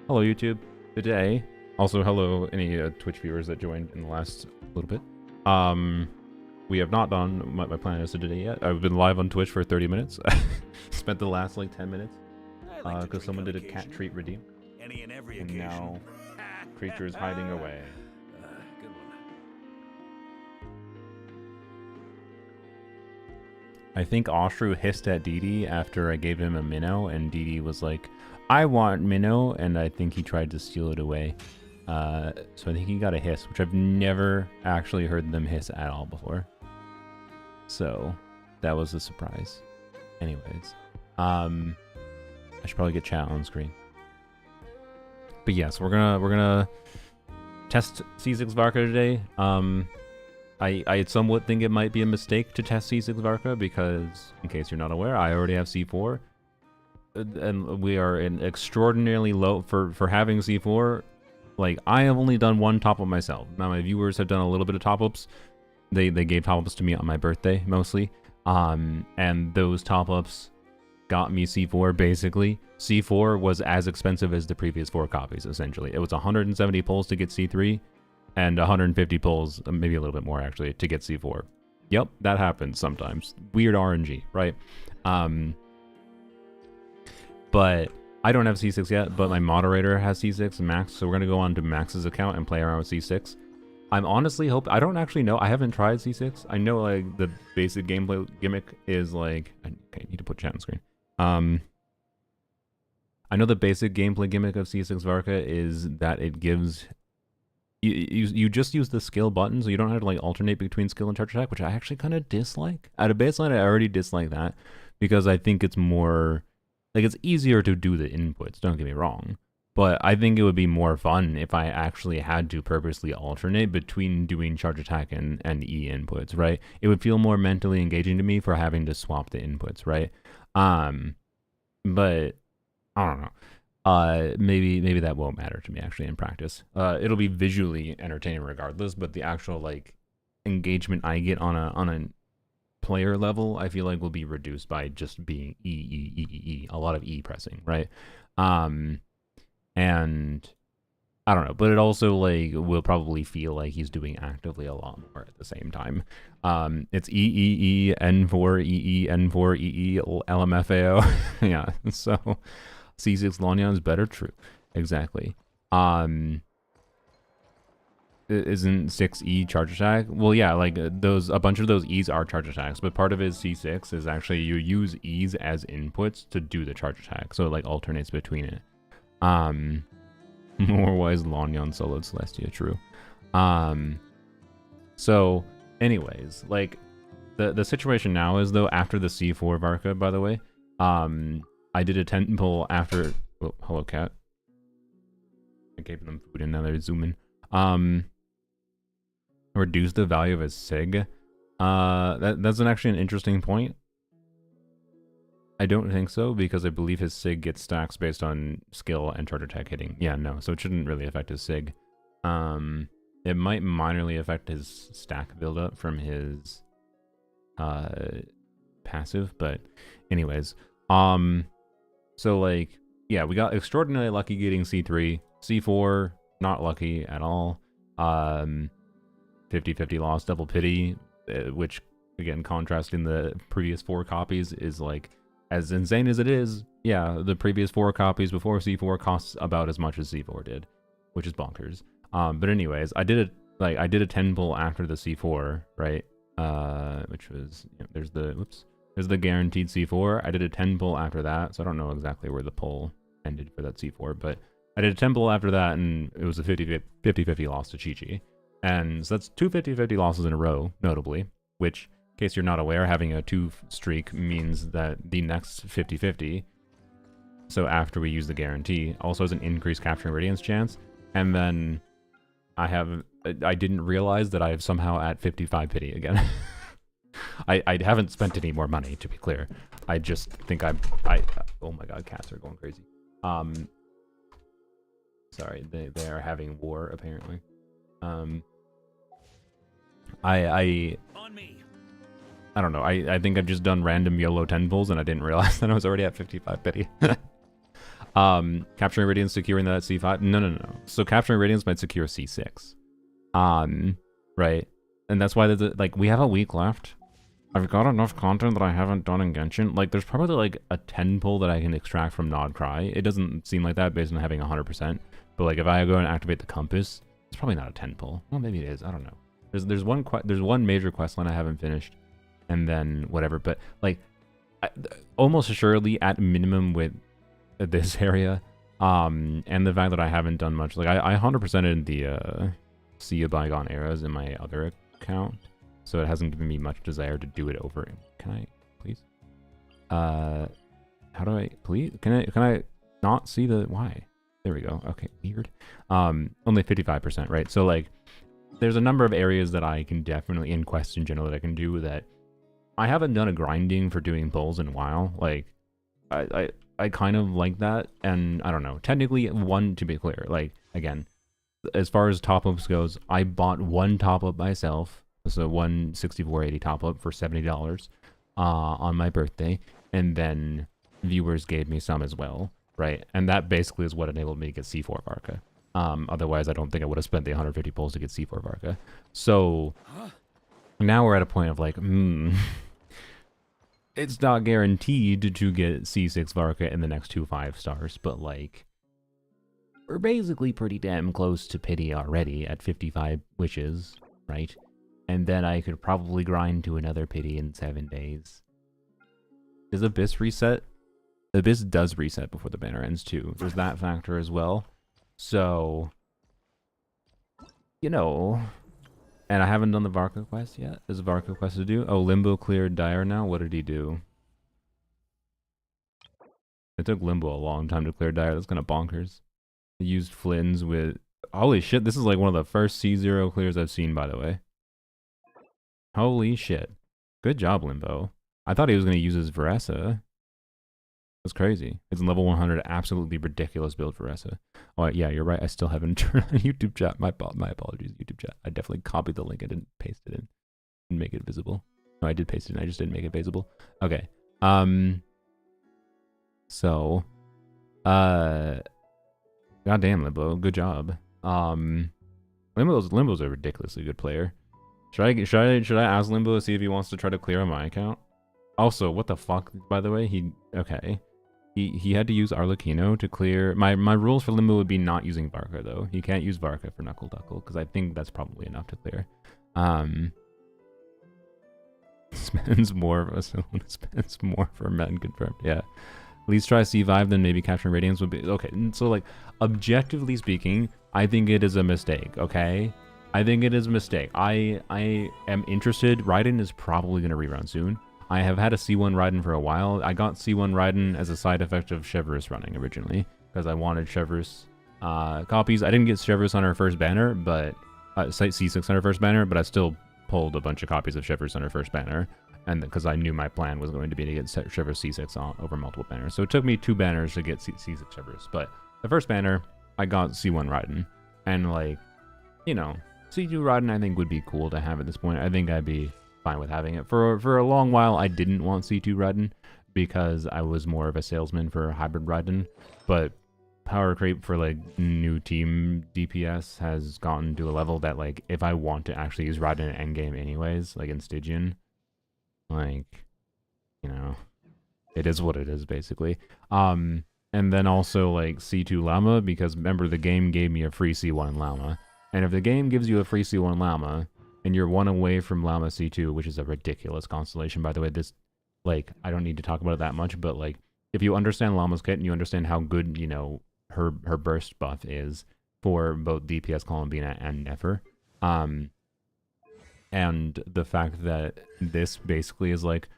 Hello, YouTube. Today, also hello any Twitch viewers that joined in the last little bit. We have not done what my plan is today yet. I've been live on Twitch for 30 minutes. Spent the last like 10 minutes because someone did a cat treat redeem. Any and every And occasion. now creature is hiding away. Good one. I think Oshru hissed at Didi after I gave him a minnow, and Didi was like, I want minnow, and I think he tried to steal it away. So I think he got a hiss, which I've never actually heard them hiss at all before. So that was a surprise. Anyways, I should probably get chat on screen. But yes, we're gonna test C6 Varka today. I somewhat think it might be a mistake to test C6 Varka because, in case you're not aware, I already have C4. And we are in extraordinarily low for having C4. Like, I have only done one top-up myself. Now, my viewers have done a little bit of top-ups. They gave top-ups to me on my birthday, mostly. And those top-ups got me C4, basically. C4 was as expensive as the previous 4 copies, essentially. It was 170 pulls to get C3, and 150 pulls, maybe a little bit more, actually, to get C4. Yep, that happens sometimes. Weird RNG, right? But I don't have C6 yet, but my moderator has C6 Max, so we're going to go on to Max's account and play around with C6. I'm honestly I don't actually know. I haven't tried C6. I know, like, the basic gameplay gimmick is, like... Okay, I need to put chat on screen. I know the basic gameplay gimmick of C6 Varka is that it gives... You just use the skill button, so you don't have to, like, alternate between skill and charge attack, which I actually kind of dislike. At a baseline, I already dislike that, because I think it's more... Like, it's easier to do the inputs, don't get me wrong. But I think it would be more fun if I actually had to purposely alternate between doing charge attack and E inputs, right? It would feel more mentally engaging to me for having to swap the inputs, right? But, I don't know. Maybe that won't matter to me, actually, in practice. It'll be visually entertaining regardless, but the actual, like, engagement I get on a player level, I feel like will be reduced by just being a lot of E pressing, right? And I don't know, but it also, like, will probably feel like he's doing actively a lot more at the same time. It's N4 N4 LMFAO. Yeah, so C6 Lonyan is better, true, exactly. Isn't 6E charge attack? Well, yeah, like a bunch of those E's are charge attacks, but part of his C6 is actually you use E's as inputs to do the charge attack, so it, like, alternates between it. More wise Lonyan soloed Celestia, true. So anyways, like, the situation now is, though, after the C4 Varka, by the way, I did a 10 pull after... Oh, hello, cat. I gave them food and now they're zooming. Reduce the value of his sig. That's actually an interesting point. I don't think so, because I believe his sig gets stacks based on skill and charge attack hitting. Yeah, no, so it shouldn't really affect his sig. It might minorly affect his stack buildup from his passive, but anyways. So, like, yeah, we got extraordinarily lucky getting C3. C4, not lucky at all. 50-50 loss, double pity, which, again, contrasting the previous 4 copies is, like, as insane as it is, yeah, the previous 4 copies before C4 costs about as much as C4 did, which is bonkers. But anyways, I did a 10 pull after the C4, right? Which was, you know, there's the guaranteed C4. I did a 10 pull after that, so I don't know exactly where the pull ended for that C4, but I did a 10 pull after that, and it was a 50-50 loss to Chi-Chi. And so that's 2 50-50 losses in a row, notably, which, in case you're not aware, having a 2 streak means that the next 50-50, so after we use the guarantee, also has an increased capturing radiance chance. And then I didn't realize that I have somehow at 55 pity again. I haven't spent any more money, to be clear. I just think oh my god, cats are going crazy. Sorry, they are having war, apparently. I don't know. I think I've just done random YOLO 10 pulls and I didn't realize that I was already at 55 pity. Capturing Radiance, securing that C5. No. So capturing Radiance might secure C6. Right. And that's why like we have a week left. I've got enough content that I haven't done in Genshin. Like there's probably like a 10 pull that I can extract from Nod Cry. It doesn't seem like that based on having 100%. But like if I go and activate the compass, it's probably not a 10 pull. Well, maybe it is. I don't know. There's one major quest line I haven't finished, and then whatever. But like, almost assuredly at minimum with this area, and the fact that I haven't done much. Like I 100%ed the Sea of Bygone Eras in my other account, so it hasn't given me much desire to do it over. Can I please? How do I please? Can I not see the why? There we go. Okay, weird. Only 55%, right? So like, there's a number of areas that I can definitely, in quests in general, that I can do that I haven't done a grinding for doing pulls in a while. Like, I kind of like that, and I don't know. Technically, one, to be clear, like, again, as far as top-ups goes, I bought one top-up myself, so one 6480 top-up for $70 on my birthday, and then viewers gave me some as well, right? And that basically is what enabled me to get C4 Varka. Otherwise, I don't think I would have spent the 150 pulls to get C4 Varka. So now we're at a point of like, it's not guaranteed to get C6 Varka in the next 2 5-stars, but like, we're basically pretty damn close to pity already at 55 wishes, right? And then I could probably grind to another pity in 7 days. Does Abyss reset? Abyss does reset before the banner ends too. There's that factor as well. So, you know, and I haven't done the Varka quest yet. There's a Varka quest to do. Oh, Limbo cleared Dire now. What did he do? It took Limbo a long time to clear Dire. That's kind of bonkers. He used Flynn's with... Holy shit, this is like one of the first C0 clears I've seen, by the way. Holy shit. Good job, Limbo. I thought he was going to use his Veresa. That's crazy. It's level 100, absolutely ridiculous build for Veresa. Oh, yeah, you're right. I still haven't turned on YouTube chat. My apologies, YouTube chat. I definitely copied the link. I didn't paste it in and make it visible. No, I did paste it in. I just didn't make it visible. Okay. So, goddamn, Limbo. Good job. Limbo's a ridiculously good player. Should I ask Limbo to see if he wants to try to clear on my account? Also, what the fuck, by the way? He had to use Arlecchino to clear... My rules for Limbo would be not using Varka, though. He can't use Varka for Knuckle Duckle, because I think that's probably enough to clear. Spends more for men confirmed. Yeah. At least try C5, then maybe capturing Radiance would be... Okay, so, like, objectively speaking, I think it is a mistake, okay? I think it is a mistake. I am interested. Raiden is probably going to rerun soon. I have had a C1 Raiden for a while. I got C1 Raiden as a side effect of Chevreuse running originally, because I wanted Chevreuse copies. I didn't get Chevreuse on her first banner, but C6 on her first banner, but I still pulled a bunch of copies of Chevreuse on her first banner, and because I knew my plan was going to be to get Chevreuse C6 on over multiple banners. So it took me 2 banners to get C6 Chevreuse, but the first banner, I got C1 Raiden, and like, you know, C2 Raiden I think would be cool to have at this point. I think I'd be fine with having it. For a long while, I didn't want C2 Raiden because I was more of a salesman for hybrid Raiden, but power creep for like new team DPS has gotten to a level that like if I want to actually use Raiden in endgame anyways, like in Stygian, like, you know, it is what it is basically. And then also like C2 Llama, because remember the game gave me a free C1 Llama, and if the game gives you a free C1 Llama and you're 1 away from Llama C2, which is a ridiculous constellation, by the way, this, like, I don't need to talk about it that much, but like, if you understand Llama's kit and you understand how good, you know, her burst buff is for both DPS Columbina and Nefer, and the fact that this basically is like,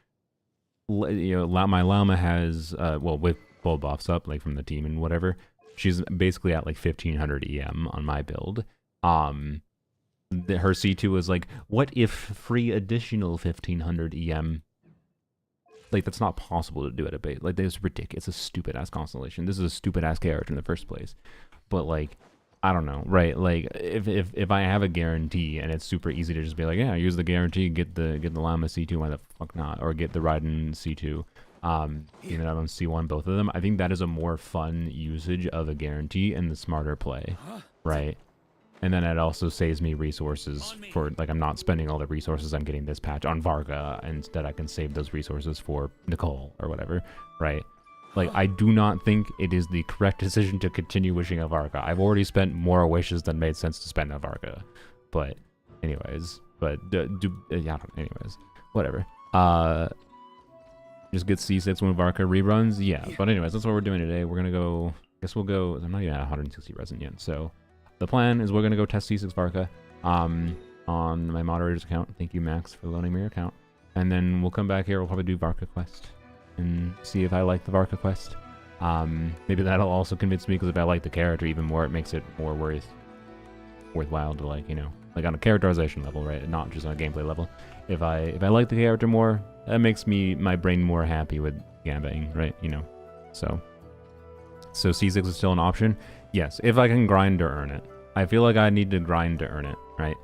you know, my Llama has, well, with full buffs up, like from the team and whatever, she's basically at like 1500 EM on my build. Her C2 is like, what if free additional 1500 EM? Like, that's not possible to do at a base. Like, that's ridiculous. It's a stupid-ass constellation. This is a stupid-ass character in the first place. But, like, I don't know, right? Like, if I have a guarantee and it's super easy to just be like, yeah, use the guarantee, get the Llama C2, why the fuck not? Or get the Raiden C2. Even though I'm on C1 both of them. I think that is a more fun usage of a guarantee and the smarter play, right? And then it also saves me resources for, like, I'm not spending all the resources I'm getting this patch on Varka. Instead, I can save those resources for Nicole or whatever, right? Like, I do not think it is the correct decision to continue wishing a Varka. I've already spent more wishes than made sense to spend on Varka. But, anyways. But, yeah, anyways. Whatever. Just get C6 when Varka reruns? Yeah. But anyways, that's what we're doing today. We're gonna go... I guess we'll go... I'm not even at 160 resin yet, so... The plan is we're going to go test C6 Varka on my moderator's account. Thank you, Max, for loaning me your account. And then we'll come back here. We'll probably do Varka Quest and see if I like the Varka Quest. Maybe that'll also convince me, because if I like the character even more, it makes it more worthwhile to, like, you know, like on a characterization level, right? Not just on a gameplay level. If I like the character more, that makes my brain more happy with gambaing, right? You know, so C6 is still an option. Yes, if I can grind to earn it. I feel like I need to grind to earn it, right?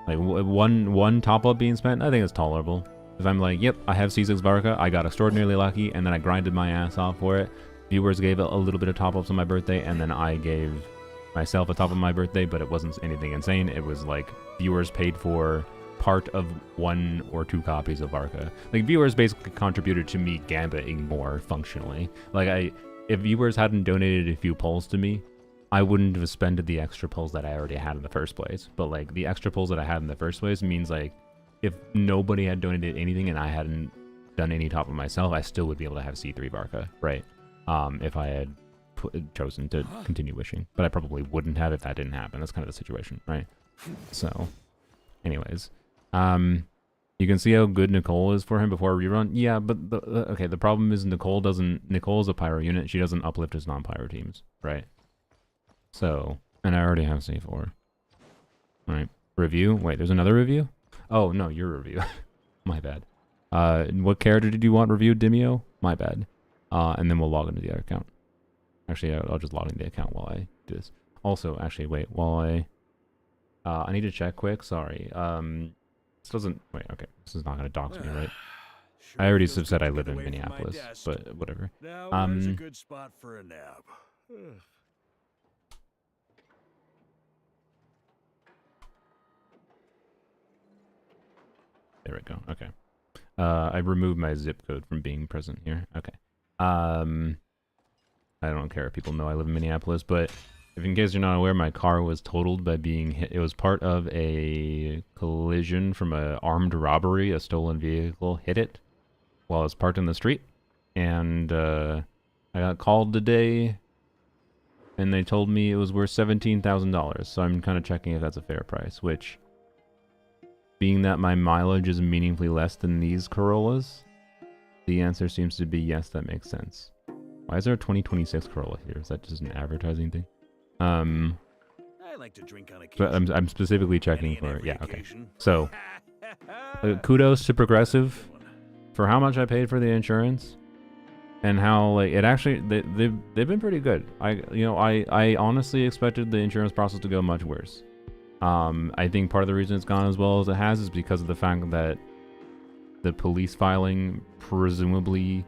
Like, one top-up being spent, I think it's tolerable. If I'm like, yep, I have C6 Varka, I got extraordinarily lucky, and then I grinded my ass off for it. Viewers gave a little bit of top-ups on my birthday, and then I gave myself a top on my birthday, but it wasn't anything insane. It was like, viewers paid for part of 1 or 2 copies of Varka. Like, viewers basically contributed to me gambaing more functionally. Like, if viewers hadn't donated a few pulls to me, I wouldn't have spent the extra pulls that I already had in the first place. But, like, the extra pulls that I had in the first place means, like, if nobody had donated anything and I hadn't done any top of myself, I still would be able to have C3 Varka, right? If I had chosen to continue wishing. But I probably wouldn't have if that didn't happen. That's kind of the situation, right? So, anyways. You can see how good Nicole is for him before a rerun. Yeah, but okay, the problem is Nicole is a pyro unit. She doesn't uplift his non-pyro teams, right? So, and I already have C4. All right, review. Wait, there's another review? Oh no, your review. My bad. What character did you want reviewed, Dimio? My bad. And then we'll log into the other account. Actually, I'll just log into the account while I do this. Also, actually, wait, while I need to check quick. Sorry. This doesn't... Wait, okay. This is not going to dox me, right? Sure I already feels said good I to live get in away from my Minneapolis, desk. but whatever. Now, where's a good spot for a nap? There we go. Okay. I removed my zip code from being present here. Okay. I don't care if people know I live in Minneapolis, but if in case you're not aware, my car was totaled by being hit. It was part of a collision from an armed robbery. A stolen vehicle hit it while I was parked in the street. And I got called today, and they told me it was worth $17,000. So I'm kind of checking if that's a fair price, which, being that my mileage is meaningfully less than these Corollas, the answer seems to be yes, that makes sense. Why is there a 2026 Corolla here? Is that just an advertising thing? I like to drink on occasion. But I'm specifically checking for... Yeah, okay. Occasion. So, kudos to Progressive for how much I paid for the insurance, and how, like, it actually... They've been pretty good. I honestly expected the insurance process to go much worse. I think part of the reason it's gone as well as it has is because of the fact that the police filing presumably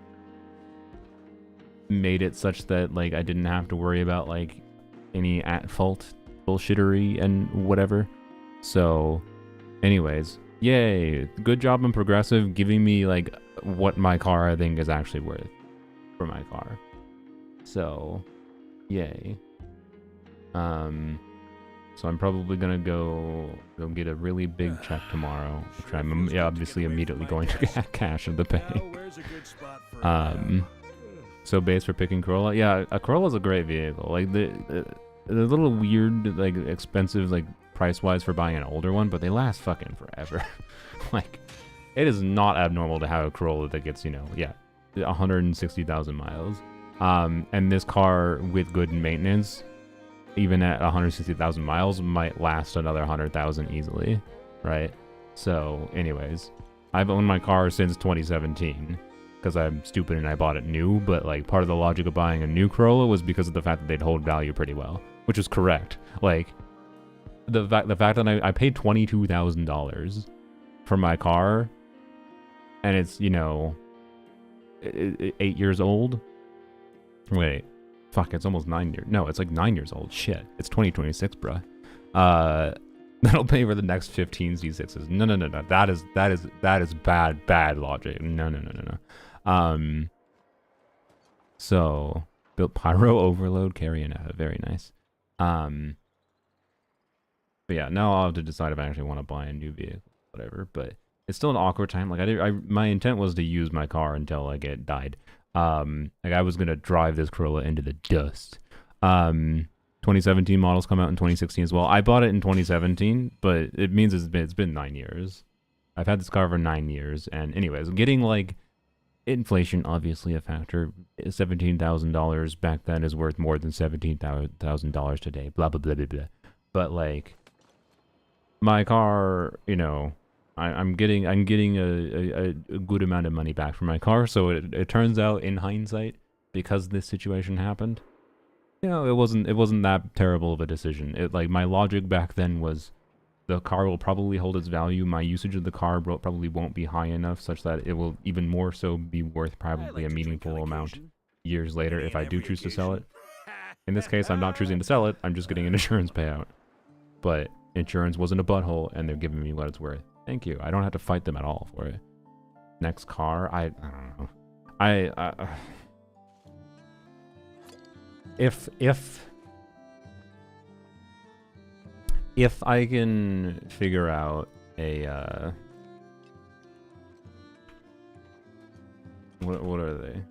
made it such that, like, I didn't have to worry about, like, any at-fault bullshittery and whatever. So, anyways, yay. Good job on Progressive giving me, like, what my car, I think, is actually worth for my car. So, yay. So I'm probably gonna go get a really big check tomorrow, which I'm obviously immediately going to cash in the bank. So base for picking Corolla. Yeah, a Corolla's a great vehicle. Like, they're a little weird, like, expensive, like, price-wise for buying an older one, but they last fucking forever. Like, it is not abnormal to have a Corolla that gets, 160,000 miles. And this car, with good maintenance, even at 160,000 miles, might last another 100,000 easily, right? So, anyways, I've owned my car since 2017. Because I'm stupid and I bought it new, but, like, part of the logic of buying a new Corolla was because of the fact that they'd hold value pretty well, which is correct. Like, the fact that I paid $22,000 for my car, and it's, 8 years old. Wait, fuck, it's almost 9 years. No, it's like 9 years old. Shit, it's 2026, bruh. That'll pay for the next 15 C6s. No. That is bad logic. No. So built pyro overload carrying out. Very nice. But yeah, now I'll have to decide if I actually want to buy a new vehicle, whatever. But it's still an awkward time. Like my intent was to use my car until like it died. Like I was gonna drive this Corolla into the dust. 2017 models come out in 2016 as well. I bought it in 2017, but it means it's been 9 years. I've had this car for 9 years, and anyways, getting like inflation obviously a factor. $17,000 back then is worth more than $17,000 today. Blah blah blah blah blah. But like my car, you know, I'm getting a good amount of money back for my car. So it turns out in hindsight, because this situation happened, you know, it wasn't that terrible of a decision. It like my logic back then was the car will probably hold its value. My usage of the car probably won't be high enough such that it will even more so be worth probably a meaningful amount years later if I do choose to sell it. In this case, I'm not choosing to sell it. I'm just getting an insurance payout. But insurance wasn't a butthole, and they're giving me what it's worth. Thank you. I don't have to fight them at all for it. Next car, I don't know. If I can figure out a what are they?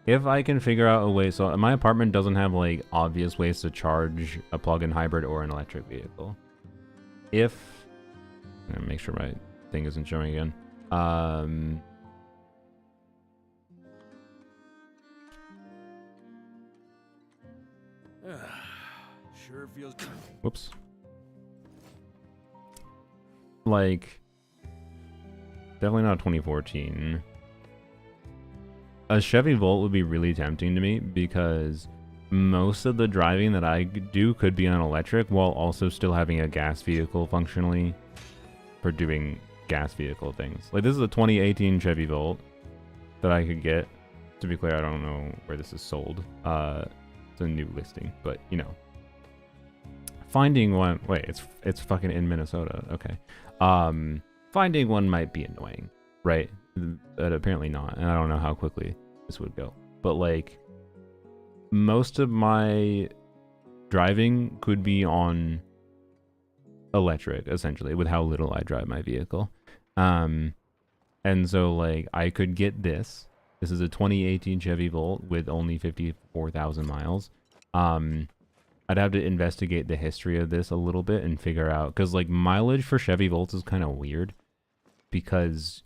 If I can figure out a way, so my apartment doesn't have like obvious ways to charge a plug-in hybrid or an electric vehicle. If make sure my thing isn't showing again. Sure feels good. Whoops. Like, definitely not 2014. A Chevy Volt would be really tempting to me because most of the driving that I do could be on electric while also still having a gas vehicle functionally for doing gas vehicle things. Like, this is a 2018 Chevy Volt that I could get. To be clear, I don't know where this is sold. It's a new listing, but you know. Finding one, wait, it's fucking in Minnesota. Okay. Finding one might be annoying, right? But apparently not, and I don't know how quickly this would go. But like, most of my driving could be on electric, essentially, with how little I drive my vehicle. And so like, I could get this. This is a 2018 Chevy Volt with only 54,000 miles. I'd have to investigate the history of this a little bit and figure out, because like mileage for Chevy Volts is kind of weird, because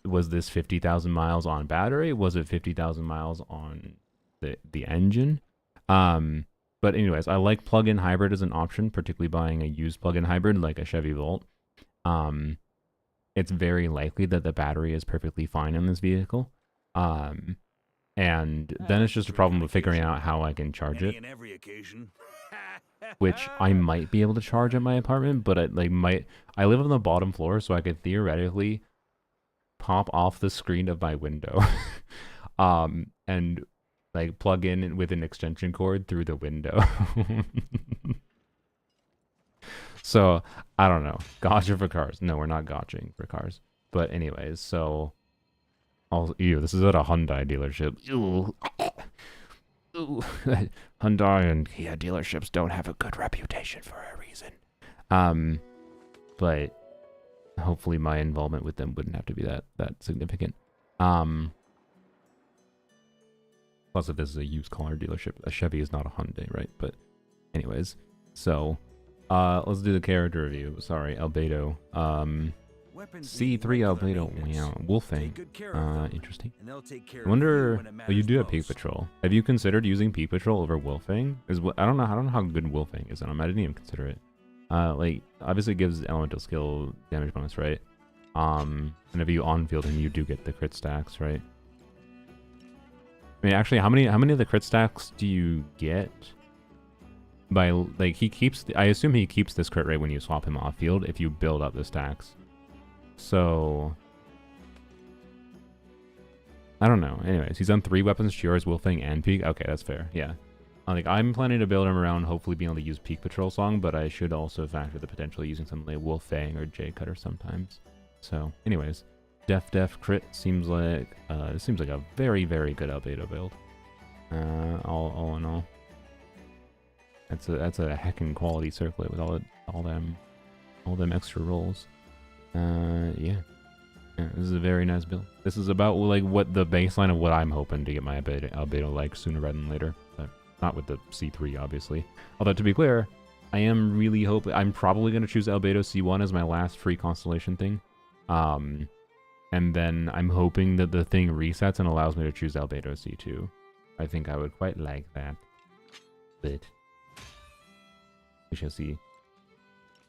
was this 50,000 miles on battery? Was it 50,000 miles on the engine? But anyways, I like plug-in hybrid as an option, particularly buying a used plug-in hybrid like a Chevy Volt. It's very likely that the battery is perfectly fine in this vehicle. And then it's just a problem of figuring out how I can charge it. Which I might be able to charge at my apartment, but I live on the bottom floor, so I could theoretically pop off the screen of my window and like plug in with an extension cord through the window. So I don't know. Gotcha for cars. No, we're not gotching for cars. But anyways, so this is at a Hyundai dealership. Ew. Hyundai and Kia dealerships don't have a good reputation for a reason. But hopefully my involvement with them wouldn't have to be that significant. Plus, if this is a used car dealership, a Chevy is not a Hyundai, right? But anyways, so let's do the character review. Sorry, Albedo. C3 Albedo, wow, Wolfang. Interesting. I wonder. Oh, you do have Peak Patrol. Have you considered using Peak Patrol over Wolfang? I don't know how good Wolfang is on him. I didn't even consider it. Like obviously it gives elemental skill damage bonus, right? And if you on-field him, you do get the crit stacks, right? I mean, actually, how many of the crit stacks do you get? By like I assume he keeps this crit rate when you swap him off field if you build up the stacks. So I don't know. Anyways, he's on 3 weapons, Chior's, Wolfang, and Peak. Okay, that's fair. Yeah. Like, I'm planning to build him around hopefully being able to use Peak Patrol Song, but I should also factor the potential of using something like Wolfang or J-Cutter sometimes. So, anyways, Def Crit seems like a very, very good Albedo build. All in all. That's a heckin' quality circlet with all them extra rolls. Yeah. Yeah, this is a very nice build. This is about like what the baseline of what I'm hoping to get my albedo like sooner rather than later. But not with the C3, obviously. Although, to be clear, I am really hoping... I'm probably going to choose albedo C1 as my last free constellation thing. And then I'm hoping that the thing resets and allows me to choose albedo C2. I think I would quite like that. But... we shall see.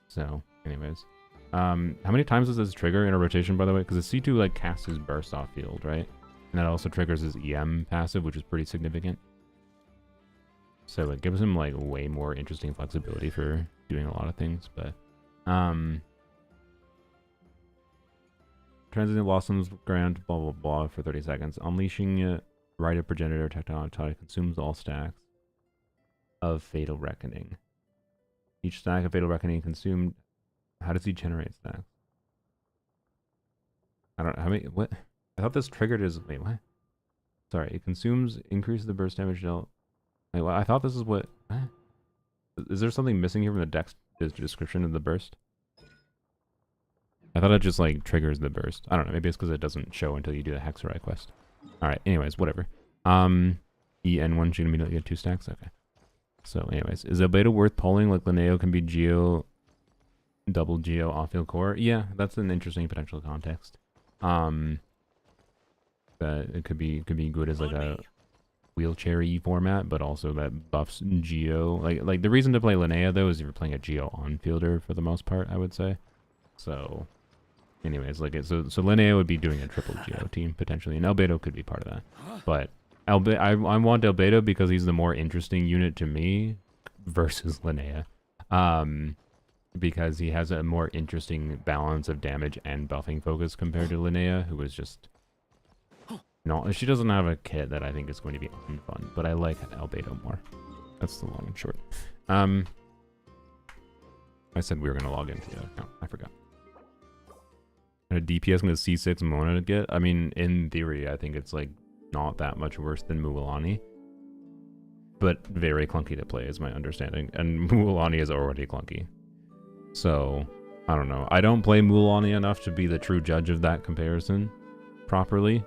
So, anyways. How many times does this trigger in a rotation, by the way? Because the C2, like, casts his burst off field, right? And that also triggers his EM passive, which is pretty significant. So it gives him, like, way more interesting flexibility for doing a lot of things, but... Transient blossoms grant blah blah blah for 30 seconds. Unleashing Rite of Progenitor Tectonic consumes all stacks of Fatal Reckoning. Each stack of Fatal Reckoning consumed... How does he generate stacks? I don't know. How many... What? I thought this triggered his... Wait, what? Sorry. It consumes... Increases the burst damage dealt... Wait, what? I thought this is what... What? Is there something missing here from the dex description of the burst? I thought it just, like, triggers the burst. I don't know. Maybe it's because it doesn't show until you do the Hexerite quest. Alright. Anyways, whatever. EN1 should immediately get 2 stacks? Okay. So, anyways. Is Albedo worth pulling? Like, Linneo can be Geo... Double Geo off-field core. Yeah, that's an interesting potential context. But it could be good as like a wheelchair-y format, but also that buffs Geo. Like the reason to play Linnea though is if you're playing a Geo on-fielder for the most part, I would say. So, anyways, like so Linnea would be doing a triple Geo team potentially, and Albedo could be part of that. But I want Albedo because he's the more interesting unit to me versus Linnea. Because he has a more interesting balance of damage and buffing focus compared to Linnea, who is just... No, she doesn't have a kit that I think is going to be unfun, but I like Albedo more. That's the long and short. I said we were going to log into the other account. I forgot. And a DPS with a C6 Mona to get? I mean, in theory, I think it's like not that much worse than Mualani. But very clunky to play is my understanding. And Mualani is already clunky. So, I don't know. I don't play Mualani enough to be the true judge of that comparison properly.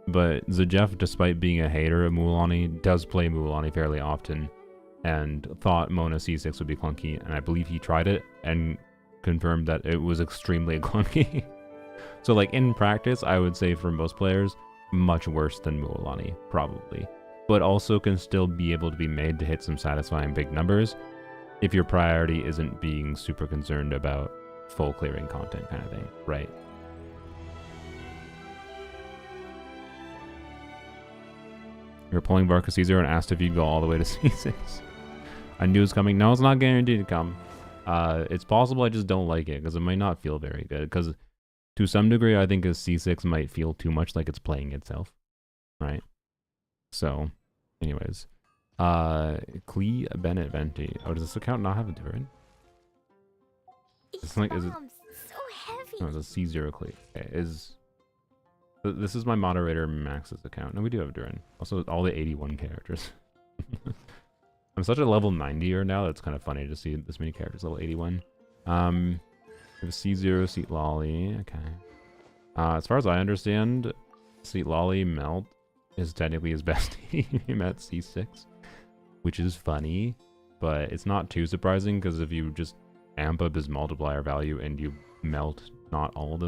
But Zajef, despite being a hater of Mualani, does play Mualani fairly often. And thought Mona C6 would be clunky. And I believe he tried it and confirmed that it was extremely clunky. So, like, in practice, I would say for most players, much worse than Mualani, probably. But also can still be able to be made to hit some satisfying big numbers. If your priority isn't being super concerned about full clearing content kind of thing, right? You're pulling Varka Caesar and asked if you'd go all the way to C6. I knew it was coming. No, it's not guaranteed to come. It's possible I just don't like it because it might not feel very good. Because to some degree, I think a C6 might feel too much like it's playing itself, right? So, anyways. Clee Bennett Venti. Oh, does this account not have a Durin? It's like, is it? So heavy. No, it's a C0 Clee. Okay, this is my moderator Max's account. No, we do have Durin. Also, all the 81 characters. I'm such a level 90er now. That's kind of funny to see this many characters level 81. We have a C0 Seat Lolly. Okay. As far as I understand, Seat Lolly Melt is technically his best team at C6. Which is funny, but it's not too surprising because if you just amp up his multiplier value and you melt not all of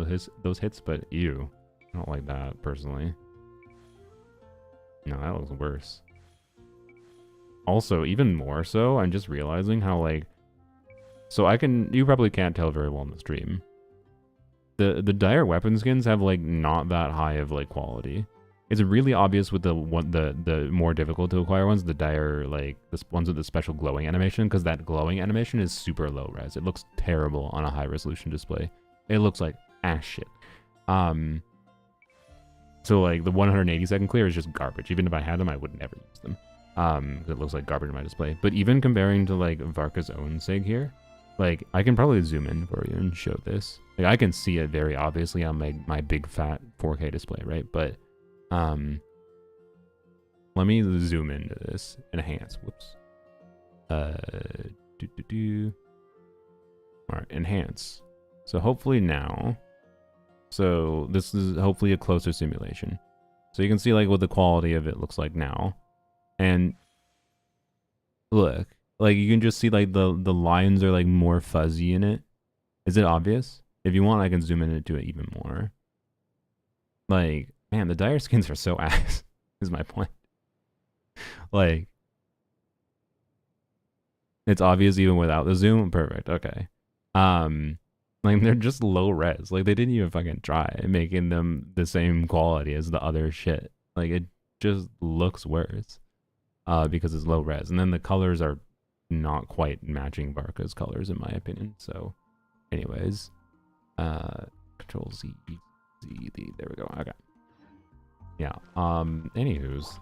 those hits, but ew. I don't like that, personally. No, that looks worse. Also, even more so, I'm just realizing how, like... So you probably can't tell very well in the stream. The dire weapon skins have, like, not that high of, like, quality. It's really obvious with the more difficult to acquire ones, the dire, like, the ones with the special glowing animation, because that glowing animation is super low res. It looks terrible on a high resolution display. It looks like ass shit. So like the 180-second clear is just garbage. Even if I had them, I would never use them. 'Cause it looks like garbage in my display. But even comparing to like Varka's own sig here, like I can probably zoom in for you and show this. Like I can see it very obviously on my big fat 4K display, right? But let me zoom into this. Enhance. Whoops. Alright, enhance. So hopefully now. So this is hopefully a closer simulation. So you can see like what the quality of it looks like now. And look, like you can just see like the lines are like more fuzzy in it. Is it obvious? If you want, I can zoom into it even more. Like, man, the dire skins are so ass, is my point. Like, it's obvious even without the zoom. Perfect. Okay. Like they're just low res. Like they didn't even fucking try making them the same quality as the other shit. Like it just looks worse. Because it's low res. And then the colors are not quite matching Varka's colors in my opinion. So anyways, Control Z, there we go. Okay. Yeah. Anywho's,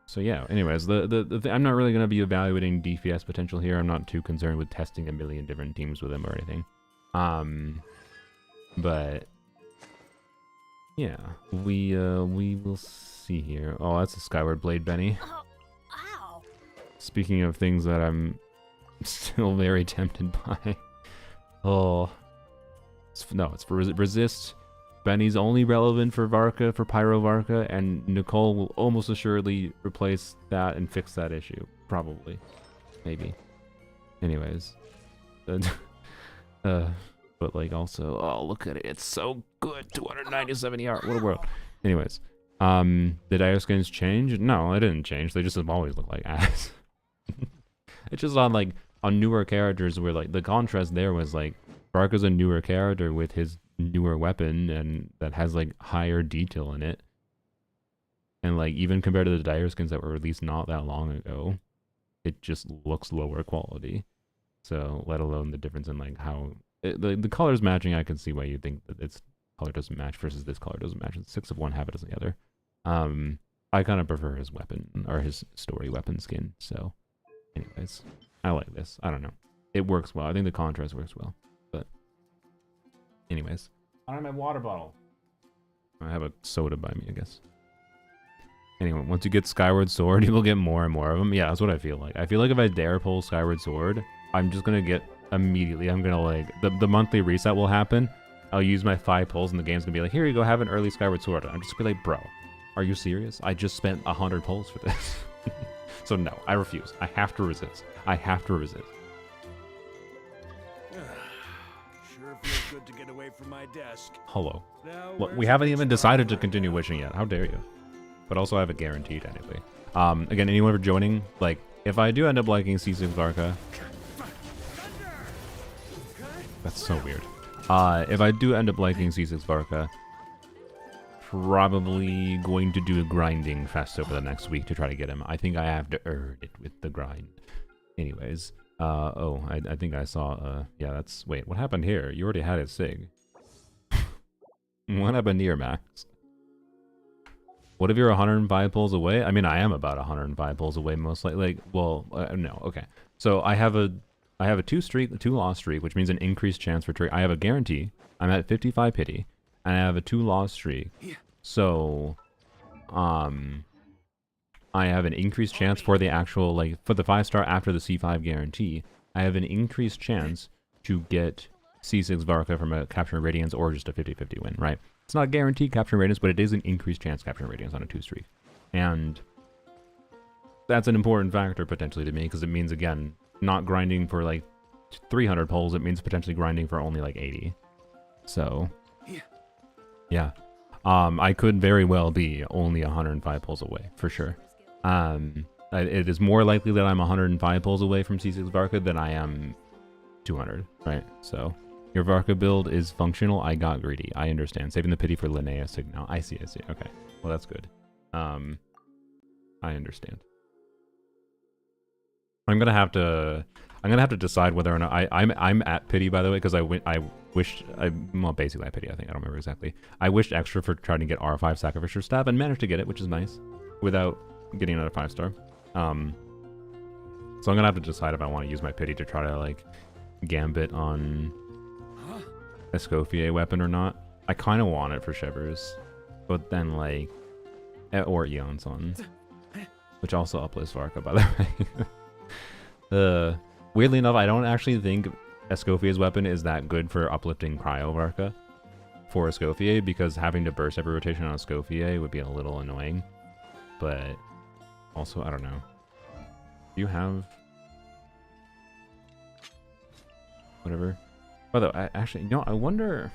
so yeah, anyways, I'm not really going to be evaluating DPS potential here. I'm not too concerned with testing a million different teams with him or anything. But yeah, we will see here. Oh, that's a Skyward Blade Benny. Ow. Speaking of things that I'm still very tempted by. Oh, no, it's for resist. Benny's only relevant for Varka, for Pyro Varka, and Nicole will almost assuredly replace that and fix that issue. Probably. Maybe. Anyways. But like also, oh, look at it. It's so good. 297 ER. What a world. Anyways. Did dire skins change? No, it didn't change. They just have always looked like ass. It's just on like, on newer characters where like, the contrast there was like, Varka's a newer character with his newer weapon and that has like higher detail in it, and like even compared to the dire skins that were released not that long ago, it just looks lower quality. So let alone the difference in like how the colors matching, I can see why you think that its color doesn't match versus this color doesn't match. It's 6 of one, half a dozen the other. I kind of prefer his weapon or his story weapon skin. So anyways, I like this. I don't know, it works well. I think the contrast works well. Anyways, I don't have my water bottle. I have a soda by me, I guess. Anyway, once you get Skyward Sword, you will get more and more of them. Yeah, that's what I feel like. I feel like if I dare pull Skyward Sword, I'm just gonna get immediately. I'm gonna like the monthly reset will happen. I'll use my 5 pulls, and the game's gonna be like, here you go, have an early Skyward Sword. I'm just gonna be like, bro, are you serious? I just spent 100 pulls for this. So no, I refuse. I have to resist. I have to resist. Sure feels good to get away from my desk. Hello. Now, Look, we where's haven't the even next decided to round? continue wishing yet. How dare you? But also I have it guaranteed anyway. Again, anyone for joining, like, if I do end up liking C6 Varka, that's so weird. If I do end up liking C6 Varka, probably going to do a grinding fest over the next week to try to get him. I think I have to earn it with the grind. Anyways, oh, I think I saw, yeah, that's, wait, what happened here? You already had his sig. What happened to your max? What if you're 105 pulls away? I mean, I am about 105 pulls away, most likely. Like, well, no, okay. So I have a 2 loss streak, which means an increased chance for trade. I have a guarantee. I'm at 55 pity, and I have a 2 loss streak. So, I have an increased chance for the actual, like, for the 5-star after the C5 guarantee. I have an increased chance to get C6 Varka from a Capturing Radiance or just a 50-50 win, right? It's not guaranteed Capturing Radiance, but it is an increased chance Capturing Radiance on a 2 streak. And that's an important factor potentially to me, because it means, again, not grinding for like 300 pulls, it means potentially grinding for only like 80. So, yeah. I could very well be only 105 pulls away, for sure. It is more likely that I'm 105 pulls away from C6 Varka than I am 200, right? So, your Varka build is functional. I got greedy. I understand. Saving the pity for Linnea Signal. I see. Okay. Well, that's good. I understand. I'm gonna have to decide whether or not I'm at pity, by the way, because I went wished, well, basically I pity, I think, I don't remember exactly. I wished extra for trying to get R5 Sacrificial Staff and managed to get it, which is nice, without getting another 5-star. So I'm gonna have to decide if I want to use my pity to try to, like, gambit on Escoffier weapon or not. I kind of want it for Shivers, but then, like, or Eon's on, which also uplifts Varka, by the way. Weirdly enough, I don't actually think Escoffier's weapon is that good for uplifting Cryo Varka for Escoffier, because having to burst every rotation on Escoffier would be a little annoying. But also, I don't know. Do you have whatever? Although, actually, no, I wonder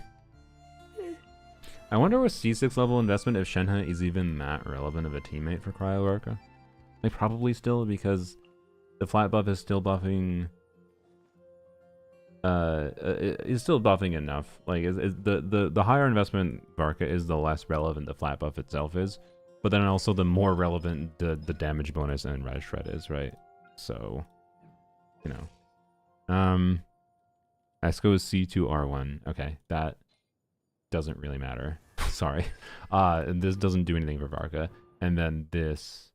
with C6 level investment if Shenhe is even that relevant of a teammate for Cryo Varka. Like, probably still, because the flat buff is still buffing. Is still buffing enough. Like, the higher investment Varka is, the less relevant the flat buff itself is. But then also the more relevant the damage bonus and red shred is, right? So, you know. Esco is C2R1. Okay, that doesn't really matter. Sorry. This doesn't do anything for Varka. And then this,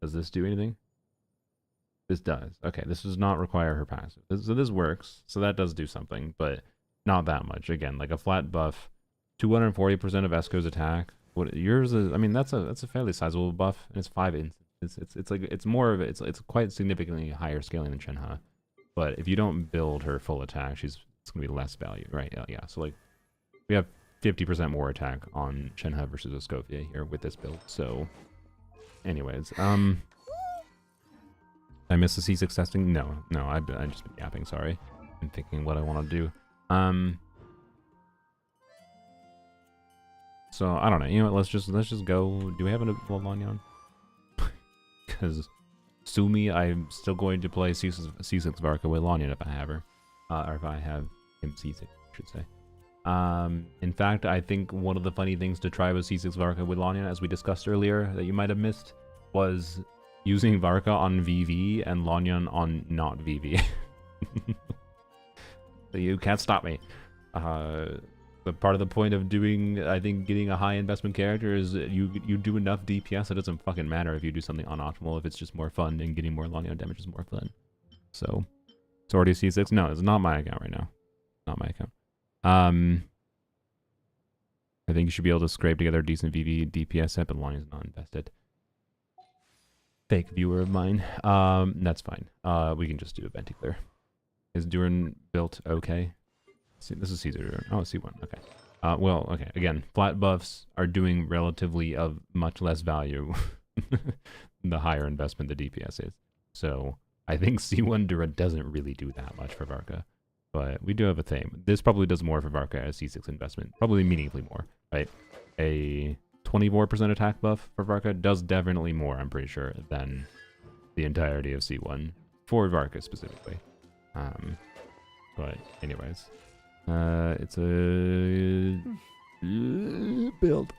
does this do anything? This does. Okay, this does not require her passive. So this works. So that does do something, but not that much. Again, like a flat buff, 240% of Esco's attack. What yours is? I mean, that's a fairly sizable buff, and it's 5 instances. It's like it's more of it's quite significantly higher scaling than Shenhe. But if you don't build her full attack, it's gonna be less value, right? Yeah. So like we have 50% more attack on Shenhe versus Escoffier here with this build. So, anyways, I missed the C6 testing? No, I just been yapping, sorry. I'm thinking what I want to do. So I don't know. You know what? Let's just go. Do we have a Lanyan? Because sue me, I'm still going to play C6 Varka with Lanyan if I have her, or if I have him C6, I should say. In fact, I think one of the funny things to try with C6 Varka with Lanyan, as we discussed earlier, that you might have missed, was using Varka on VV and Lanyan on not VV. You can't stop me. But part of the point of doing, I think, getting a high investment character is you do enough DPS. It doesn't fucking matter if you do something unoptimal, if it's just more fun, and getting more Lanyan damage is more fun. So, it's already C6. No, it's not my account right now. Not my account. I think you should be able to scrape together a decent VV DPS set, but Lanyan's not invested. Fake viewer of mine. That's fine. We can just do a Venti clear. Is Duran built okay? See, this is C0. Oh, C1. Okay. Well, okay. Again, flat buffs are doing relatively of much less value the higher investment the DPS is. So I think C1 Duran doesn't really do that much for Varka. But we do have a theme. This probably does more for Varka as C6 investment. Probably meaningfully more, right? A 24% attack buff for Varka does definitely more, I'm pretty sure, than the entirety of C1 for Varka specifically. But anyways, it's a build.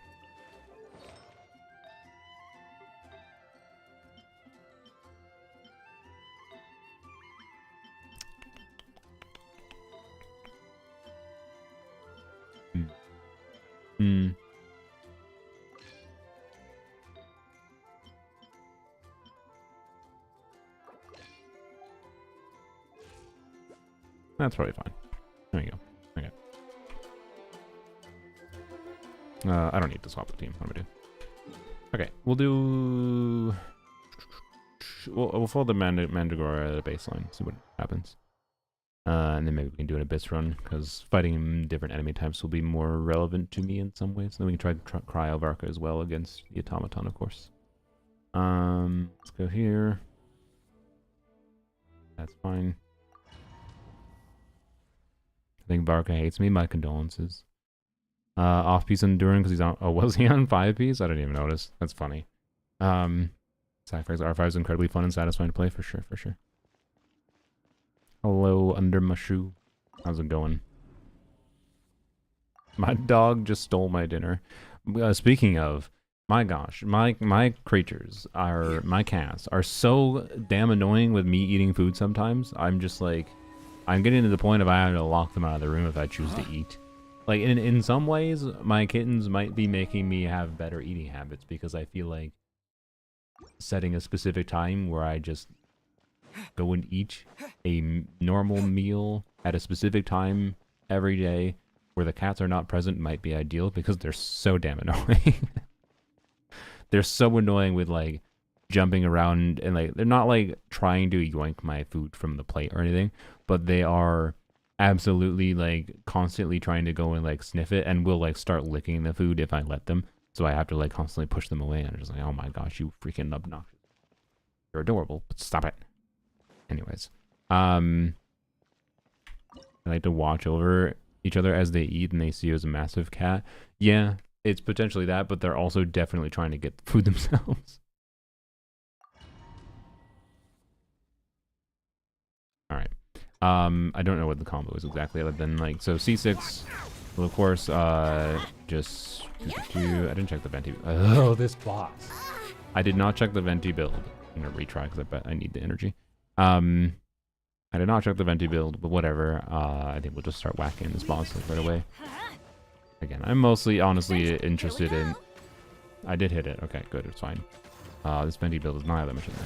That's probably fine. There you go. Okay. I don't need to swap the team. What do I do? Okay, we'll do. We'll follow the Mandragora at the baseline. See what happens. And then maybe we can do an Abyss run, because fighting different enemy types will be more relevant to me in some ways. Then we can try Cryo Varka as well against the Automaton, of course. Let's go here. That's fine. I think Varka hates me. My condolences. Off-piece on Duran because he's on... Oh, was he on 5-piece? I didn't even notice. That's funny. Sacrifice R5 is incredibly fun and satisfying to play, for sure, for sure. Hello, under my shoe. How's it going? My dog just stole my dinner. Speaking of, my gosh, my creatures my cats are so damn annoying with me eating food sometimes. I'm just like, I'm getting to the point of I have to lock them out of the room if I choose to eat. Like, in some ways, my kittens might be making me have better eating habits because I feel like setting a specific time where I just go and eat a normal meal at a specific time every day where the cats are not present might be ideal because they're so damn annoying. They're so annoying with, like, jumping around and, like, they're not, like, trying to yoink my food from the plate or anything, but they are absolutely, like, constantly trying to go and, like, sniff it and will, like, start licking the food if I let them. So I have to, like, constantly push them away, and I'm just like, oh my gosh, you freaking obnoxious. You're adorable, but stop it. Anyways. I like to watch over each other as they eat and they see you as a massive cat. Yeah, it's potentially that, but they're also definitely trying to get the food themselves. Alright. I don't know what the combo is exactly, other than, like, so C6, well, of course, just... I didn't check the Venti... Oh, this boss. I did not check the Venti build. I'm gonna retry, because I bet I need the energy. I did not check the Venti build, but whatever. I think we'll just start whacking this boss, like, right away. Again, I'm mostly, honestly, interested in... I did hit it. Okay, good, it's fine. This Venti build is not that much energy.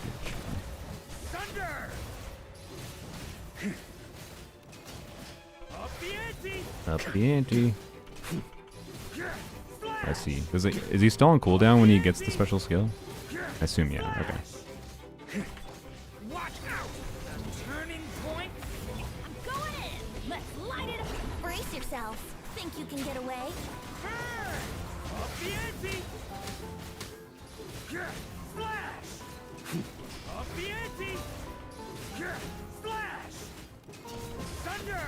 Up the ante. I see. Is he still on cooldown when he gets the special skill? I assume, yeah. Okay. Watch out! Turning point. I'm going in. Let's light it up. Brace yourself. Think you can get away? Up the ante! Flash! Up the ante! Flash! Thunder!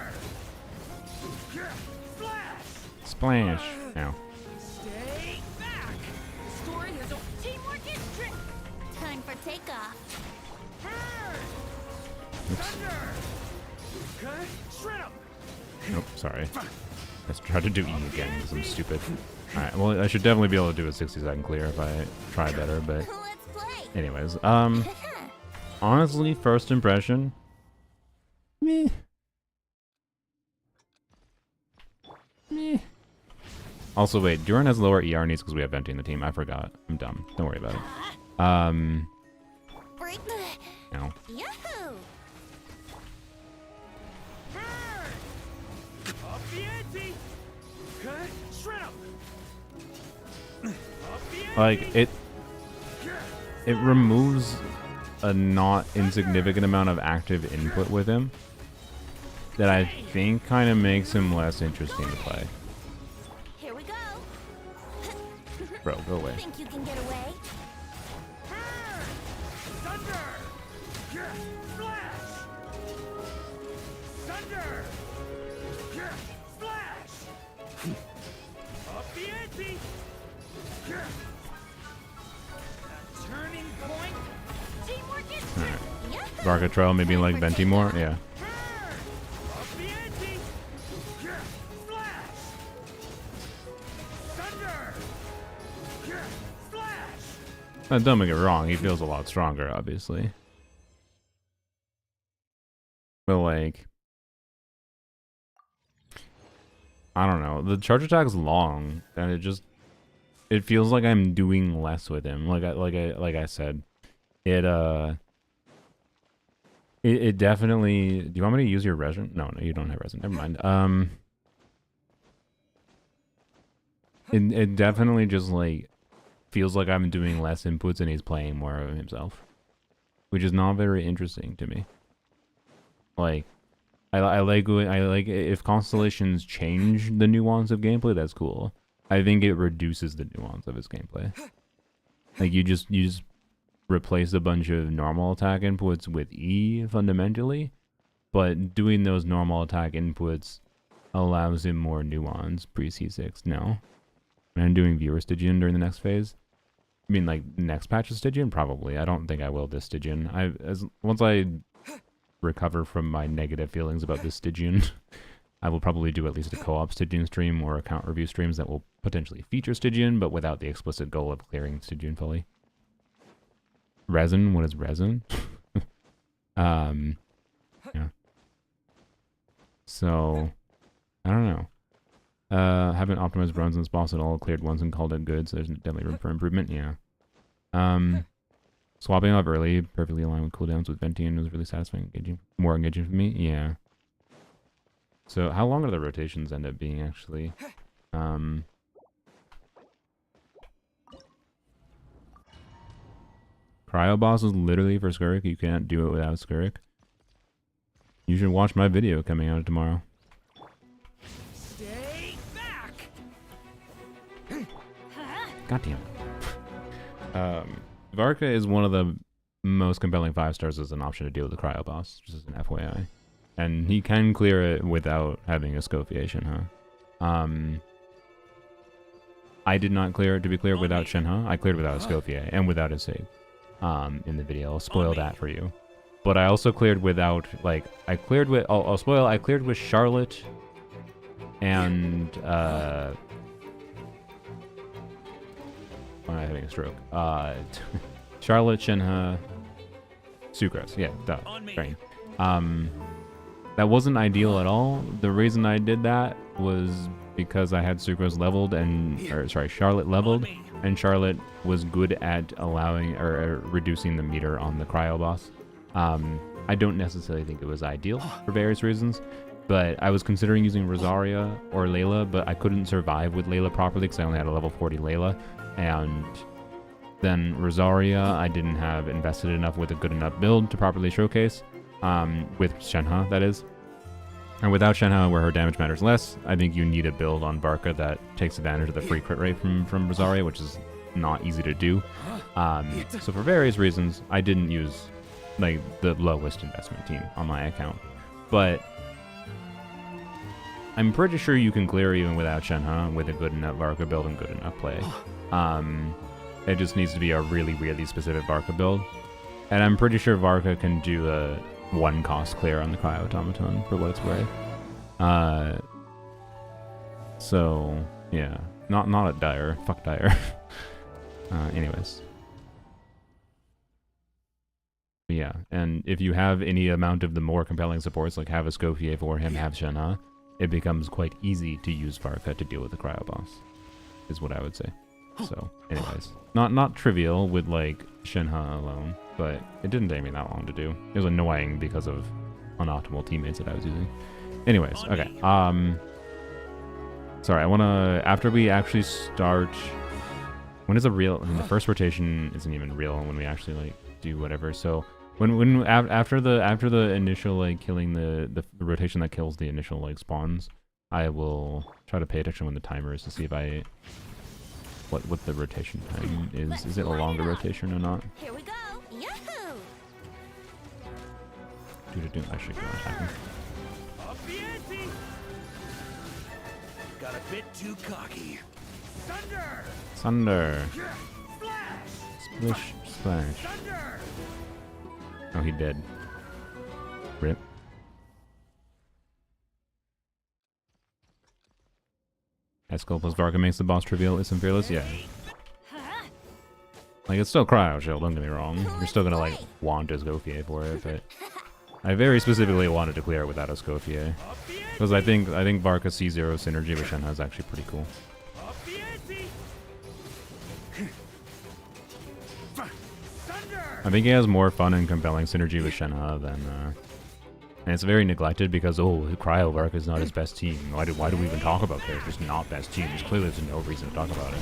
Flash! Splash! Now. Stay back! The story is over. Teamwork is trick. Time for takeoff. Thunder! Shred 'em! Nope, sorry. Let's try to do E again because I'm stupid. Alright, well, I should definitely be able to do a 60-second clear if I try better, but... Let's play. Anyways, honestly, first impression... Meh. Meh. Also, wait, Duran has lower ER needs because we have Venti in the team. I forgot. I'm dumb. Don't worry about it. Break. No. Yahoo! Up the ante! Shred 'em! Like, it removes a not insignificant amount of active input with him that I think kind of makes him less interesting to play. Here we go. Bro, go away. Think you can get away? Thunder! Flash! Thunder! Flash! Up the ante! Turning point! Teamwork is Alright. Yahoo! Varka Trail maybe like Venti more? Yeah. Up the ante! Flash! Thunder! Flash! Don't get me wrong, he feels a lot stronger, obviously. But like... I don't know. The charge attack's long, and it feels like I'm doing less with him. Like I said, it definitely. Do you want me to use your resin? No, you don't have resin. Never mind. It definitely just like feels like I'm doing less inputs and he's playing more of himself, which is not very interesting to me. Like. I like if constellations change the nuance of gameplay, that's cool. I think it reduces the nuance of his gameplay. Like you just replace a bunch of normal attack inputs with E fundamentally, but doing those normal attack inputs allows him more nuance pre C6. No, and I'm doing viewer Stygian during the next phase. I mean, like next patch of Stygian, probably. I don't think I will this Stygian. Once I recover from my negative feelings about this Stygian, I will probably do at least a co-op Stygian stream or account review streams that will potentially feature Stygian, but without the explicit goal of clearing Stygian fully. Resin? What is resin? Yeah. So, I don't know. Haven't optimized runs in this boss at all, cleared once and called it good, so there's definitely room for improvement, yeah. Swapping off early, perfectly aligned with cooldowns with Venti, and was really satisfying, more engaging for me, yeah. So, how long do the rotations end up being, actually? Cryo boss is literally for Skirk, you can't do it without Skirk. You should watch my video coming out tomorrow. Stay back. Goddamn. Varka is one of the most compelling 5 stars as an option to deal with the cryo boss, just as an FYI. And he can clear it without having a Scophiation, huh? I did not clear it, to be clear, without Shenhe. I cleared without a Scophia and without a save. In the video. I'll spoil that for you. But I also cleared without, like, I cleared with, I'll spoil, I cleared with Charlotte and, why am I having a stroke? Charlotte, Shenhe, Sucrose. Yeah, duh. Right. That wasn't ideal at all. The reason I did that was because I had Sucrose leveled and, or sorry, Charlotte leveled, and Charlotte was good at allowing or reducing the meter on the cryo boss. I don't necessarily think it was ideal for various reasons, but I was considering using Rosaria or Layla, but I couldn't survive with Layla properly because I only had a level 40 Layla, and then Rosaria I didn't have invested enough with a good enough build to properly showcase, with Shenhe, that is. And without Shenhe, where her damage matters less, I think you need a build on Varka that takes advantage of the free crit rate from Rosaria, which is not easy to do. So for various reasons, I didn't use like the lowest investment team on my account. But I'm pretty sure you can clear even without Shenhe with a good enough Varka build and good enough play. It just needs to be a really, really specific Varka build. And I'm pretty sure Varka can do a 1 cost clear on the Cryo Automaton for what it's worth. So yeah, not at Dire. Fuck Dire. Anyways. But yeah, and if you have any amount of the more compelling supports, like have a Scophier for him, have Shenhe, it becomes quite easy to use Varka to deal with the Cryo boss, is what I would say. So, anyways, not trivial with like Shenhe alone, but it didn't take me that long to do. It was annoying because of unoptimal teammates that I was using. Anyways, okay. Sorry, I wanna, after we actually start, when is a real? I mean, the first rotation isn't even real when we actually like do whatever. So when after the initial like killing the rotation that kills the initial like spawns, I will try to pay attention when the timer is to see if I. What the rotation time is. Is it a longer rotation or not? Here we go. Yahoo! I should go attacking. Got a bit too cocky. Thunder! Thunder. Flash! Splish, splash. Thunder! Oh, he dead. Rip. Eskel plus Varka makes the boss trivial. Isn't fearless? Yeah. Like, it's still Cryo Shield, don't get me wrong. You're still gonna, like, want a Scophier for it, but I very specifically wanted to clear it without a Scophier. Because I think Varka C0 synergy with Shenhe is actually pretty cool. I think he has more fun and compelling synergy with Shenhe than, and it's very neglected because, oh, Cryo Varka is not his best team. Why do we even talk about characters not best teams? Clearly there's no reason to talk about it.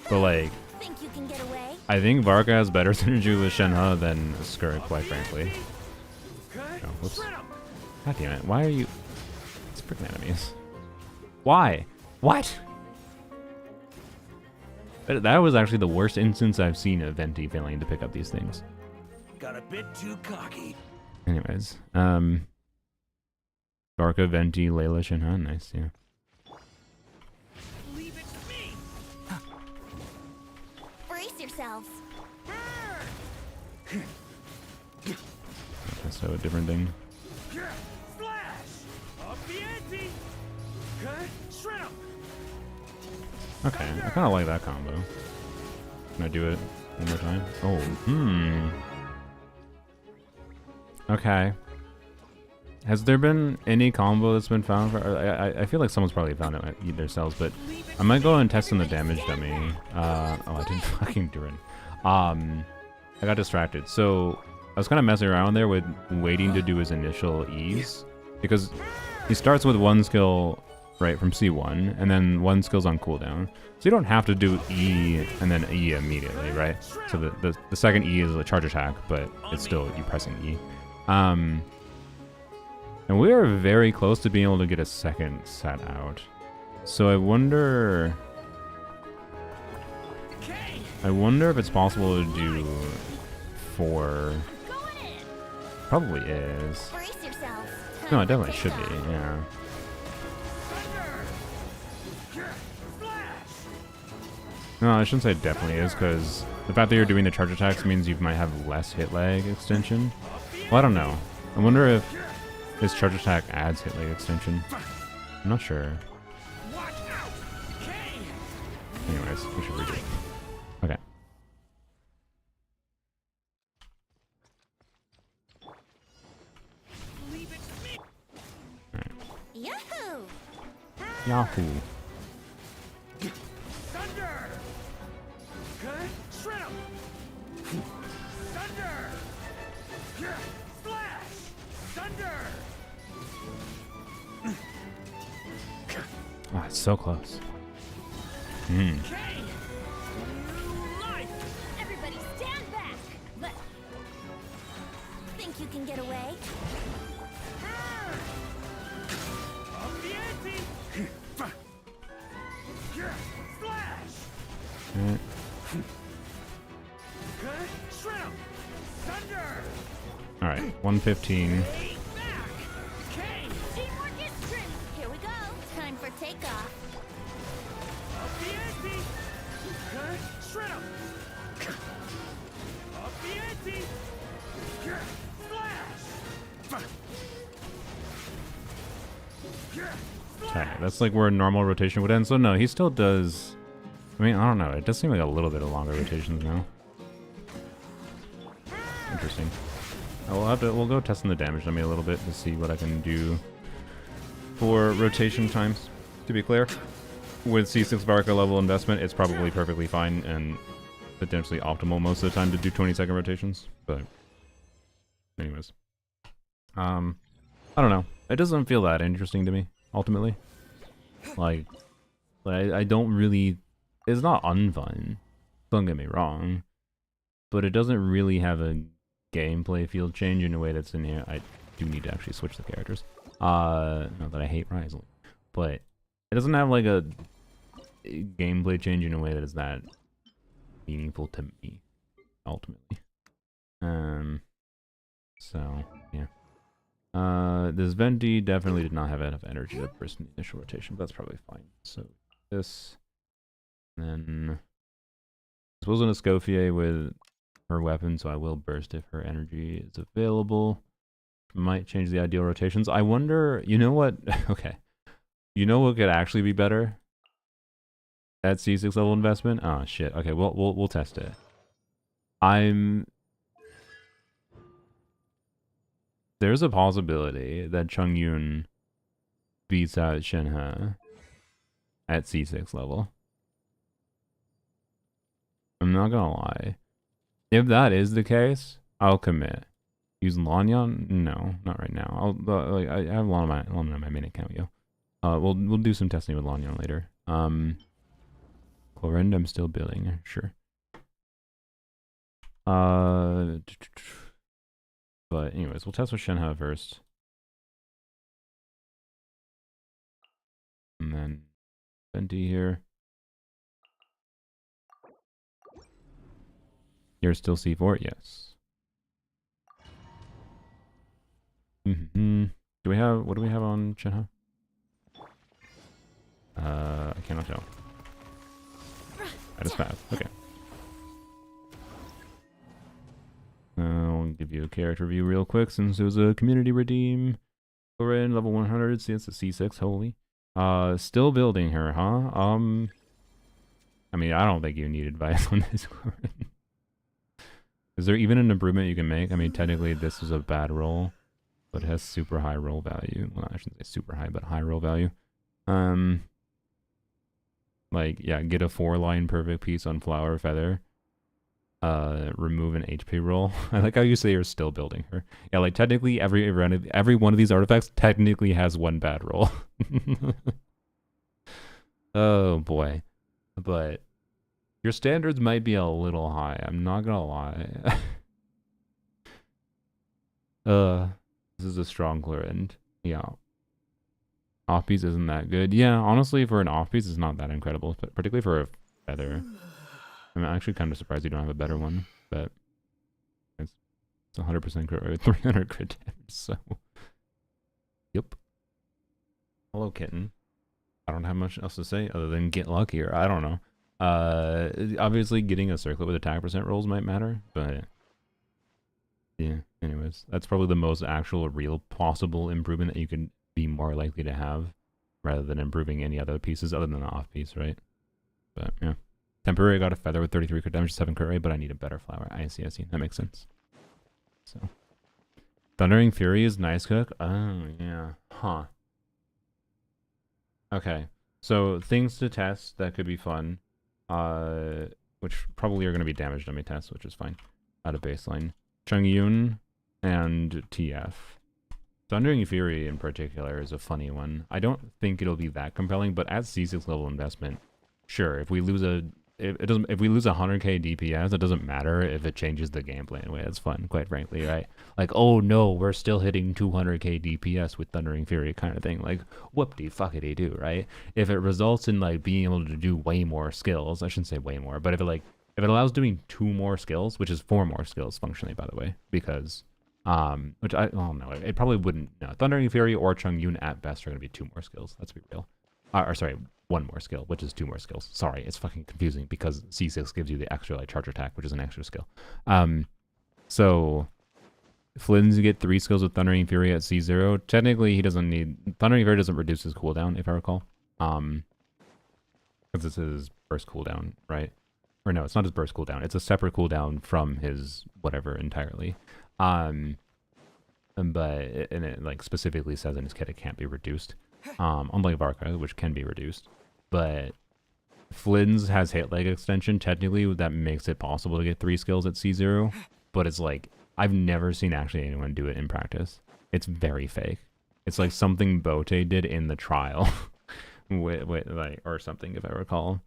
But like, I think Varka has better synergy with Shenhe than Skirk, quite frankly. Oh, whoops. God damn it, why are you... It's freaking enemies. Why? What? That was actually the worst instance I've seen of Venti failing to pick up these things. Got a bit too cocky. Anyways, Varka, Venti, Layla, Shenhe, nice, yeah. Leave it to me. Brace yourselves. Okay, so a different thing. Flash! Up the ante! Shred 'em! Okay, I kind of like that combo. Can I do it one more time? Oh, Okay. Has there been any combo that's been found? I feel like someone's probably found it themselves, but I might go and test on the damage dummy. Oh, I didn't fucking do it. I got distracted. So I was kind of messing around there with waiting to do his initial E's, because he starts with one skill right from C1, and then one skill's on cooldown. So you don't have to do E and then E immediately, right? So the second E is a charge attack, but it's still you pressing E. And we are very close to being able to get a second set out. So I wonder if it's possible to do 4. Probably is. Brace yourself. No, it definitely should be, yeah. No, I shouldn't say it definitely is, because the fact that you're doing the charge attacks means you might have less hit lag extension. Well, I don't know. I wonder if his charge attack adds hit lag extension. I'm not sure. Anyways, we should redo it. Okay. Alright. Yahoo! Yahoo. Thunder! Shred 'em! Thunder! Flash! Thunder! Ah, it's so close. Everybody stand back! Think you can get away? Up the ante! Flash! Alright. Shred 'em! Thunder! Alright, 115. Teamwork is strength! Here we go! Time for takeoff! Up the ante! Shred 'em! Up the ante! Flash! Okay, that's like where a normal rotation would end. So no, he still does. I mean, I don't know. It does seem like a little bit of longer rotations now. Interesting. We'll go testing the damage on me a little bit to see what I can do for rotation times. To be clear, with C6 Varka level investment, it's probably perfectly fine and potentially optimal most of the time to do 20-second rotations. But anyways, I don't know. It doesn't feel that interesting to me ultimately. Like I don't really. It's not unfun. Don't get me wrong, but it doesn't really have a gameplay field change in a way that's in here. I do need to actually switch the characters. Not that I hate Rise, but it doesn't have like a gameplay change in a way that is that meaningful to me, ultimately. So yeah. This Venti definitely did not have enough energy to burst in the initial rotation, but that's probably fine. So this, and then this wasn't a Scofier with her weapon, so I will burst if her energy is available. Might change the ideal rotations. I wonder, you know what? Okay. You know what could actually be better at C6 level investment? Oh shit. Okay, we'll test it. There's a possibility that Chung Yun beats out Shenhe at C6 level. I'm not gonna lie. If that is the case, I'll commit. Use Lanyan? No, not right now. I have Lanyan on my main account, yo. We'll do some testing with Lanyan later. Chlorinde, I'm still building, sure. But anyways, we'll test with Shenhe first. And then Venti here. You're still C4? Yes. Mm-hmm. What do we have on Shenhe? I cannot tell. That is fast. Okay. I'll give you a character review real quick since it was a community redeem. We're in level 100. See, it's a C6. Holy. Still building her, huh? I mean, I don't think you need advice on this one. Is there even an improvement you can make? I mean, technically, this is a bad roll. but it has super high roll value. Well, I shouldn't say super high, but high roll value. Like, yeah, get a 4-line perfect piece on Flower Feather. Remove an HP roll. I like how you say you're still building her. Yeah, like technically every one of these artifacts technically has one bad roll. Oh boy. But your standards might be a little high. I'm not gonna lie. This is a strong clear end. Yeah. Off piece isn't that good. Yeah, honestly, for an off piece, it's not that incredible, but particularly for a feather. I'm actually kind of surprised you don't have a better one, but it's 100% crit rate with 300 crit damage. So, yep. Hello, kitten. I don't have much else to say other than get luckier. I don't know. Obviously, getting a circlet with attack percent rolls might matter, but yeah. Anyways, that's probably the most actual, real possible improvement that you could be more likely to have, rather than improving any other pieces other than the off piece, right? But yeah, temporary got a feather with 33 crit damage, 7 crit rate, but I need a better flower. I see. That makes sense. So, Thundering Fury is nice cook. Oh yeah, huh. Okay, so things to test that could be fun, which probably are going to be damage dummy tests, which is fine. Out of baseline, Chungyun and TF. Thundering Fury in particular is a funny one. I don't think it'll be that compelling, but at C6 level investment, sure. If we lose if we lose 100k DPS, it doesn't matter if it changes the gameplay in a way that's fun, quite frankly, right? Like, oh no, we're still hitting 200k DPS with Thundering Fury kind of thing. Like, whoop-de-fuckity do, right? If it results in like being able to do way more skills, I shouldn't say way more, but if it allows doing 2 more skills, which is 4 more skills functionally, by the way, because which I don't know, it probably wouldn't. No, Thundering Fury or Chungyun at best are going to be 2 more skills. Let's be real. Or sorry, 1 more skill, which is 2 more skills. Sorry, it's fucking confusing because C6 gives you the extra like charge attack, which is an extra skill. So Flynn's you get 3 skills with Thundering Fury at C0. Technically, he doesn't need Thundering Fury doesn't reduce his cooldown, if I recall. Because this is burst cooldown, right? Or no, it's not his burst cooldown. It's a separate cooldown from his whatever entirely. But it like specifically says in his kit it can't be reduced. Unlike Varka, which can be reduced. But Flynn's has hit leg extension. Technically, that makes it possible to get 3 skills at C0. But it's like, I've never seen actually anyone do it in practice. It's very fake. It's like something Bote did in the trial. with like, or something, if I recall.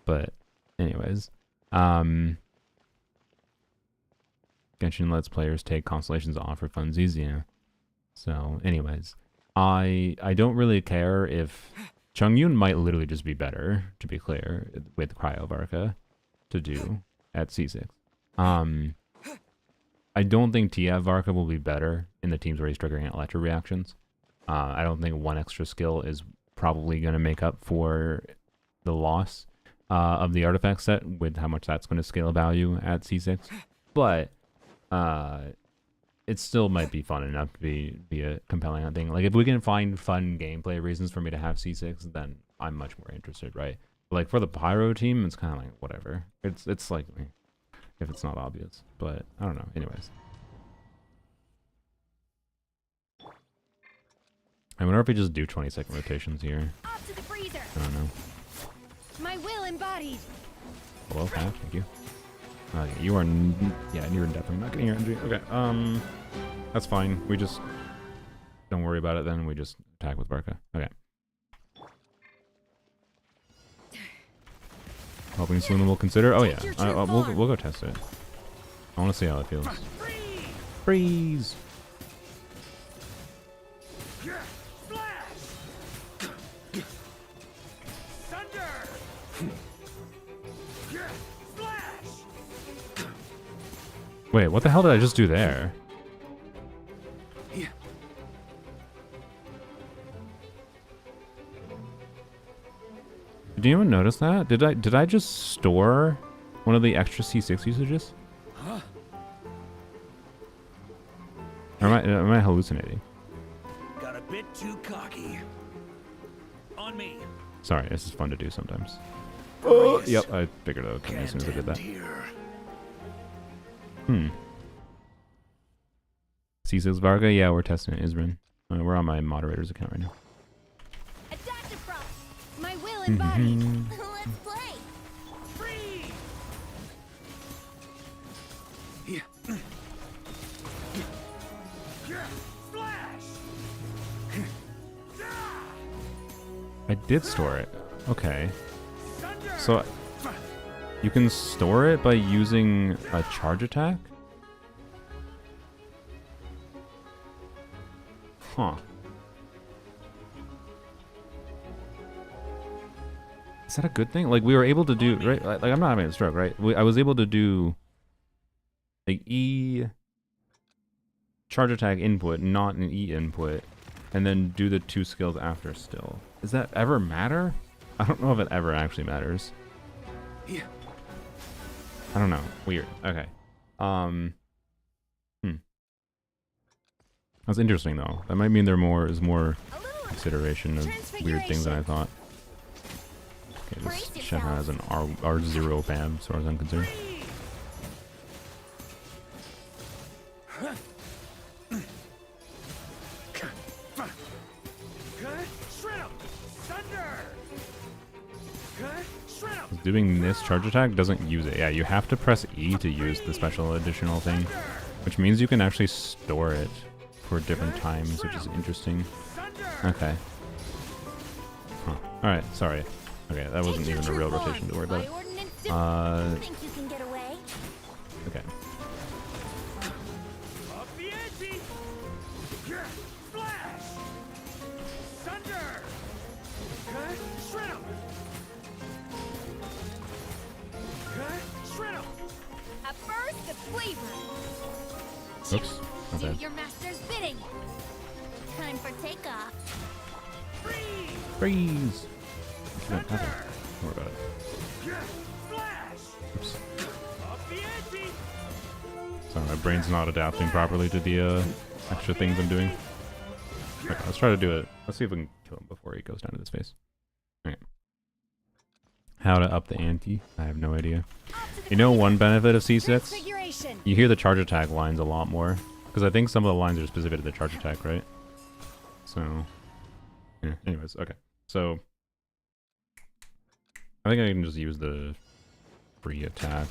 But anyways. Genshin lets players take constellations off for funsies, yeah. So, anyways. I don't really care if Chungyun might literally just be better, to be clear, with Cryo Varka to do at C6. I don't think TF Varka will be better in the teams where he's triggering electro reactions. I don't think 1 extra skill is probably going to make up for the loss of the artifact set with how much that's going to scale value at C6. But it still might be fun enough to be a compelling thing. Like, if we can find fun gameplay reasons for me to have C6, then I'm much more interested, right? But like, for the Pyro team, it's kind of like, whatever. It's like, if it's not obvious. But, I don't know. Anyways. I wonder if we just do 20-second rotations here. Off to the freezer. I don't know. My will embodied. Well, okay, thank you. Okay, you are, yeah, you're definitely not getting your energy. Okay, that's fine. We just don't worry about it then. We just attack with Varka. Okay. Hoping Selena will consider. Oh yeah, we'll go test it. I want to see how it feels. Freeze. Wait, what the hell did I just do there? Did anyone notice that? Did I just store one of the extra C6 usages? Huh? Or am I hallucinating? Got a bit too cocky. On me. Sorry, this is fun to do sometimes. Oh, yep, I figured it out as soon as I did that. C6 Varka? Yeah, we're testing it, Isrin. We're on my moderator's account right now. Adaptive prop. My will embodied. Let's play. Freeze! Splash! I did store it. Okay. Thunder! So you can store it by using a charge attack? Huh. Is that a good thing? Like, we were able to do, right? Like, I'm not having a stroke, right? I was able to do, like, E charge attack input, not an E input, and then do the 2 skills after still. Does that ever matter? I don't know if it ever actually matters. Yeah. I don't know. Weird. Okay. That's interesting though. That might mean there is more consideration of weird things than I thought. Okay, this Shenhe has an R0 fam, as far as I'm concerned. Doing this charge attack doesn't use it. Yeah, you have to press E to use the special additional thing, which means you can actually store it for different times, which is interesting. Okay. Huh. Alright, sorry. Okay, that wasn't even a real rotation to worry about. Think you can get away? Okay. A burst of flavor. Oops. Do Okay. your master's bidding. Time for takeoff. Freeze! Don't worry about it. Oops. Sorry, my brain's not adapting properly to the extra things I'm doing. Okay, let's try to do it. Let's see if we can kill him before he goes down to this face. Okay. How to up the ante? I have no idea. You know one benefit of C6? You hear the charge attack lines a lot more. Because I think some of the lines are specific to the charge attack, right? So, yeah, anyways, okay. So, I think I can just use the free attack.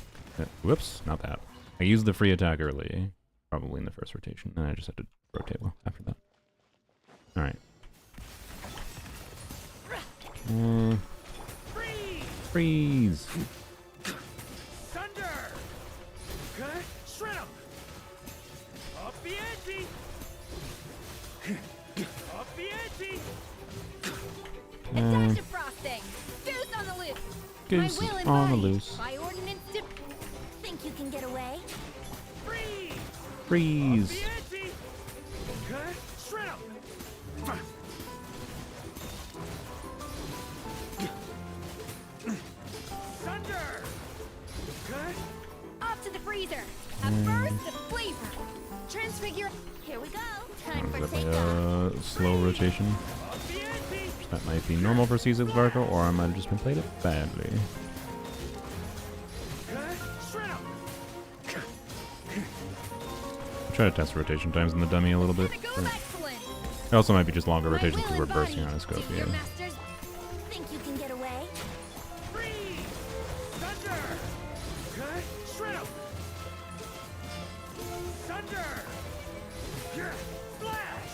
Whoops, not that. I used the free attack early, probably in the first rotation, and I just had to rotate well after that. Alright. Freeze! Thunder! Okay, shred 'em! Up the ante! Up the ante! Adaptive frosting. Goose on the loose. Goose My will is on the embodied. loose. By ordinance to... Think you can get away? Freeze! Freeze! Up the ante! Okay, shred 'em! Thunder! Okay. Off to the freezer. A burst of flavor. Transfigure. Here we go. Time for Is that takeoff. my slow rotation? Up the ante! That might be normal for C6 Varka, or I might have just been played it badly. Okay, shred 'em! Try to test rotation times in the dummy a little bit. Go excellent. It also might be just longer My rotations because will we're bursting embodied. on a scope. Do Yeah. your masters think you can get away? Freeze! Thunder! Okay, shred 'em! Thunder! Yeah, splash!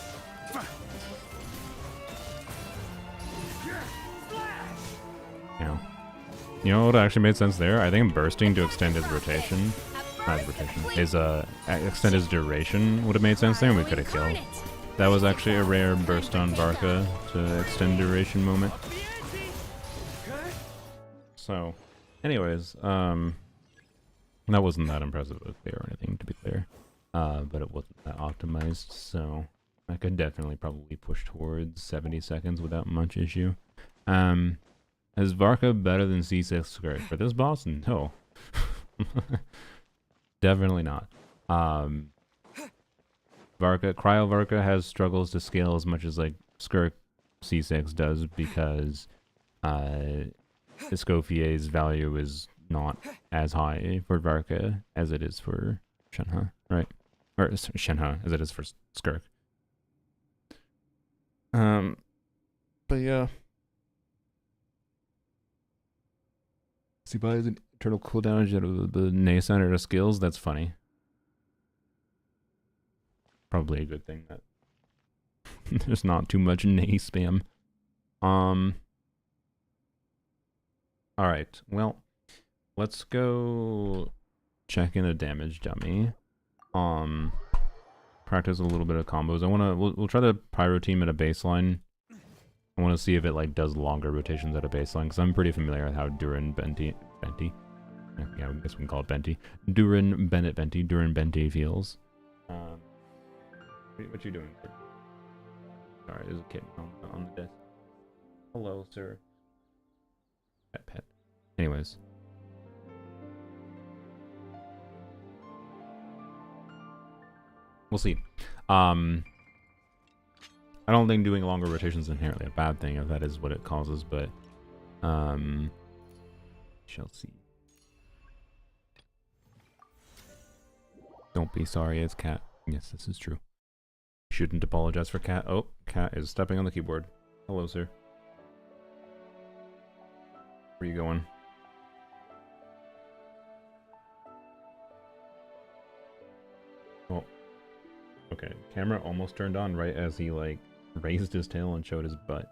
Yeah, splash! Yeah. You know what actually made sense there? I think bursting to extend his rotation, not his rotation, his extend his duration would have made sense there, and we could have killed. That was actually a rare burst on Varka to extend duration moment. Up the ante! Okay, So, anyways, that wasn't that impressive of a clear or anything, to be clear. But it wasn't that optimized, so I could definitely probably push towards 70 seconds without much issue. Is Varka better than C6 Skirt? For this boss? No. Definitely not. Cryo Varka has struggles to scale as much as like Skirk C6 does because Escoffier's value is not as high for Varka as it is for Shenhe, right? Or Shenhe, as it is for Skirk. But yeah. He buys an internal cooldown out of the Nay Center skills. That's funny. Probably a good thing that there's not too much Nay spam. Alright, well, let's go check in a damage dummy. Practice a little bit of combos. We'll try the Pyro team at a baseline. I want to see if it like does longer rotations at a baseline, because I'm pretty familiar with how Duran Venti, yeah, I guess we can call it Venti. Duran Venti feels. What you doing? Sorry, there's a kitten on the desk. Hello, sir. Pet. Anyways. We'll see. I don't think doing longer rotations is inherently a bad thing if that is what it causes, but shall see. Don't be sorry, it's Cat. Yes, this is true. Shouldn't apologize for Cat. Oh, Cat is stepping on the keyboard. Hello, sir. Where are you going? Oh. Okay, camera almost turned on right as he, like, raised his tail and showed his butt.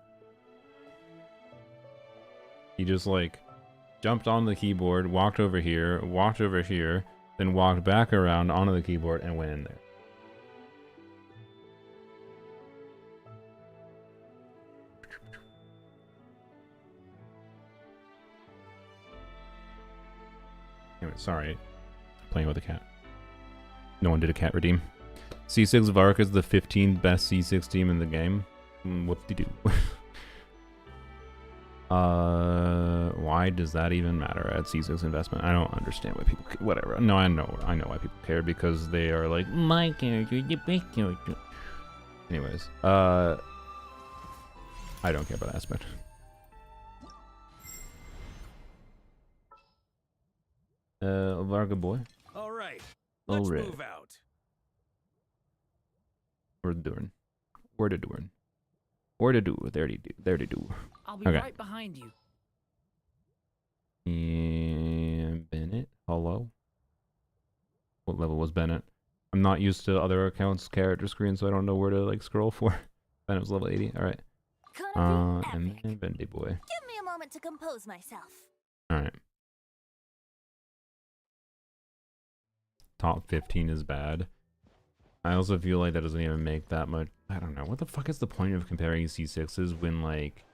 He just, like, jumped on the keyboard, walked over here, then walked back around onto the keyboard and went in there. Anyway, sorry. Playing with a cat. No one did a cat redeem. C6 Varka is the 15th best C6 team in the game. Whoop-de-doo. Why does that even matter at C6 investment? I don't understand why people whatever. No, I know why people care, because they are like, my character, the best character. Anyways, I don't care about that aspect. Varga boy. All right. Let's move out. We're doing. Where to doing? Where to do? There to do. There to do. I'll be right behind you. And Bennett, hello. What level was Bennett? I'm not used to other accounts' character screens, so I don't know where to like scroll for. Bennett was level 80. All right. And then Bendy boy. Give me a moment to compose myself. All right. Top 15 is bad. I also feel like that doesn't even make that much. I don't know. What the fuck is the point of comparing C6s when like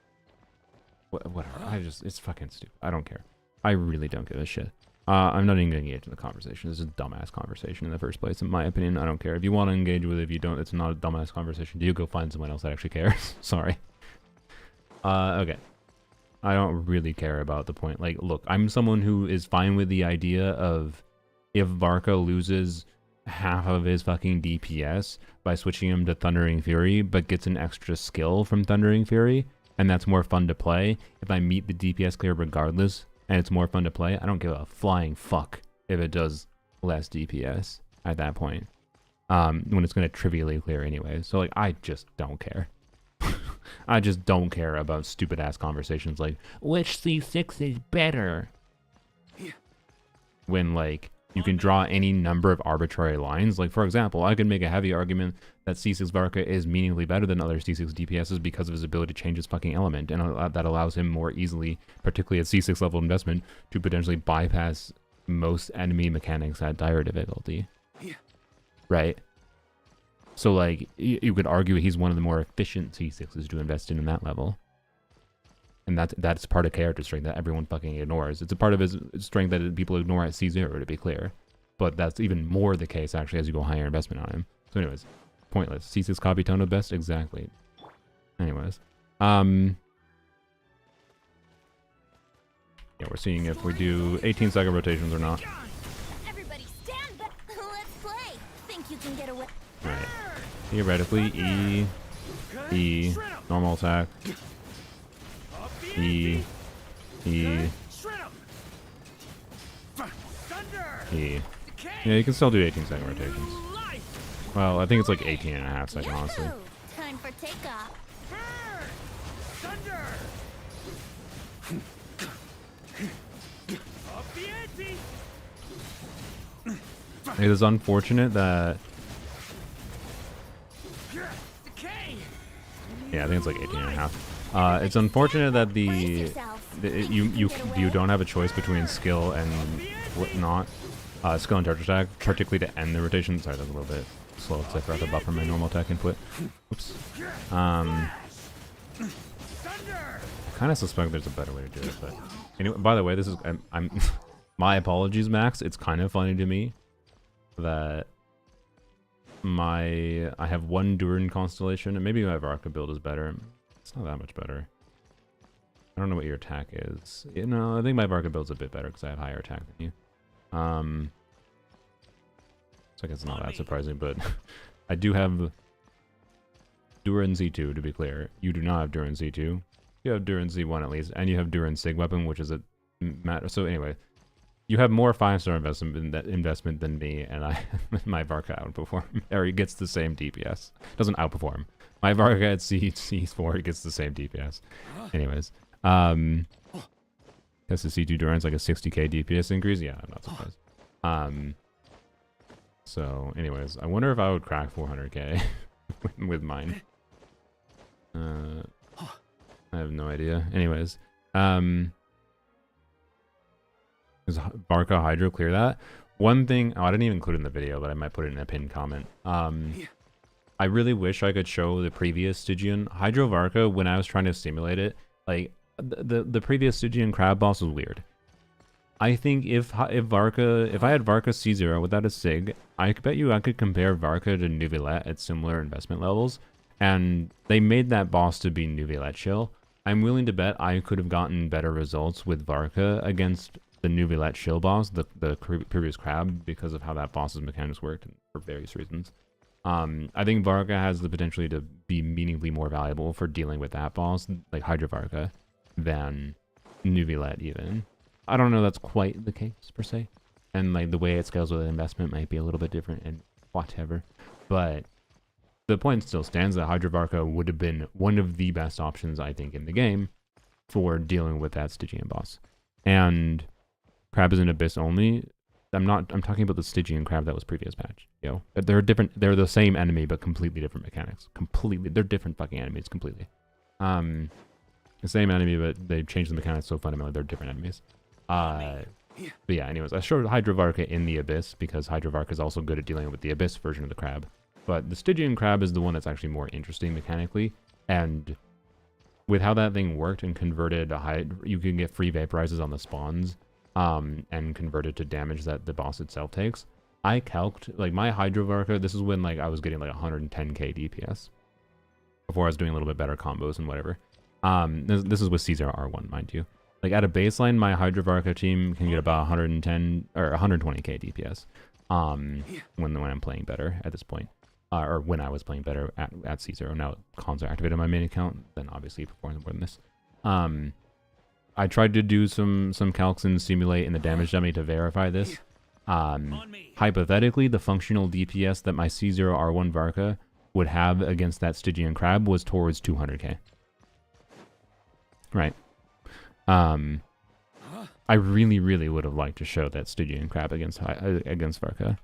whatever? It's fucking stupid. I don't care. I really don't give a shit. I'm not even gonna engage in the conversation. This is a dumbass conversation in the first place, in my opinion. I don't care. If you want to engage with it, if you don't, it's not a dumbass conversation. Do you go find someone else that actually cares? Sorry. Okay. I don't really care about the point. Like, look, I'm someone who is fine with the idea of if Varka loses half of his fucking DPS by switching him to Thundering Fury, but gets an extra skill from Thundering Fury, and that's more fun to play. If I meet the DPS clear regardless, and it's more fun to play, I don't give a flying fuck if it does less DPS at that point. When it's going to trivially clear anyway. So, like, I just don't care. I just don't care about stupid-ass conversations like, which C6 is better? When, like, you can draw any number of arbitrary lines. Like, for example, I could make a heavy argument that C6 Varka is meaningfully better than other C6 DPSs because of his ability to change his fucking element, and that allows him more easily, particularly at C6 level investment, to potentially bypass most enemy mechanics at dire difficulty. Right? So, like, you could argue he's one of the more efficient C6s to invest in that level. And that's part of character strength that everyone fucking ignores. It's a part of his strength that people ignore at C0, to be clear. But that's even more the case, actually, as you go higher investment on him. So anyways, pointless. C6 copy tone of best? Exactly. Anyways. Yeah, we're seeing if we do 18-second rotations or not. Everybody stand back. Let's play. Think you can get away? Alright. Theoretically, E, normal attack. E. Yeah, you can still do 18-second rotations. Well, I think it's like 18 and a half seconds, honestly. Yahoo! Time for takeoff. Burn! Thunder! Up the ante! It is unfortunate that... Decay! Yeah, I think it's like 18 and a half. It's unfortunate that you don't have a choice between skill and whatnot. Skill and charge attack, particularly to end the rotation. Sorry, that's a little bit slow because I forgot to buffer my normal attack input. Oops. I kind of suspect there's a better way to do it, but anyway. By the way, this is I'm my apologies, Max. It's kind of funny to me that I have one Durin constellation, and maybe my Varka build is better. It's not that much better. I don't know what your attack is. You know, I think my Varka build's a bit better because I have higher attack than you. So I guess it's not that surprising, but I do have Durin Z2, to be clear. You do not have Durin Z2. You have Durin Z1 at least, and you have Durin Sig Weapon, which is a matter. So anyway, you have more 5-star investment than me, and my Varka outperform, or he gets the same DPS. Doesn't outperform. My Varka at C4, he gets the same DPS. Anyways, that's the C2 Durin's like a 60k DPS increase. Yeah, I'm not surprised. So anyways, I wonder if I would crack 400k with mine. I have no idea. Anyways, does Varka Hydro clear that? One thing, I didn't even include it in the video, but I might put it in a pinned comment. I really wish I could show the previous Stygian Hydro Varka when I was trying to simulate it. Like the previous Stygian crab boss was weird. I think if I had Varka C0 without a Sig, I bet you I could compare Varka to Neuvillette at similar investment levels, and they made that boss to be Neuvillette chill. I'm willing to bet I could have gotten better results with Varka against the Neuvillette chill boss, the previous crab, because of how that boss's mechanics worked for various reasons. I think Varka has the potential to be meaningfully more valuable for dealing with that boss, like Hydro Varka, than Neuvillette even. I don't know that's quite the case per se, and like the way it scales with investment might be a little bit different and whatever, but the point still stands that Hydro Varka would have been one of the best options I think in the game for dealing with that Stygian boss. And Crab is an Abyss only. I'm talking about the Stygian crab that was previous patch. You know, they're different. They're the same enemy but completely different mechanics. They're different fucking enemies completely. The same enemy, but they changed the mechanics so fundamentally they're different enemies. But yeah, anyways, I showed Hydro Varka in the Abyss because Hydro Varka is also good at dealing with the Abyss version of the crab. But the Stygian crab is the one that's actually more interesting mechanically, and with how that thing worked and converted you can get free vaporizes on the spawns. And converted to damage that the boss itself takes. I calced like my Hydro Varka. This is when like I was getting like 110k DPS before I was doing a little bit better combos and whatever. This is with C0 R1, mind you. Like at a baseline, my Hydro Varka team can get about 110 or 120k DPS. When I'm playing better at this point, or when I was playing better at C0. Now cons are activated on my main account, then obviously it performs more than this. I tried to do some calcs and simulate in the damage dummy to verify this. Hypothetically, the functional DPS that my C0 R1 Varka would have against that Stygian crab was towards 200k. Right. I really, really would have liked to show that Stygian crab against Varka.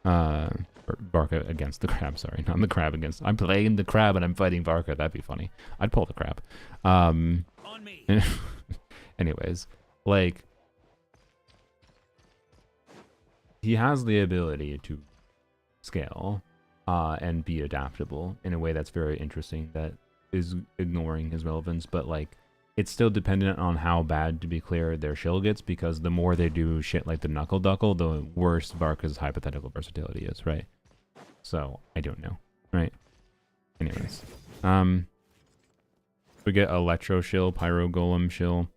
Or Varka against the crab, sorry. Not the crab against... I'm playing the crab and I'm fighting Varka. That'd be funny. I'd pull the crab. On me. Anyways, like... He has the ability to scale and be adaptable in a way that's very interesting that is ignoring his relevance, but like it's still dependent on how bad, to be clear, their shill gets, because the more they do shit like the Knuckle Duckle, the worse Varka's hypothetical versatility is, right? So, I don't know, right? Anyways. We get Electro Shill, Pyro Golem Shill.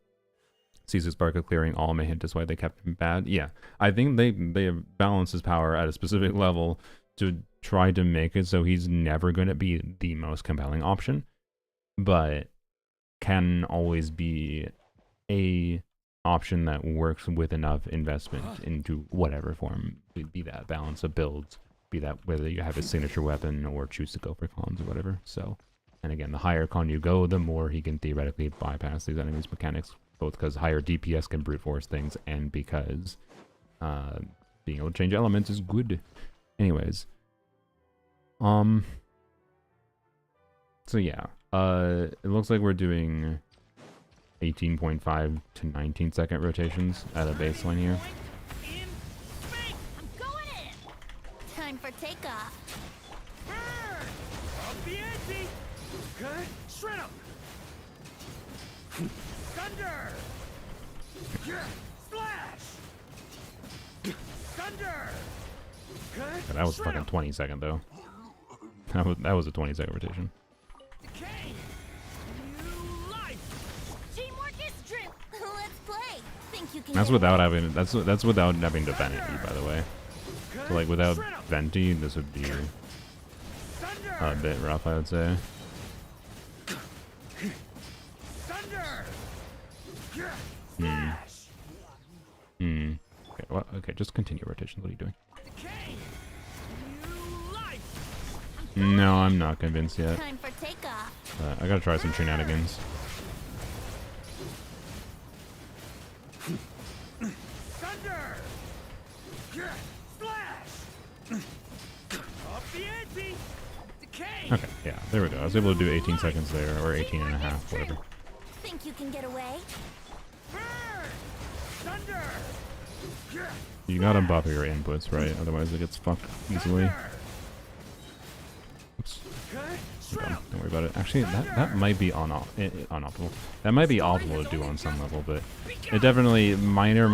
C6 Varka clearing all may hint is why they kept him bad. Yeah, I think they balance his power at a specific level to try to make it so he's never going to be the most compelling option, but can always be a option that works with enough investment into whatever form, be that balance of builds be that whether you have a signature weapon or choose to go for cons or whatever. So, and again, the higher con you go, the more he can theoretically bypass these enemies' mechanics, both because higher DPS can brute force things and because being able to change elements is good. Anyways, so yeah, it looks like we're doing 18.5 to 19-second rotations at a baseline here. I'm going in. Time for takeoff. Up the ante. Okay. Shred 'em. Thunder. Splash. Thunder. Okay. That was fucking 20-second though. That was a 20-second rotation. Decay. New life. Teamwork is true. Let's play. Think you can That's get without away? having that's without having to Venti, by the way. So like without Shred 'em. Venti, this would be Thunder. a bit rough, I would say. Thunder. Hmm. Splash. Okay, well, okay, just continue rotations. What are you doing? Decay. New life. No, I'm not convinced yet. Time for takeoff. I gotta try some shenanigans. Thunder. Splash. Up the ante. Decay. Okay, yeah, there we go. I was able to do 18 seconds there, or 18 and a half, whatever. Think you can get away? Burn. Thunder. You gotta buffer your inputs, right? Otherwise it gets fucked easily. Thunder. Oops. Okay. Don't worry about it. Actually, that might be unoptimal. That might be optimal to do on some level, but it definitely minor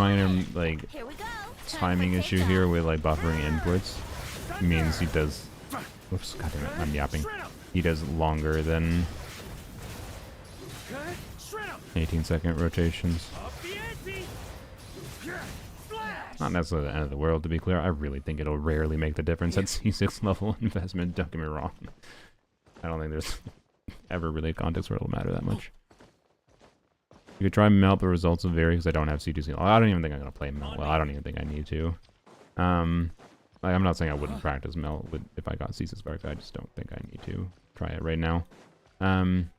like Here we go. timing issue here with like buffering inputs means he does. Oops, goddamn it, I'm yapping. He does longer than 18-second rotations. Not necessarily the end of the world, to be clear. I really think it'll rarely make the difference at C6 level investment. Don't get me wrong. I don't think there's ever really a context where it'll matter that much. You could try melt, but results will vary because I don't have C2C. I don't even think I'm gonna play melt. Well, I don't even think I need to. Like, I'm not saying I wouldn't practice melt if I got C6 Varka. I just don't think I need to try it right now. I'm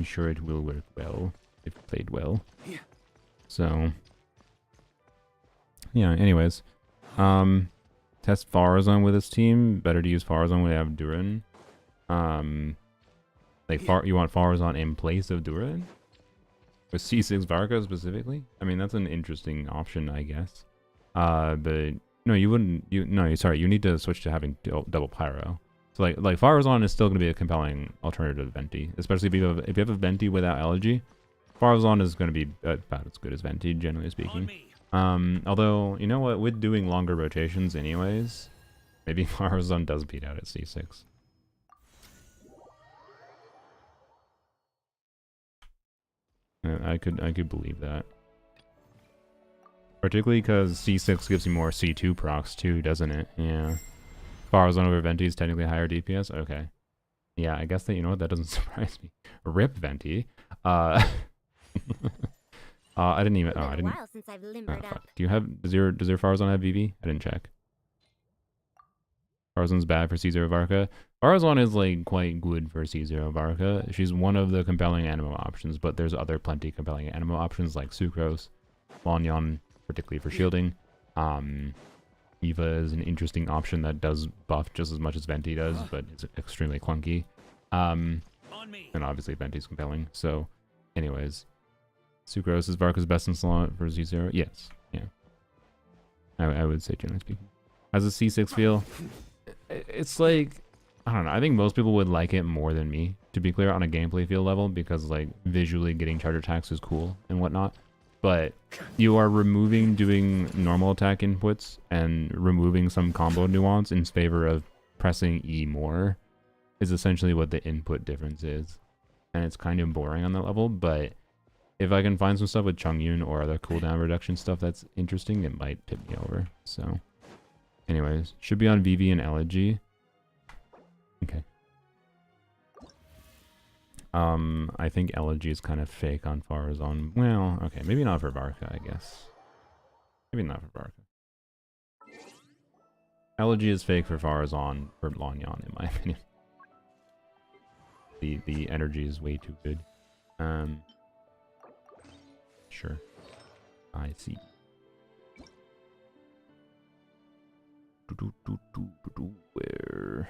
sure it will work well if played well. So yeah. Anyways, test Faruzan with his team. Better to use Faruzan when they have Duran. Like you want Faruzan in place of Duran? With C6 Varka specifically? I mean, that's an interesting option, I guess. But no, you wouldn't. Sorry, you need to switch to having double pyro. So like Faruzan is still going to be a compelling alternative to Venti, especially if you have a Venti without elegy. Faruzan is going to be about as good as Venti, generally speaking. Although, you know what, with doing longer rotations anyways, maybe Faruzan does beat out at C6. I could believe that. Particularly because C6 gives you more C2 procs too, doesn't it? Yeah. Faruzan over Venti is technically higher DPS? Okay. Yeah, I guess that, you know what, that doesn't surprise me. RIP Venti. I didn't even. Oh, I didn't. Since I've limbered up. Do you have? Does your Faruzan have VV? I didn't check. Faruzan's bad for C0 Varka. Faruzan is like quite good for C0 Varka. She's one of the compelling animo options, but there's other plenty compelling animo options like Sucrose, Wanyan, particularly for shielding. Eva is an interesting option that does buff just as much as Venti does, but it's extremely clunky. And obviously Venti's compelling. So, anyways. Sucrose is Varka's best in slot for Z0? Yes. Yeah. I would say, generally speaking. How's the C6 feel? It's like, I don't know. I think most people would like it more than me, to be clear, on a gameplay feel level, because like visually getting charge attacks is cool and whatnot. But you are removing doing normal attack inputs and removing some combo nuance in favor of pressing E more is essentially what the input difference is. And it's kind of boring on that level, but if I can find some stuff with Chongyun or other cooldown reduction stuff that's interesting, it might tip me over. So, anyways, should be on VV and Elegy. Okay. I think Elegy is kind of fake on Faruzan. Well, okay, maybe not for Varka, I guess. Maybe not for Varka. Elegy is fake for Faruzan, for Lanyan, in my opinion. The energy is way too good. Sure. I see. Where?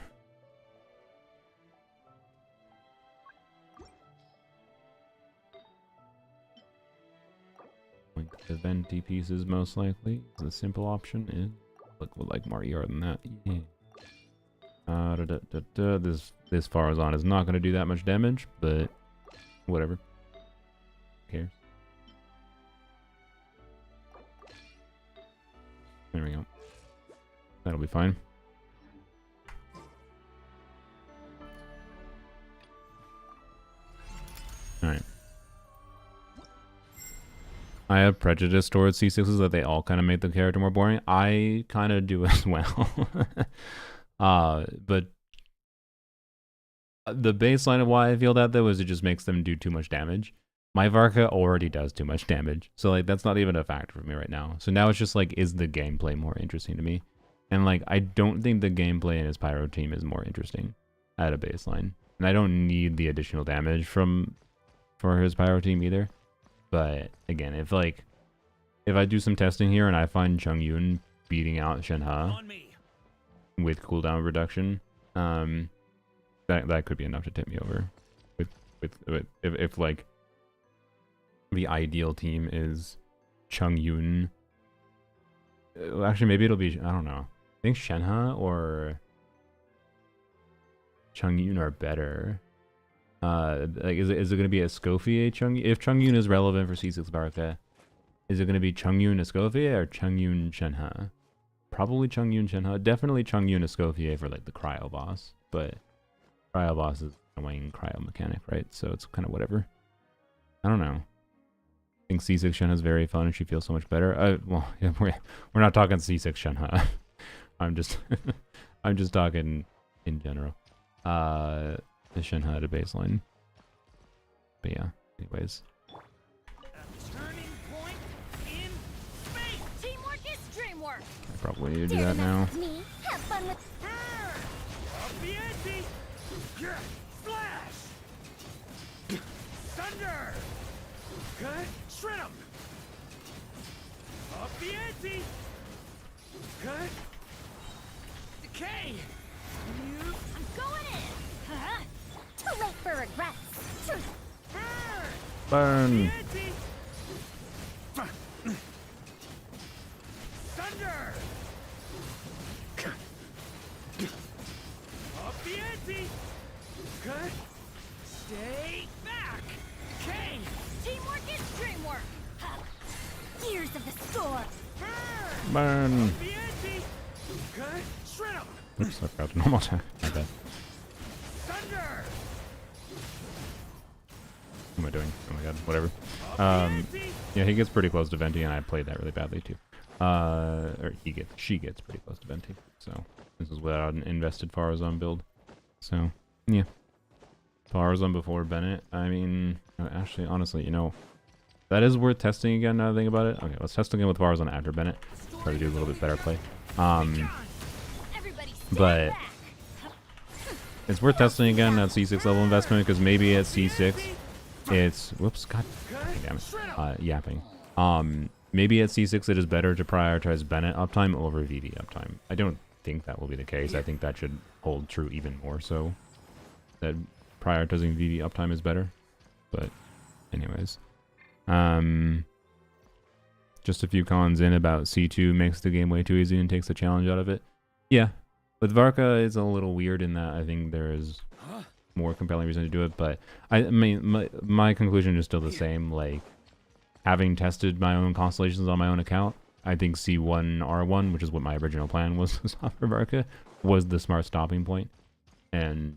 Like the Venti pieces, most likely. The simple option is look like more ER than that. Yeah. This Faruzan is not going to do that much damage, but whatever. Who cares? There we go. That'll be fine. Alright. I have prejudice towards C6s that they all kind of make the character more boring. I kind of do as well. But the baseline of why I feel that, though, is it just makes them do too much damage. My Varka already does too much damage. So, like, that's not even a factor for me right now. So now it's just, like, is the gameplay more interesting to me? And, like, I don't think the gameplay in his Pyro team is more interesting at a baseline. And I don't need the additional damage for his Pyro team either. But, again, if I do some testing here and I find Chung Yun beating out Shenhe with cooldown reduction, that could be enough to tip me over. If like, the ideal team is Chung Yun. Actually, maybe it'll be, I don't know. I think Shenhe or Chung Yun are better. Like, is it going to be Escoffier Chung? If Chung Yun is relevant for C6 Varka, is it going to be Chung Yun Escoffier or Chung Yun Shenhe? Probably Chung Yun Shenhe. Definitely Chung Yun Escoffier for like the cryo boss, but cryo boss is annoying cryo mechanic, right? So it's kind of whatever. I don't know. I think C6 Shenhe is very fun and she feels so much better. Well, yeah, we're not talking C6 Shenhe. I'm just talking in general. The Shenhe at a baseline. But yeah, anyways. Turning point in space. Teamwork is dreamwork. I probably need to do that now. Me, have fun with Venti! Flash! Thunder! Cut! Shred 'em! Venti! Cut! Decay! I'm going in. Huh? Too late for regrets. Burn! Venti! Thunder! Venti! Cut! Stay back! Decay! Teamwork is dreamwork. Huh. Years of the storm. Burn! Venti! Cut! Shred 'em! Oops, I forgot the normal attack. My bad. Thunder! What am I doing? Oh my god, whatever. Yeah, he gets pretty close to Venti, and I played that really badly too. Or she gets pretty close to Venti. So this is without an invested Faruzan build. So yeah, Faruzan before Bennett. I mean, actually, honestly, you know, that is worth testing again. Now that I think about it. Okay, let's test again with Faruzan after Bennett. Try to do a little bit better play. But it's worth testing again at C6 level investment because maybe at C6 it's whoops, god damn it, yapping. Maybe at C6 it is better to prioritize Bennett uptime over VV uptime. I don't think that will be the case. I think that should hold true even more so. That prioritizing VV uptime is better. But anyways. Just a few cons in about C2 makes the game way too easy and takes the challenge out of it. Yeah. With Varka it's a little weird in that I think there is more compelling reason to do it, but I mean my conclusion is still the same. Like, having tested my own constellations on my own account, I think C1 R1, which is what my original plan was for Varka, was the smart stopping point. And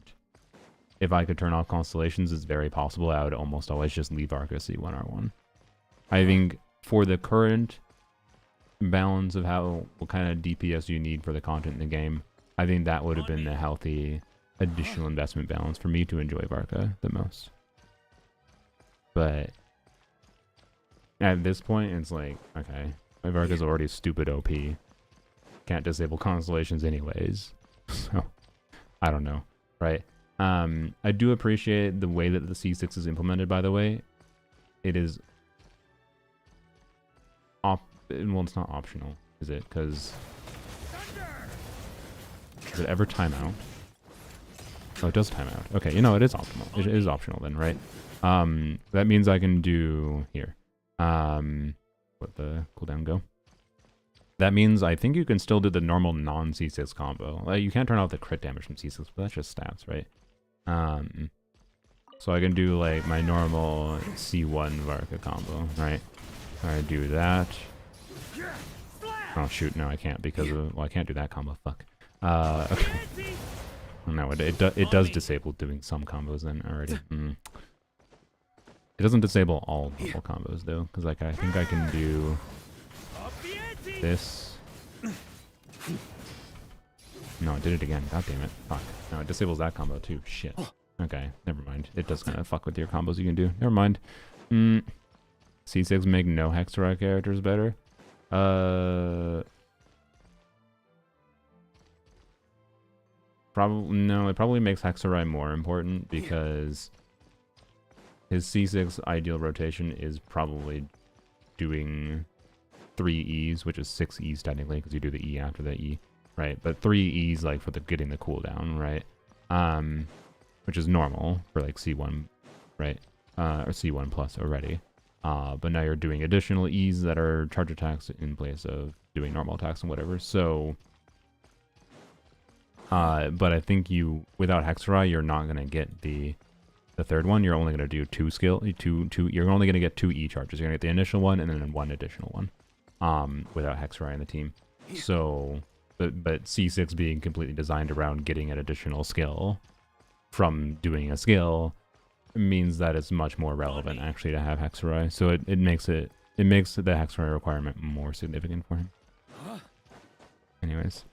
if I could turn off constellations, it's very possible I would almost always just leave Varka C1 R1. I think for the current balance of what kind of DPS you need for the content in the game, I think that would have been the healthy additional investment balance for me to enjoy Varka the most. But at this point, it's like, okay, my Varka's already stupid OP. can't disable constellations anyways. So, I don't know, right? I do appreciate the way that the C6 is implemented, by the way. It is... well, it's not optional, is it? Because... does it ever time out? Oh, it does time out. Okay, you know, it is optional. It is optional then, right? That means I can do... here. Let the cooldown go. That means I think you can still do the normal non-C6 combo. You can't turn off the crit damage from C6, but that's just stats, right? So I can do like my normal C1 Varka combo, right? I do that. Oh shoot, no I can't because of, well I can't do that combo, fuck. Okay. No, it does disable doing some combos then already. It doesn't disable all normal combos though, because like I think I can do this. No, it did it again. God damn it. Fuck. No, it disables that combo too. Shit. Okay, never mind. It does kind of fuck with your combos you can do. Never mind. C6 make no Hexarite characters better. Probably no. It probably makes Hexarite more important because his C6 ideal rotation is probably doing 3 E's, which is 6 E's technically because you do the E after the E, right? But 3 E's like for the getting the cooldown, right? Which is normal for like C1, right? Or C1 plus already. But now you're doing additional E's that are charge attacks in place of doing normal attacks and whatever. So, but I think you, without Hexarite, you're not gonna get the third one. You're only gonna do you're only gonna get 2 E charges. You're gonna get the initial one and then 1 additional one. Without Hexarite in the team. So, but C6 being completely designed around getting an additional skill from doing a skill means that it's much more relevant actually to have Hexarite. So it makes the Hexarite requirement more significant for him. Anyways,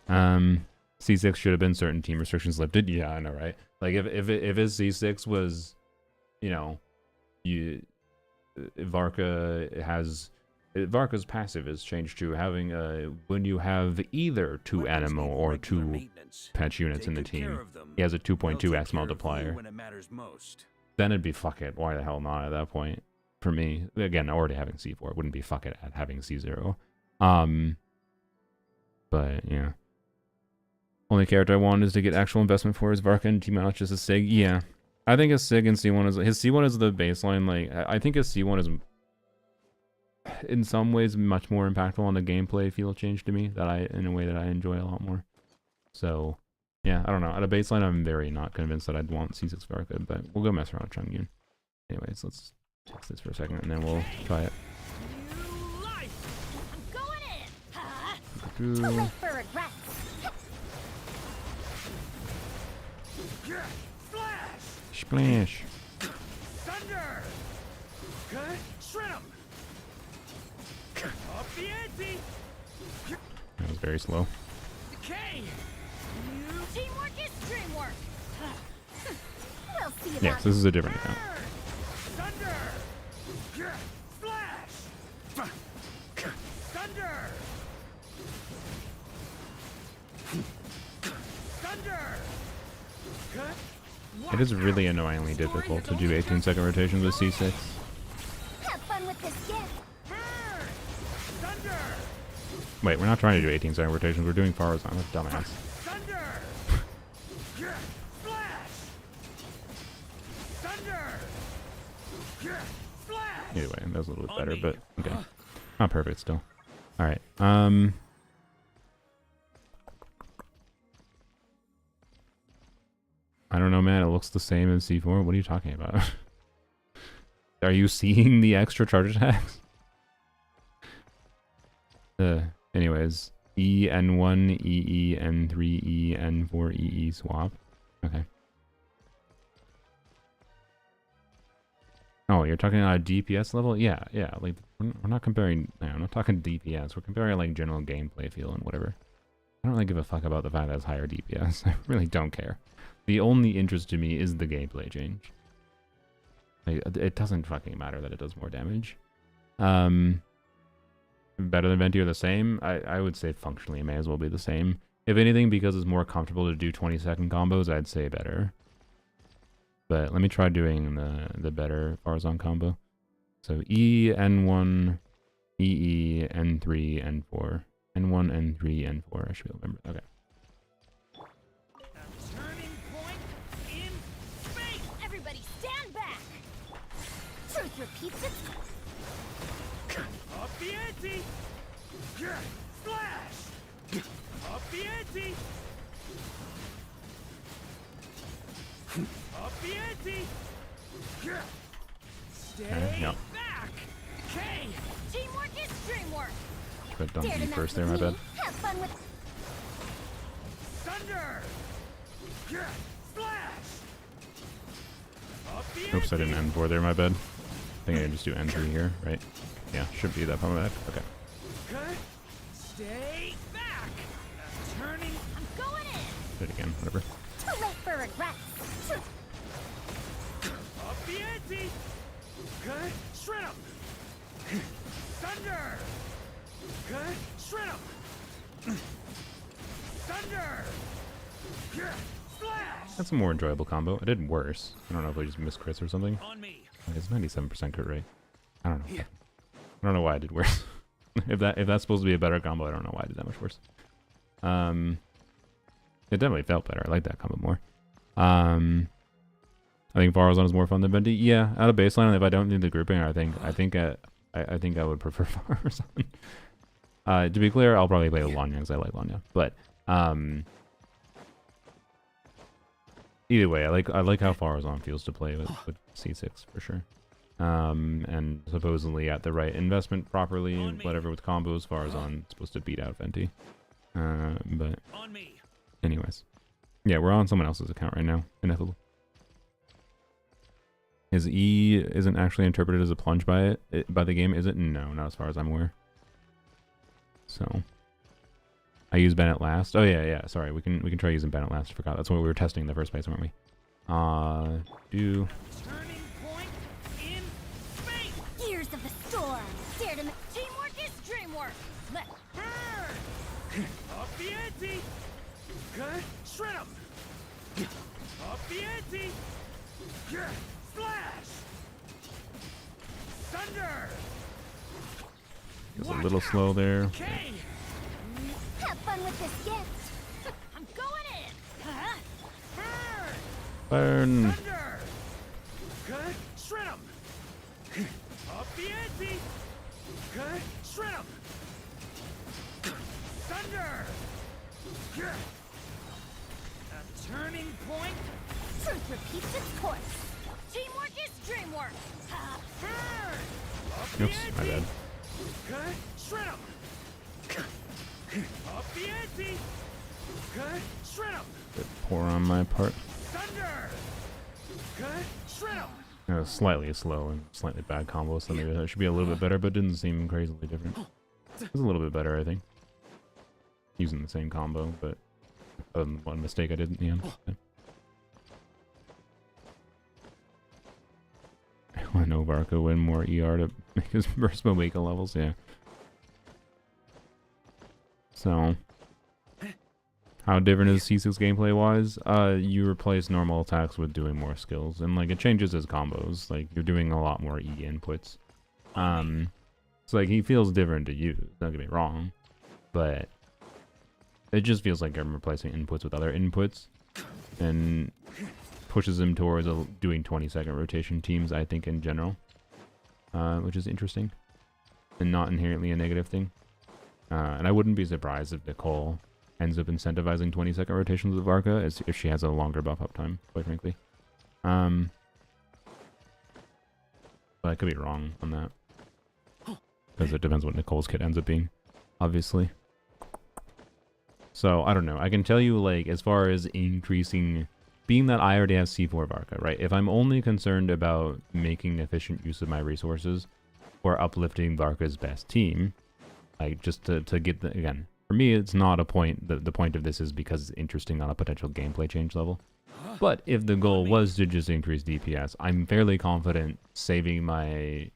C6 should have been certain team restrictions lifted. Yeah, I know, right? Like if his C6 was, you know, Varka's passive is changed to having when you have either 2 Animo or 2 patch units in the team, he has a 2.2x multiplier. Then it'd be fuck it. Why the hell not at that point? For me, again, already having C4, it wouldn't be fuck it at having C0. But yeah, only character I want is to get actual investment for is Varka and team out just a Sig. Yeah, I think his Sig and C1 is his C1 is the baseline. Like I think his C1 is in some ways much more impactful on the gameplay feel change to me in a way that I enjoy a lot more. So yeah, I don't know. At a baseline, I'm very not convinced that I'd want C6 Varka, but we'll go mess around with Chungyun. Anyways, let's test this for a second and then we'll try it. Splash. Thunder. Shred 'em. Up the ante. That was very slow. Decay. Teamwork is dreamwork. We'll see about Yes, this is a different account. Thunder. Flash. Thunder. Thunder. It is really annoyingly difficult to do 18-second rotations with C6. have fun with this gift. Thunder. Wait, we're not trying to do 18-second rotations. We're doing Faruzan. That's dumbass. Thunder. Flash. Thunder. Flash. Either way, that was a little bit better, but okay. Not perfect still. Alright, I don't know, man. It looks the same as C4. What are you talking about? Are you seeing the extra charge attacks? Anyways, E, N1, EE, N3, E, N4, EE swap. Okay. Oh, you're talking on a DPS level? Yeah, yeah. Like, we're not comparing... No, I'm not talking DPS. We're comparing, like, general gameplay feel and whatever. I don't really give a fuck about the fact that it's higher DPS. I really don't care. The only interest to me is the gameplay change. Like, it doesn't fucking matter that it does more damage. better than Venti or the same? I would say functionally it may as well be the same. If anything, because it's more comfortable to do 20-second combos, I'd say better. But let me try doing the better Faruzan combo. So E, N1, EE, N3, N4. N1, N3, N4. I should be able to remember. Okay. A turning point in space. Everybody stand back! Truth repeats itself. Up the ante. Splash. Up the ante. Up the ante. Stay yeah. back. Okay. Teamwork is dreamwork! But don't Dare to be mess first there, with my me. bad. Have fun with... Thunder. Splash. Up the Oops, I ante. didn't N4 there, my bad. I think I can just do N3 here, right? Yeah, should be that problematic. Okay. Okay. Stay back. A turning. I'm going in! Do it again, whatever. Too late for regrets! Up the ante. Okay. Shred 'em. Thunder. Okay. Shred 'em. Thunder. Splash. That's a more enjoyable combo. I did worse. I don't know if I just missed crits or something. On me. It's 97% crit rate. I don't know. I don't know why I did worse. if that's supposed to be a better combo, I don't know why I did that much worse. It definitely felt better. I like that combo more. I think Faruzan is more fun than Venti. Yeah, out of baseline, if I don't need the grouping, I think I would prefer Faruzan. To be clear, I'll probably play Lanya because I like Lanya. But either way, I like how Faruzan feels to play with C6 for sure. And supposedly at the right investment properly, whatever with combos, Faruzan supposed to beat out Venti. But On me. anyways, yeah, we're on someone else's account right now. Ineffable. His E isn't actually interpreted as a plunge by the game, is it? No, not as far as I'm aware. So I use Bennett last. Oh yeah. Sorry, we can try using Bennett last. I forgot. That's what we were testing in the first place, weren't we? Do Turning point in space. Gears of the storm! Dare to... Teamwork is dreamwork! Let... Burn. Up the ante. Okay. Shred 'em. Up the ante. Splash. Thunder. it's a little slow there. Okay. Have fun with this gift! I'm going in! Huh? Burn. Burn. Thunder. Okay. Shred 'em. Up the ante. Okay. Shred 'em. Thunder. A turning point. Truth repeats its course. Teamwork is dreamwork! Burn. Up the Oops, my ante. bad. Okay. Shred 'em. Up the ante. Okay. Shred 'em. Bit poor on my part. Thunder. Okay. Shred 'em. It was slightly slow and slightly bad combo, so maybe that should be a little bit better, but it didn't seem crazily different. It was a little bit better, I think. Using the same combo, but one mistake I did in the end. I know Varka win more ER to make his burst Maweka levels, yeah. So, how different is C6 gameplay wise? You replace normal attacks with doing more skills, and like it changes his combos. Like you're doing a lot more E inputs. So like he feels different to use. Don't get me wrong, but it just feels like I'm replacing inputs with other inputs, and pushes him towards doing 20-second rotation teams, I think, in general, which is interesting and not inherently a negative thing. And I wouldn't be surprised if Nicole ends up incentivizing 20-second rotations with Varka if she has a longer buff up time, quite frankly. But I could be wrong on that, because it depends what Nicole's kit ends up being, obviously. So I don't know. I can tell you, like, as far as increasing, being that I already have C4 Varka, right? If I'm only concerned about making efficient use of my resources or uplifting Varka's best team, like just to get the, again, for me, it's not a point. The point of this is because it's interesting on a potential gameplay change level. But if the goal was to just increase DPS, I'm fairly confident saving my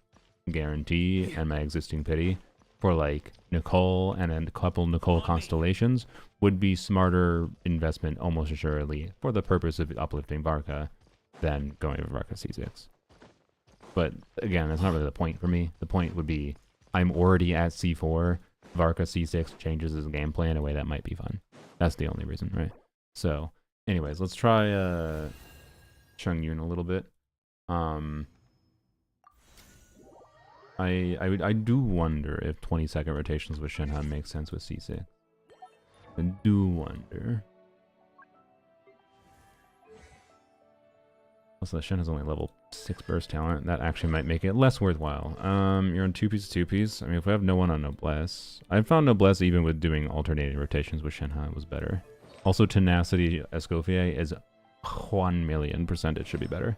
guarantee and my existing pity for like Nicole and a couple Nicole constellations would be smarter investment almost assuredly for the purpose of uplifting Varka than going with Varka C6. But again, that's not really the point for me. The point would be I'm already at C4. Varka C6 changes his game plan in a way that might be fun. That's the only reason, right? So, anyways, let's try Chungyun a little bit. I do wonder if 20-second rotations with Shenhe make sense with C6. I do wonder. Also, Shenhe's only level 6 burst talent. That actually might make it less worthwhile. You're on 2-piece. I mean, if we have no one on Noblesse, I found Noblesse even with doing alternating rotations with Shenhe was better. Also, Tenacity Escoffier is 1,000,000% it should be better.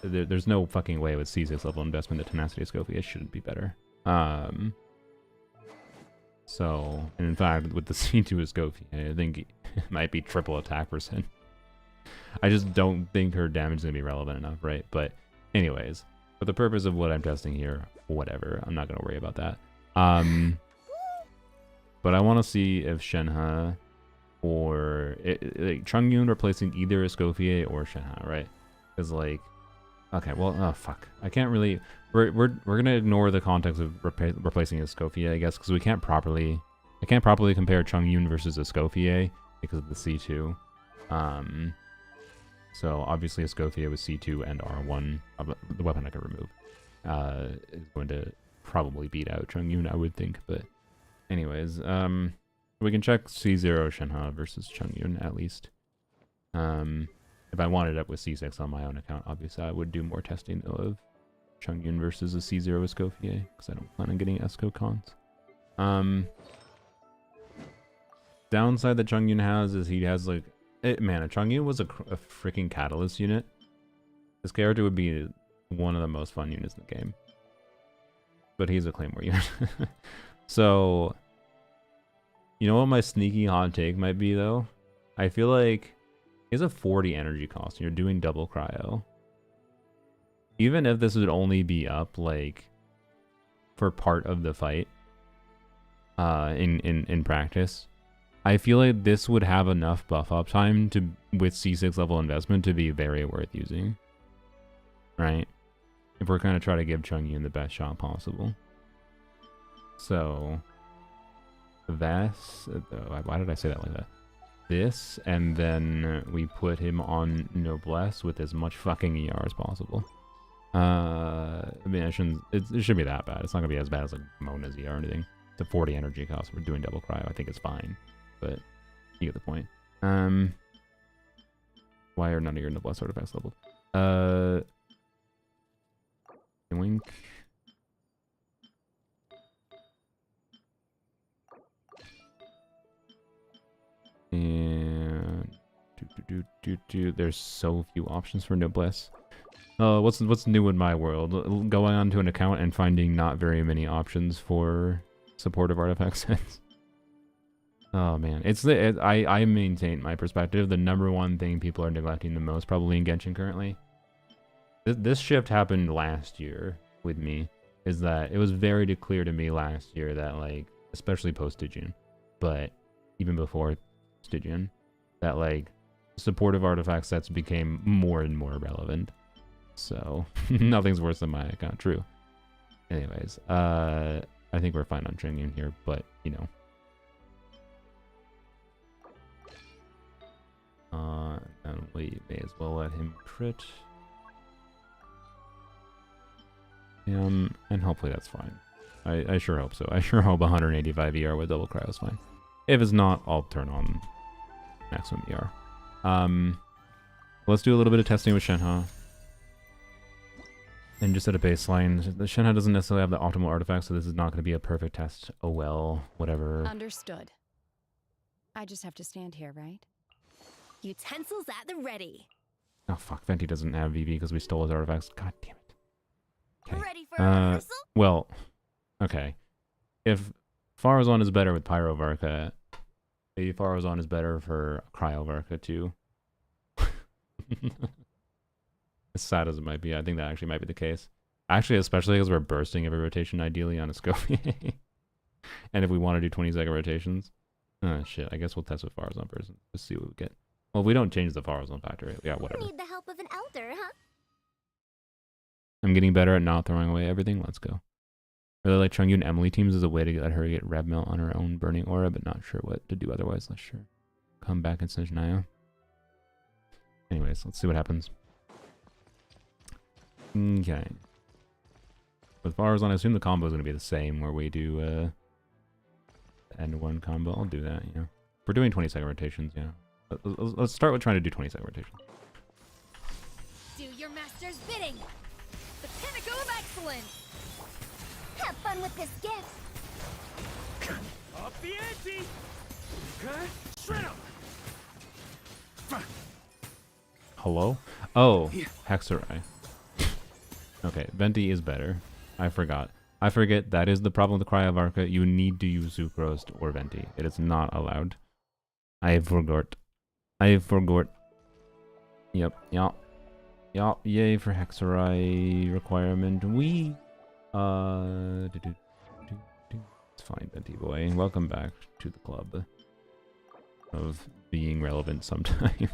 There's no fucking way with C6 level investment that Tenacity Escoffier shouldn't be better. So, and in fact, with the C2 Escoffier, I think it might be triple attack %. I just don't think her damage is going to be relevant enough, right? But anyways, for the purpose of what I'm testing here, whatever. I'm not going to worry about that. But I want to see if Shenhe or like Chungyun replacing either Escoffier or Shenhe, right? Because like, okay, well, oh fuck, I can't really. We're gonna ignore the context of replacing Escoffier, I guess, because I can't properly compare Chungyun versus Escoffier because of the C2. So obviously Escoffier with C2 and R1, the weapon I can remove, is going to probably beat out Chungyun, I would think. But anyways, we can check C0 Shenhe versus Chungyun at least. If I wanted up with C6 on my own account, obviously I would do more testing of Chungyun versus a C0 Escoffier, because I don't plan on getting Esco cons. Downside that Chungyun has is he has like, man, if Chungyun was a freaking catalyst unit, this character would be one of the most fun units in the game. But he's a Claymore unit. So, you know what my sneaky hot take might be though? I feel like he has a 40 energy cost and you're doing double cryo. Even if this would only be up like for part of the fight in practice, I feel like this would have enough buff up time to with C6 level investment to be very worth using. Right? If we're gonna try to give Chungyun the best shot possible. So that's why did I say that like that? This, and then we put him on Noblesse with as much fucking ER as possible. I mean, it shouldn't be that bad. It's not gonna be as bad as like Mona's ER or anything. It's a 40 energy cost. We're doing double cryo. I think it's fine, but you get the point. Why are none of your Noblesse artifacts leveled? Wink. And there's so few options for Noblesse. What's new in my world? Going onto an account and finding not very many options for supportive artifact sets. Oh man, I maintain my perspective. The number one thing people are neglecting the most, probably in Genshin currently. This shift happened last year with me. Is that it was very clear to me last year that like, especially post Stygian, but even before Stygian, that like supportive artifact sets became more and more relevant. So nothing's worse than my account. True. Anyways, I think we're fine on Chungyun here, but you know. And we may as well let him crit. And hopefully that's fine. I sure hope so. I sure hope 185 ER with double cryo is fine. If it's not, I'll turn on maximum ER. Let's do a little bit of testing with Shenhe. And just at a baseline, the Shenhe doesn't necessarily have the optimal artifact, so this is not going to be a perfect test. Oh well, whatever. Understood. I just have to stand here, right? Utensils at the ready. Oh fuck, Venti doesn't have VV because we stole his artifacts. God damn it. Okay. Ready for a rehearsal? Well, okay. If Faruzan is better with Pyro Varka, maybe Faruzan is better for Cryo Varka too. As sad as it might be, I think that actually might be the case. Actually, especially because we're bursting every rotation, ideally on a Scopier. And if we want to do 20-second rotations, oh shit, I guess we'll test with Faruzan first. Just see what we get. Well, if we don't change the Faruzan factor rate, yeah, whatever. Need the help of an elder, huh? I'm getting better at not throwing away everything. Let's go. Really like Chungyun Emily teams as a way to let her get Rev Melt on her own burning aura, but not sure what to do otherwise. Let's sure come back and Snitch Naya. Anyways, let's see what happens. Okay. With Faruzan, I assume the combo is going to be the same, where we do end one combo. I'll do that, yeah. If we're doing 20-second rotations, yeah. Let's start with trying to do 20-second rotations. Do your master's bidding. The pinnacle of excellence. Have fun with this gift. Up the ante! Okay, shred 'em! Hello? Oh, Hexarai. Okay, Venti is better. I forgot. I forget that is the problem with the Cryo Varka. You need to use Sucrose or Venti. It is not allowed. I forgot. I forgot. Yep, yep. Yep, yay for Hexarai requirement. It's fine, Venti boy. Welcome back to the club of being relevant sometime.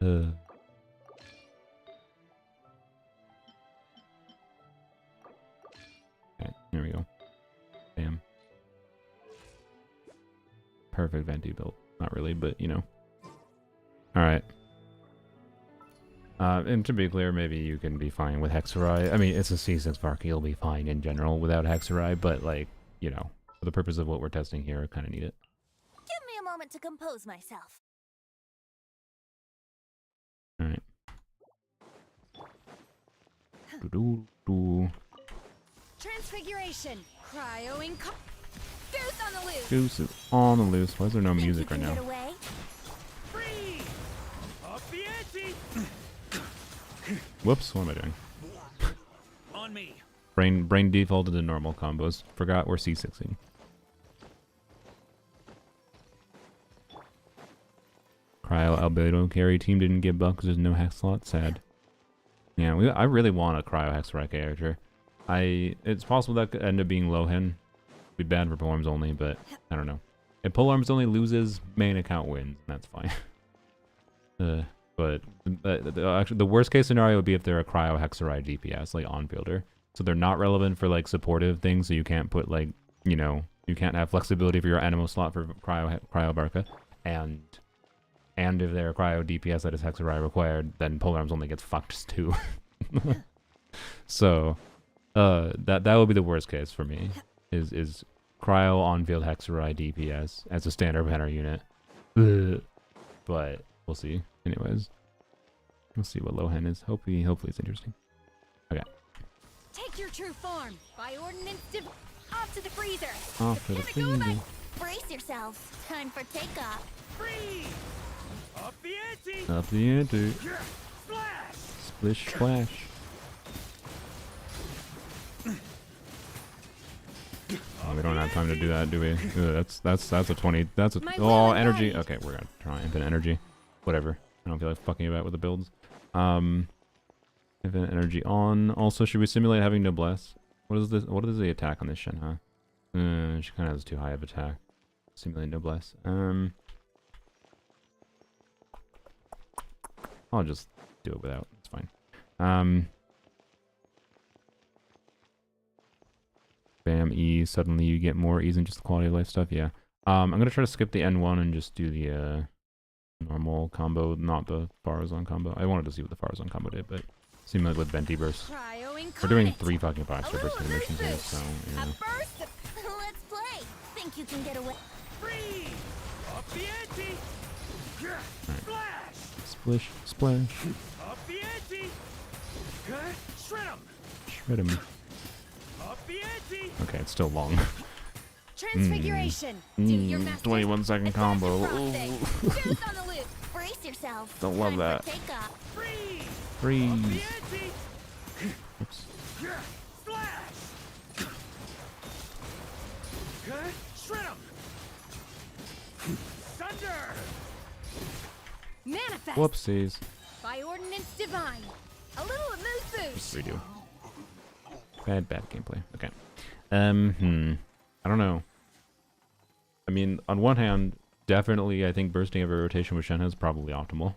Okay, here we go. Bam. Perfect Venti build. Not really, but you know. Alright. And to be clear, maybe you can be fine with Hexarai. I mean, it's a C6 Varka, you'll be fine in general without Hexarai, but like, you know, for the purpose of what we're testing here, I kind of need it. Give me a moment to compose myself. Alright. Transfiguration. Cryoing. Goose on the loose. Goose is on the loose. Why is there no Think music you right can now? get away? Free! Up the ante! Whoops, what am I doing? On me. Brain defaulted to normal combos. Forgot we're C6ing. Cryo Albedo carry team didn't get buff because there's no hex slot. Sad. Yeah, I really want a Cryo Hexarai character. It's possible that could end up being Lohen. Be bad for polearms only, but I don't know. If polearms only loses, main account wins. That's fine. But actually, the worst case scenario would be if they're a Cryo Hexarai DPS, like on-fielder. So they're not relevant for like supportive things, so you can't put like, you know, you can't have flexibility for your Animo slot for Cryo Varka. And if they're a Cryo DPS that is Hexarai required, then polearms only gets fucked too. So that would be the worst case for me. Is Cryo on-field Hexarai DPS as a standard banner unit. But we'll see. Anyways, we'll see what Lohen is. Hopefully it's interesting. Okay. Take your true form. By ordinance, Off to the freezer. Off to the freezer. Brace yourselves. Time for takeoff. Free! Up the ante! Up the ante. Splash! Splish splash. Oh, we don't have time to do that, do we? Ugh, that's a 20. That's a energy. Okay, we're gonna try infinite energy. Whatever. I don't feel like fucking about with the builds. Infinite energy on. Also, should we simulate having noblesse? What is this? What is the attack on this Shen, huh? She kind of has too high of attack. Simulate noblesse. I'll just do it without. It's fine. Bam, E. Suddenly you get more ease and just the quality of life stuff. Yeah. I'm gonna try to skip the N1 and just do the normal combo, not the Faruzan combo. I wanted to see what the Faruzan combo did, but seemed like with Venti burst. We're doing 3 fucking 5-star burst animations here, so you know. Let's play. Think you can get away? Free! Up the ante! Splash! Splish, splash. Up the ante! Shred 'em! Shred him. Up the ante! Okay, it's still long. Transfiguration. Do your master. 21-second combo. Goose on the loose. Brace yourselves. Don't love Time that. for takeoff. Free! Freeze. Up the ante! Oops. Splash! Shred 'em! Thunder! Manifest. Whoopsies. By ordinance divine. A little moose boost. Redo. Bad gameplay. Okay. I don't know. I mean, on one hand, definitely I think bursting every rotation with Shenhe is probably optimal.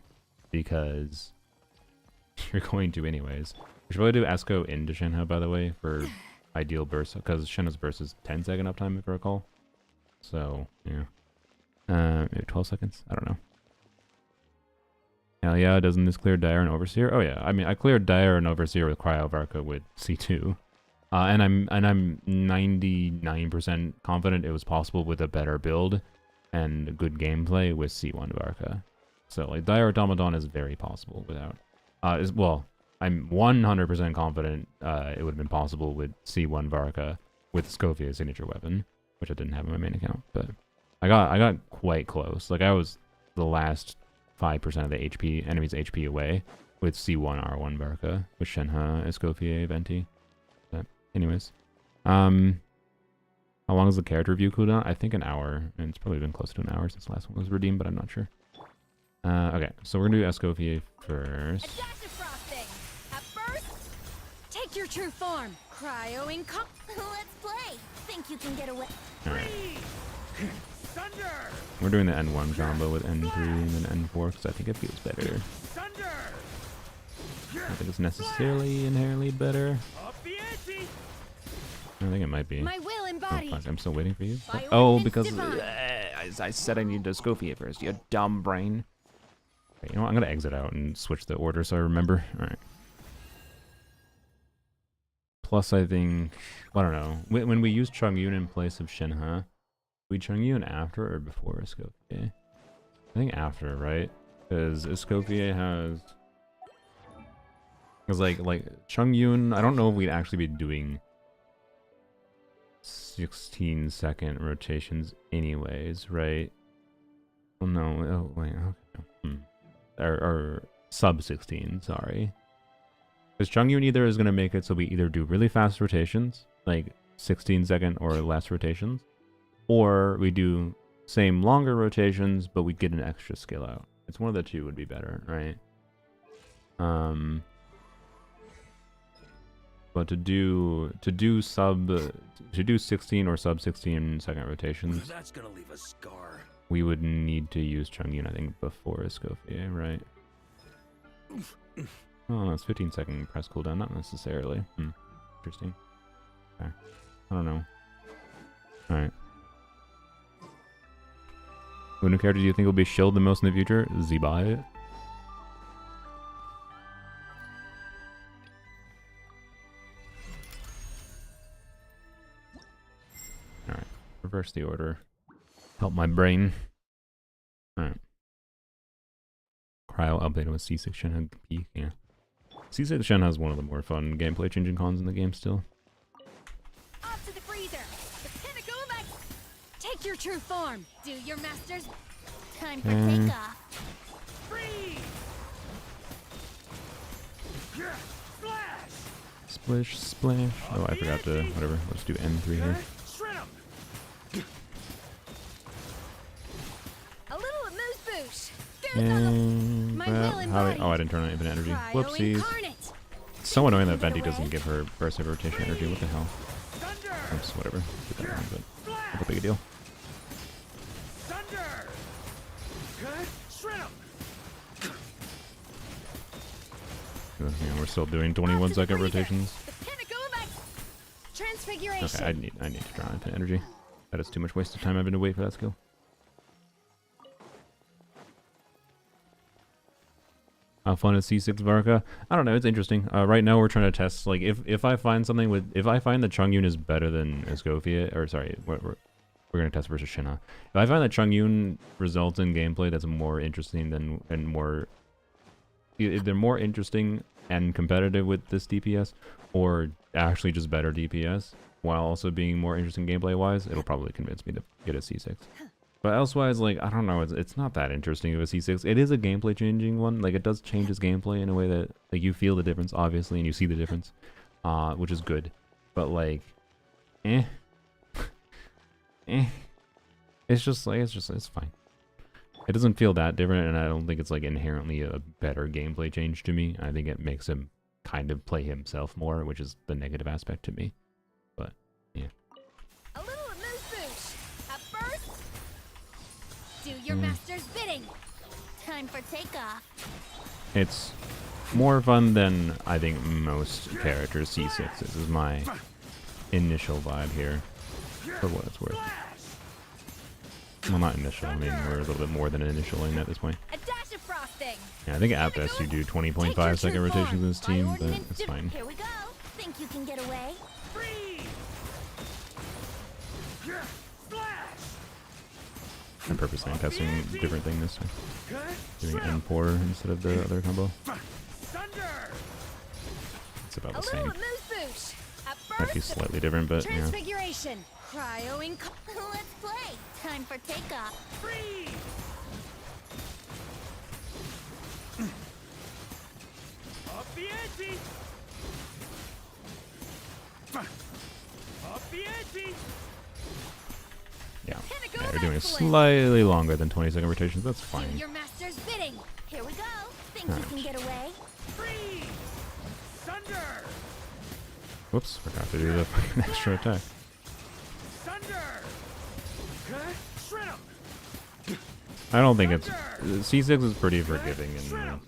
Because you're going to anyways. We should probably do Esco into Shenhe, by the way, for ideal burst. Because Shenhe's burst is 10-second uptime, if I recall. So, yeah. Maybe 12 seconds? I don't know. Hell yeah, doesn't this clear Dire and Overseer? Oh yeah, I mean, I cleared Dire and Overseer with Cryo Varka with C2. And I'm 99% confident it was possible with a better build and good gameplay with C1 Varka. So like Dire Automaton is very possible without well, I'm 100% confident it would have been possible with C1 Varka with Scofia's signature weapon, which I didn't have in my main account, but I got quite close. Like I was the last 5% of the enemy's HP away with C1 R1 Varka with Shenhe, Escoffier, Venti. But anyways, how long is the character review cooldown? I think an hour, and it's probably been close to an hour since the last one was redeemed, but I'm not sure. Okay, so we're gonna do Escoffier first. A dash of frosting. At first, take your true form. Cryoing. Let's play. Think you can get away? All right. Thunder! We're doing the N1 combo with N3 and then N4 because I think it feels better. Thunder! I don't think it's necessarily inherently better. Up the ante! I think it might be. My will Oh, embodied. fuck, I'm still waiting for you. By Oh, ordinance because divine. I said I needed to Scofier first, you dumb brain. Okay, you know what? I'm going to exit out and switch the order so I remember. Alright. Plus, I think... I don't know. When we use Chongyun in place of Shenhe, we Chongyun after or before Escoffier? I think after, right? Because Escoffier has... Because like Chongyun, I don't know if we'd actually be doing 16-second rotations anyways, right? Oh no, oh wait, okay. Or sub 16, sorry. Because Chongyun either is going to make it so we either do really fast rotations, like 16-second or less rotations, or we do same longer rotations, but we get an extra skill out. It's one of the two would be better, right? But to do 16 or sub 16-second rotations, That's gonna leave a scar. we would need to use Chongyun, I think, before Escoffier, right? Oh, no, it's 15-second press cooldown, not necessarily. Interesting. Okay. I don't know. Alright. What new character do you think will be shilled the most in the future? Zebai. Alright. Reverse the order. Help my brain. Alright. Cryo updated with C6 Shenhe peak, yeah. C6 Shenhe has one of the more fun gameplay changing cons in the game still. Off to the freezer. The pinnacle of X. Take your true form. Do your masters. Time for takeoff. Freeze! Splash! Splish, splash. Oh, I forgot to, whatever. Let's do N3 here. Shred 'em! A little amuse bouche. Goes on And My grab- will how do embodied. oh, I didn't turn on infinite energy. Cryo Whoopsies. incarnate. It's so annoying that Venti doesn't give her burst of rotation energy. What the hell? Thunder! Oops, whatever. Get that wrong, but Splash! not a big deal. Thunder! Shred 'em! Yeah, we're still doing Off to the 21-second freezer. rotations. The pinnacle of X. Transfiguration. Okay, I need to turn on infinite energy. That is too much wasted time having to wait for that skill. How fun is C6 Varka? I don't know, it's interesting. Right now we're trying to test, like, if I find something with, if I find that Chongyun is better than Escoffier, or sorry, we're gonna test versus Shenhe. If I find that Chongyun results in gameplay that's more interesting than, and more, if they're more interesting and competitive with this DPS, or actually just better DPS, while also being more interesting gameplay-wise, it'll probably convince me to get a C6. But elsewise, like, I don't know, it's not that interesting of a C6. It is a gameplay-changing one. Like, it does change its gameplay in a way that, like, you feel the difference, obviously, and you see the difference, which is good. But, like, it's just, like, it's fine. It doesn't feel that different, and I don't think it's, like, inherently a better gameplay change to me. I think it makes him kind of play himself more, which is the negative aspect to me. But yeah. A little amuse-bouche. At first, do your master's bidding. Time for takeoff. It's more fun than I think most characters C6. This is my initial vibe here, for what it's worth. Well, not initial. I mean, we're a little bit more than initial in at this point. A dash of frosting. Yeah, I think at best you do 20.5 second rotations in this team, but it's fine. Here we go. Think you can get away? Freeze! I'm purposely testing a different thing this time. Doing N4 instead of the other combo. Thunder! It's about A the little same. amuse-bouche. At Actually first, slightly different, but yeah. Transfiguration. cryoing. Let's play. Time for takeoff. Freeze! Up the ante! Up the ante! Yeah. Pinnacle Yeah, of you're doing excellence. slightly longer than 20-second rotations. That's Do fine. your master's bidding. Here we go. Think you can get away? Freeze! Thunder! Whoops, forgot to do the fucking extra attack. Thunder! Shred 'em! I don't think it's... C6 is pretty forgiving in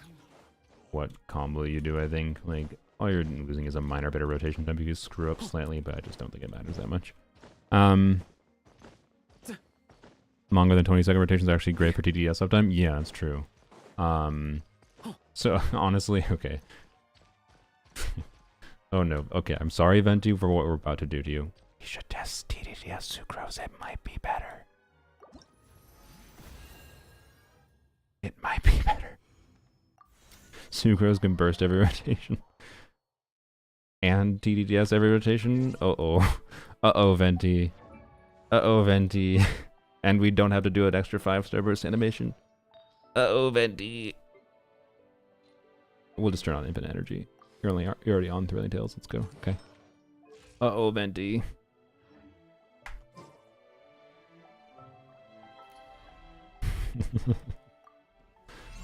what combo you do, I think. Like, all you're losing is a minor bit of rotation time because you screw up slightly, but I just don't think it matters that much. Longer than 20-second rotations are actually great for TDS uptime? Yeah, that's true. So, honestly, okay. Oh no, okay, I'm sorry, Venti, for what we're about to do to you. You should test TDS Sucrose, it might be better. It might be better. Sucrose can burst every rotation. And TDS every rotation? Uh-oh. Uh-oh, Venti. Uh-oh, Venti. And we don't have to do an extra 5-star burst animation. Uh-oh, Venti. We'll just turn on infinite energy. You're already on Thrilling Tales. Let's go. Okay. Uh-oh, Venti.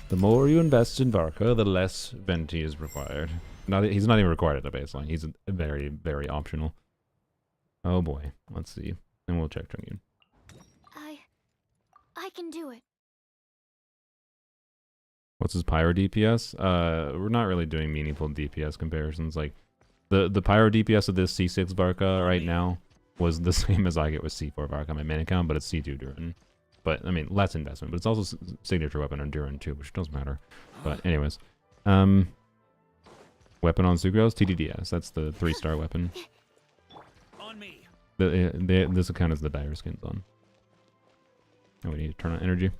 The more you invest in Varka, the less Venti is required. He's not even required at the baseline. He's very, very optional. Oh boy. Let's see. And we'll check Chungyun. I can do it. What's his pyro DPS? We're not really doing meaningful DPS comparisons. Like, the pyro DPS of this C6 Varka right now was the same as I get with C4 Varka on my main account, but it's C2 Durin. But, I mean, less investment, but it's also signature weapon on Durin too, which doesn't matter. But, anyways. Weapon on Sucrose? TDDS. That's the 3-star weapon. On me. This account is the dire skins on. Oh, we need to turn on energy.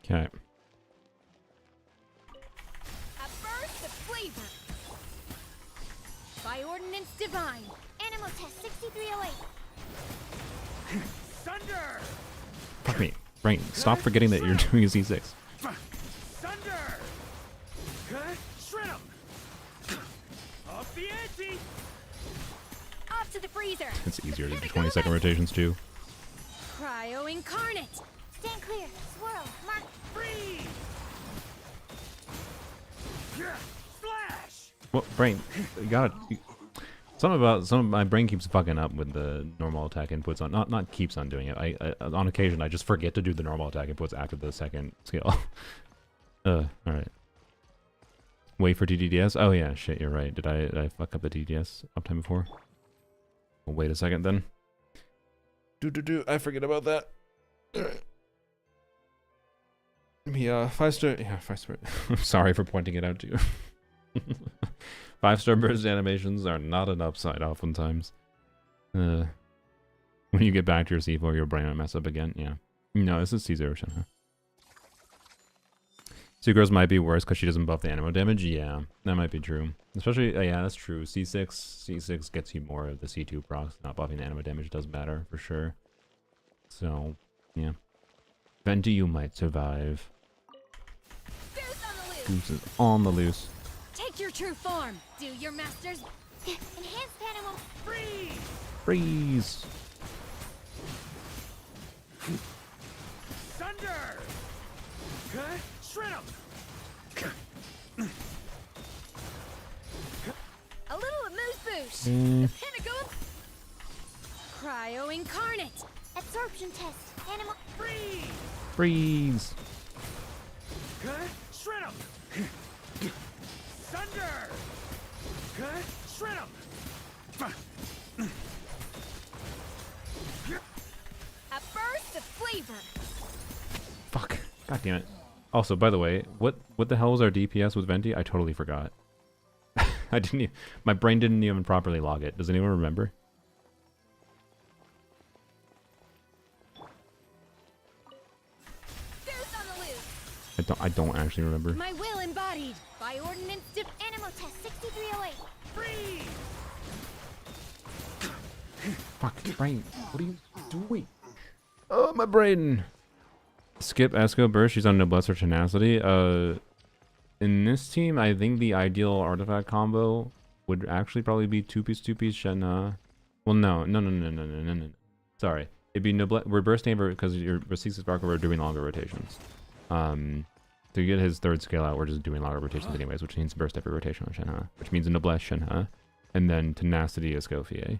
Okay. At first, the flavor. By ordinance divine. Animal test 6308. Thunder! Fuck me. Brain, stop forgetting that you're doing a C6. Thunder! Shred 'em! Up the ante! Off to the freezer. It's easier to do 20-second rotations too. Cryo incarnate. Stand clear. Swirl. Mark. Freeze! Flash! Well, brain, you gotta... Some of my brain keeps fucking up with the normal attack inputs on... Not keeps on doing it. I on occasion, I just forget to do the normal attack inputs after the second skill. Alright. Wait for TDDS? Oh yeah, shit, you're right. Did I fuck up the TDS uptime before? Well, wait a second then. I forget about that. Yeah, 5-star... Yeah, 5-star... I'm sorry for pointing it out to you. 5-star burst animations are not an upside oftentimes. When you get back to your C4, your brain might mess up again. Yeah. No, this is C0 Shenhe. Sucrose might be worse because she doesn't buff the animo damage. Yeah, that might be true. Especially, yeah, that's true. C6 gets you more of the C2 procs. Not buffing the animo damage does matter for sure. So, yeah. Venti, you might survive. Goose is on the loose. Take your true form. Do your master's enhanced animal. Freeze! Freeze! Thunder! Shred 'em. A little amuse bouche. Mm. Pinnacle. Cryo incarnate. Absorption test. Animal. Freeze. Freeze. Shred 'em. Thunder. Shred 'em. A burst of flavor. Fuck. God damn it. Also, by the way, what the hell was our DPS with Venti? I totally forgot. I didn't even, my brain didn't even properly log it. Does anyone remember? Goose on the loose. I don't actually remember. My will embodied. By ordinance to animal test 6308. Freeze. Fuck, brain. What are you doing? Oh, my brain. Skip Esco Burst. She's on Noblesse or Tenacity. In this team, I think the ideal artifact combo would actually probably be two-piece Shenna. Well, no. Sorry. It'd be Noblesse. We're bursting because your C6 Varka, we're doing longer rotations. To get his third scale out, we're just doing longer rotations anyways, which means burst every rotation on Shenna, which means Noblesse Shenna, and then Tenacity Escoffier.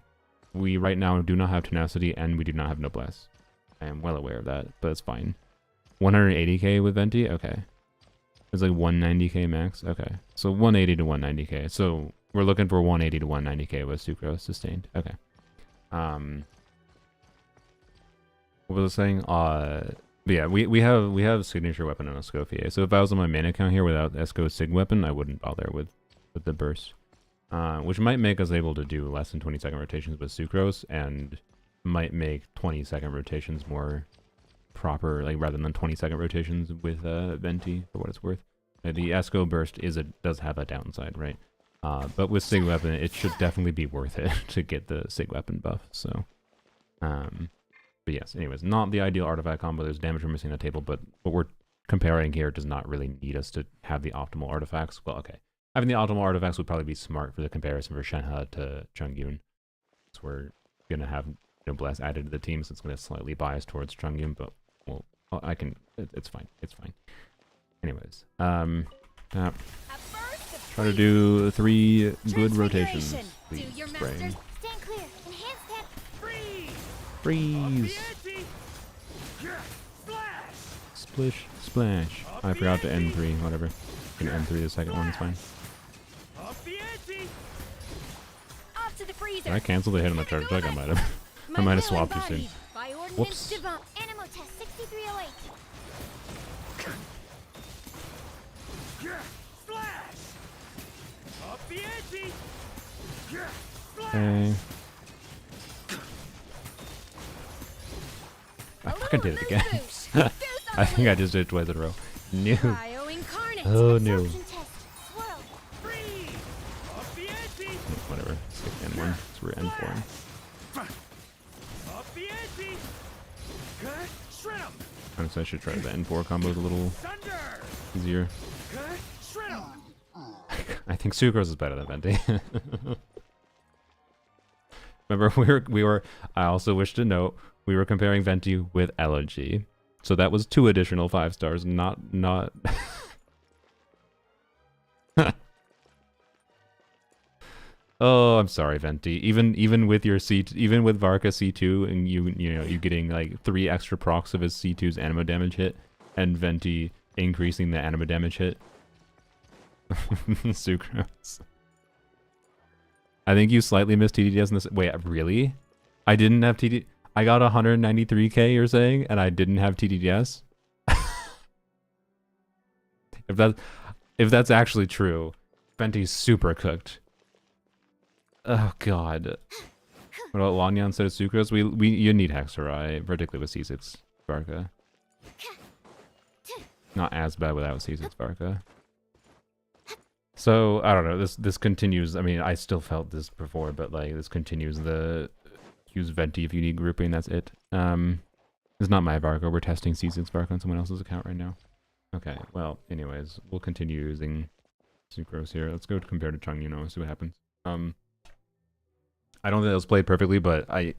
We right now do not have Tenacity, and we do not have Noblesse. I am well aware of that, but it's fine. 180k with Venti? Okay. It's like 190k max? Okay. So 180 to 190k. So we're looking for 180 to 190k with Sucrose sustained. Okay. What was I saying? But yeah, we have signature weapon on Escoffier. So if I was on my main account here without Esco's sig weapon, I wouldn't bother with the burst. Which might make us able to do less than 20-second rotations with Sucrose, and might make 20-second rotations more proper, like rather than 20-second rotations with Venti, for what it's worth. The Esco burst does have a downside, right? But with sig weapon, it should definitely be worth it to get the sig weapon buff. So, but yes. Anyways, not the ideal artifact combo. There's damage we're missing on the table, but what we're comparing here does not really need us to have the optimal artifacts. Well, okay. Having the optimal artifacts would probably be smart for the comparison for Shenhe to Chongyun. So we're going to have Noblesse added to the team, so it's going to slightly bias towards Chongyun, but well, it's fine. It's fine. Anyways, try to do 3 good rotations. Please, Do your spraying. masters. Stand clear. Enhance that. Freeze. Freeze! Splash. Splish, splash. I forgot to N3, whatever. You can N3 the second one, it's fine. Up the ante. Off to the freezer. Did I cancel the hit on the charge attack? I might have. I might have swapped too soon. By ordinance Whoops. divine. Animal test 6308. Splash. Up the ante. Splash. Okay. I fucking did it again. I think I just did it twice in a row. No. Cryo incarnate. Oh, no. Absorption test. Swirl. Freeze. Up the ante. Whatever. Skip N1. So we're N4. Up the ante. Shred 'em. Honestly, I should try the N4 combos a little Thunder. easier. Shred 'em. I think Sucrose is better than Venti. Remember, we were. I also wish to note we were comparing Venti with Elegy, so that was 2 additional 5 stars, not. Oh, I'm sorry, Venti. Even with your even with Varka C2 and you getting like 3 extra procs of his C2's anima damage hit, and Venti increasing the anima damage hit. Sucrose. I think you slightly missed TDDS in this. Wait, really? I didn't have TD. I got 193k. You're saying, and I didn't have TDDS. if that's actually true, Venti's super cooked. Oh god. What about Lanyan instead of Sucrose? You need Hexerai, particularly with C6 Varka. Not as bad without C6 Varka. So I don't know. This continues. I mean, I still felt this before, but like this continues the use Venti if you need grouping. That's it. It's not my Varka. We're testing C6 Varka on someone else's account right now. Okay. Well, anyways, we'll continue using Sucrose here. Let's go compare to Chongyun, see what happens. I don't think it was played perfectly, but I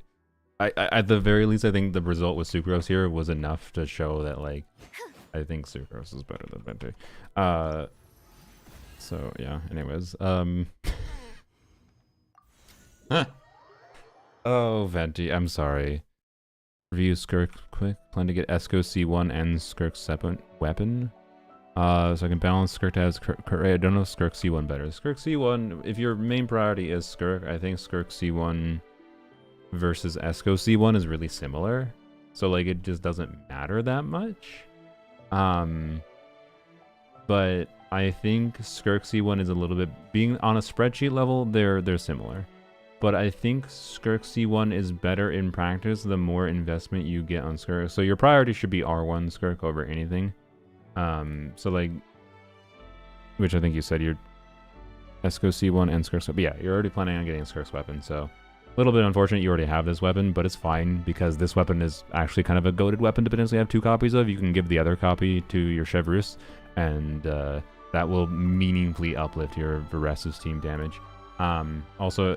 at the very least, I think the result with Sucrose here was enough to show that like I think Sucrose is better than Venti. So yeah, anyways. Oh, Venti, I'm sorry. Review Skirk quick. Plan to get Esco C1 and Skirk weapon. So I can balance Skirk to have I don't know if Skirk C1 better. Skirk C1, if your main priority is Skirk, I think Skirk C1 versus Esco C1 is really similar. So like it just doesn't matter that much. But I think Skirk C1 is a little bit, being on a spreadsheet level, they're similar. But I think Skirk C1 is better in practice the more investment you get on Skirk. So your priority should be R1 Skirk over anything. So like, which I think you said your Esco C1 and Skirk's, but yeah, you're already planning on getting Skirk's weapon. So a little bit unfortunate you already have this weapon, but it's fine because this weapon is actually kind of a goated weapon to potentially have 2 copies of. You can give the other copy to your Chevrus, and that will meaningfully uplift your Varessa's team damage. Also,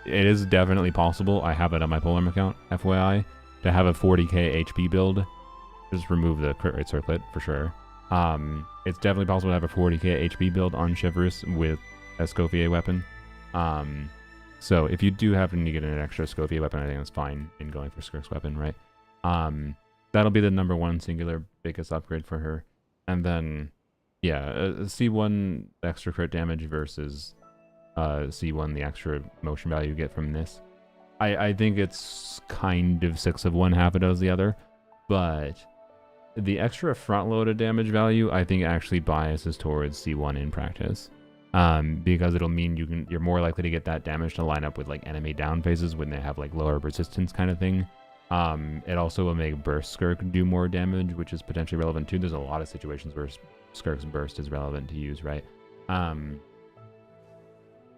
it is definitely possible, I have it on my Polearm account, FYI, to have a 40k HP build. Just remove the crit rate circlet for sure. It's definitely possible to have a 40k HP build on Chevrus with a Escoffier weapon. So if you do happen to get an extra Escoffier weapon, I think that's fine in going for Skirk's weapon, right? That'll be the #1 singular biggest upgrade for her. And then, yeah, C1 extra crit damage versus C1 the extra motion value you get from this. I think it's kind of 6 of one, half a dozen the other, but the extra front-loaded damage value I think actually biases towards C1 in practice, because it'll mean you're more likely to get that damage to line up with like enemy down phases when they have like lower resistance kind of thing. It also will make Burst Skirk do more damage, which is potentially relevant too. There's a lot of situations where Skirk's Burst is relevant to use, right?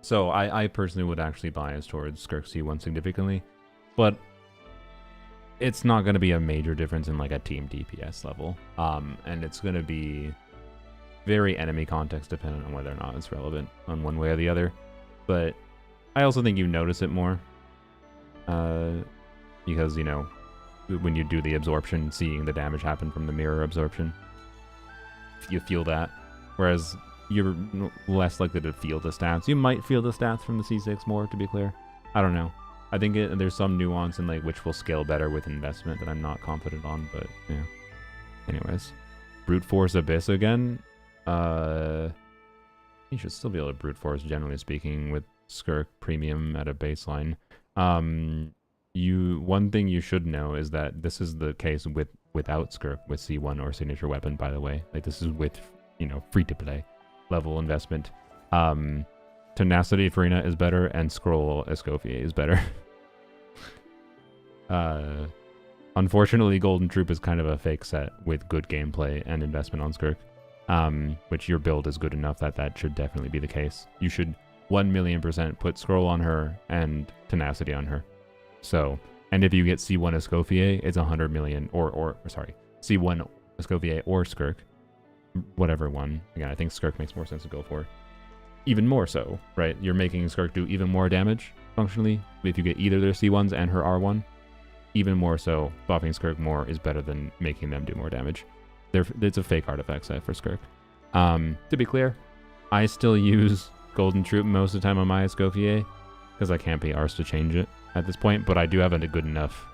So I personally would actually bias towards Skirk C1 significantly, but it's not going to be a major difference in like a team DPS level. And it's going to be very enemy context dependent on whether or not it's relevant on one way or the other. But I also think you notice it more, because, you know, when you do the absorption, seeing the damage happen from the mirror absorption, you feel that. Whereas you're less likely to feel the stats. You might feel the stats from the C6 more, to be clear. I don't know. I think there's some nuance in like which will scale better with investment that I'm not confident on, but yeah. Anyways, Brute Force Abyss again. You should still be able to Brute Force, generally speaking, with Skirk Premium at a baseline. One thing you should know is that this is the case without Skirk with C1 or Signature Weapon, by the way. Like this is with, you know, free to play level investment. Tenacity Farina is better, and Scroll Escoffier is better. Unfortunately, Golden Troop is kind of a fake set with good gameplay and investment on Skirk, which your build is good enough that should definitely be the case. You should 1,000,000% put Scroll on her and Tenacity on her. So, and if you get C1 Escoffier, it's 100 million, or sorry, C1 Escoffier or Skirk, whatever one. Again, I think Skirk makes more sense to go for. Even more so, right? You're making Skirk do even more damage, functionally, if you get either their C1s and her R1. Even more so, buffing Skirk more is better than making them do more damage. It's a fake artifact set for Skirk. To be clear, I still use Golden Troop most of the time on my Escoffier, because I can't be arsed to change it at this point, but I do have a good enough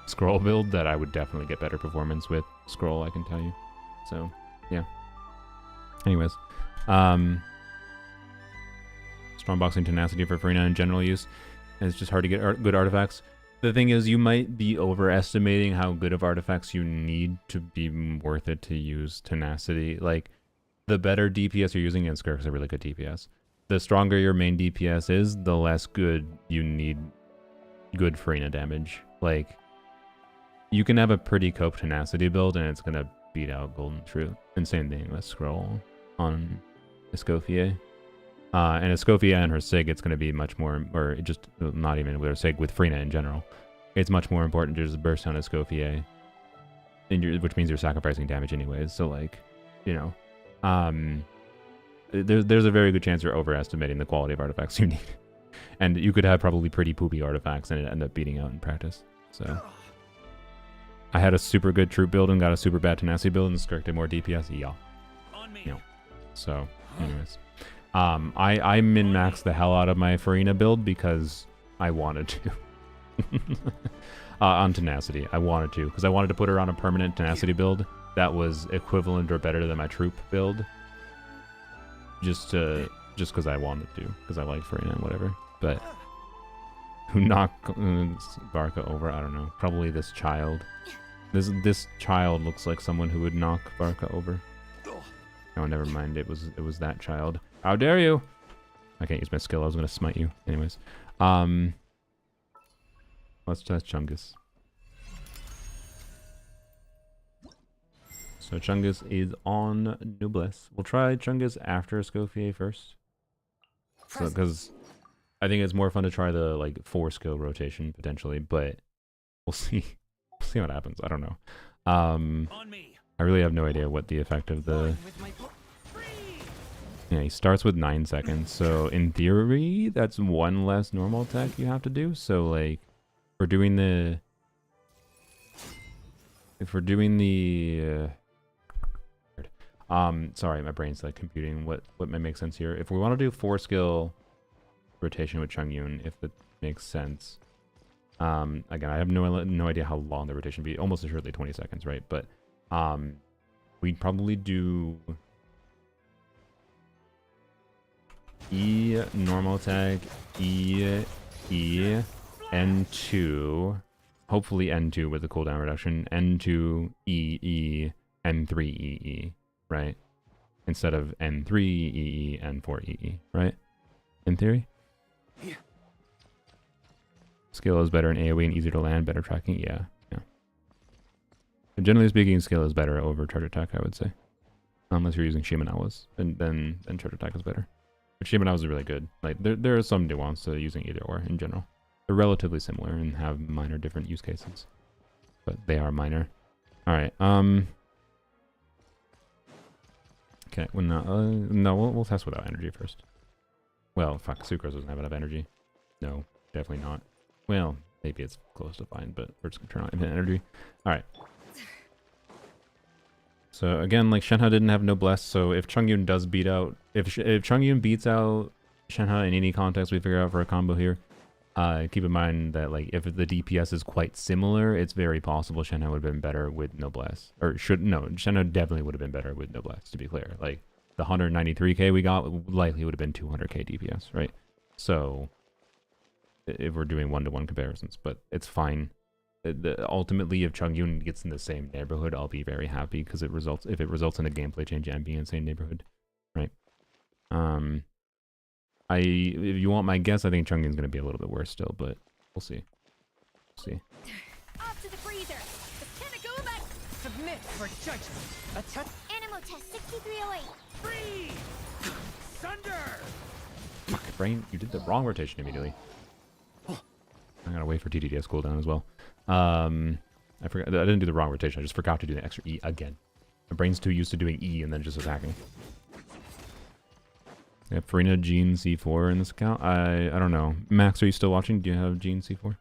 Scroll build that I would definitely get better performance with Scroll, I can tell you. So, yeah. Anyways, strong boxing Tenacity for Farina in general use, and it's just hard to get good artifacts. The thing is, you might be overestimating how good of artifacts you need to be worth it to use Tenacity. Like, the better DPS you're using, and Skirk is a really good DPS, the stronger your main DPS is, the less good you need good Farina damage. Like, you can have a pretty cope Tenacity build, and it's going to beat out Golden Troop. And same thing with Scroll on Escoffier. And Escoffier and her Sig, it's going to be much more, or just not even with her Sig, with Farina in general. It's much more important to just burst on Escoffier, which means you're sacrificing damage anyways. So, like, you know, there's a very good chance you're overestimating the quality of artifacts you need. And you could have probably pretty poopy artifacts and it end up beating out in practice. So, I had a super good troop build and got a super bad tenacity build and skirted more DPS. Yeah. On me. You know. So, anyways. I min-maxed the hell out of my Farina build because I wanted to. On tenacity. I wanted to. Because I wanted to put her on a permanent tenacity build that was equivalent or better than my troop build. Just because I wanted to. Because I like Farina and whatever. But who knocked Varka over? I don't know. Probably this child. This child looks like someone who would knock Varka over. Oh, never mind. It was that child. How dare you? I can't use my skill. I was gonna smite you. Anyways, let's test Chungus. So Chungus is on Noblesse. We'll try Chungus after Escoffier first. So, because I think it's more fun to try the like 4 skill rotation potentially, but we'll see. We'll see what happens. I don't know. On me. I really have no idea what the effect of the. Yeah, he starts with 9 seconds. So in theory, that's 1 less normal attack you have to do. So like, if we're doing the. Sorry, my brain's like computing what might make sense here. If we want to do 4 skill rotation with Chungyun, if it makes sense. Again, I have no idea how long the rotation would be. Almost assuredly 20 seconds, right? But we'd probably do E normal attack, E, N2, hopefully N2 with the cooldown reduction, N2, E, N3, E, right? Instead of N3, E, N4, E, right? In theory? Yeah. Skill is better in AoE and easier to land, better tracking, yeah. But generally speaking, skill is better over charge attack, I would say. Unless you're using Shimenawas, then charge attack is better. But Shimenawas is really good. Like there is some nuance to using either or in general. They're relatively similar and have minor different use cases. But they are minor. Alright, okay, well, no, we'll test without energy first. Well, fuck, Sucrose doesn't have enough energy. No, definitely not. Well, maybe it's close to fine, but we're just gonna turn on infinite energy. Alright. So again, like Shenhe didn't have Noblesse, so if Chungyun does beat out, if Chungyun beats out Shenhe in any context we figure out for a combo here, keep in mind that like if the DPS is quite similar, it's very possible Shenhe would have been better with Noblesse. Or Shenhe definitely would have been better with Noblesse, to be clear. Like the 193k we got likely would have been 200k DPS, right? So if we're doing one-to-one comparisons, but it's fine. Ultimately, if Chungyun gets in the same neighborhood, I'll be very happy because if it results in a gameplay change and being in the same neighborhood, right? If you want my guess, I think Chungyun's gonna be a little bit worse still, but we'll see. Off to the freezer. Back. Submit for judgment. Animal test 6308. Freeze! Thunder! Fuck, brain, you did the wrong rotation immediately. I gotta wait for TTDS cooldown as well. I forgot. I didn't do the wrong rotation. I just forgot to do the extra E again. My brain's too used to doing E and then just attacking. Yep, Farina, Gene, C4 in this account. I don't know. Max, are you still watching? Do you have Gene C4?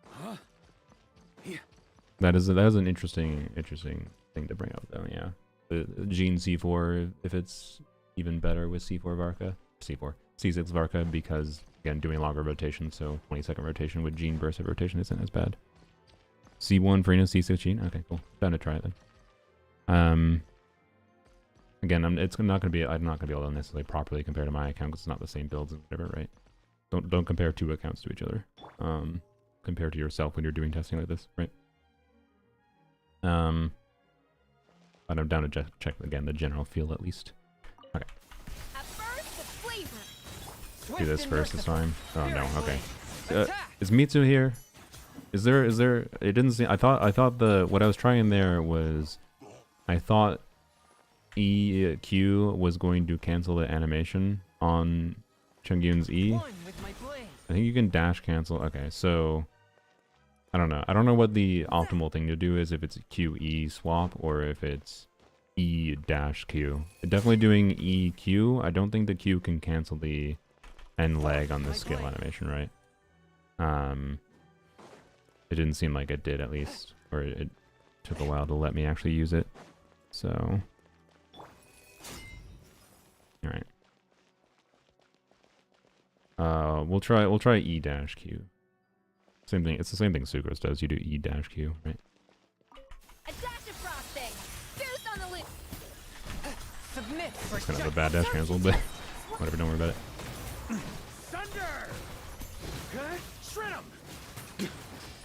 Huh? Yeah. That is an interesting thing to bring up though. Yeah, the Gene C4 if it's even better with C4 Varka, C6 Varka because again doing longer rotation, so 20-second rotation with Gene burst of rotation isn't as bad. C1 Farina, C6 Gene. Okay, cool. Down to try it then. Again, I'm not gonna be able to necessarily properly compare to my account because it's not the same builds and whatever, right? Don't compare 2 accounts to each other. Compare to yourself when you're doing testing like this, right? But I'm down to check again the general feel at least. Okay. At first, the flavor. Do this first this time. Oh no. Okay. Is Mitsu here? Is there? It didn't seem. I thought what I was trying there was, I thought EQ was going to cancel the animation on Chungyun's E. I think you can dash cancel. Okay, so I don't know. I don't know what the optimal thing to do is, if it's QE swap or if it's E-Q. Definitely doing EQ. I don't think the Q can cancel the end lag on the skill animation, right? It didn't seem like it did, at least. Or it took a while to let me actually use it. So, all right. We'll try E-Q. Same thing. It's the same thing Sucrose does. You do E-Q, right? A dash of frosting. Boost on the loop. Submit for It's kind of a judgment. bad dash cancel, but whatever. Don't worry about it. Thunder! Okay, shred 'em!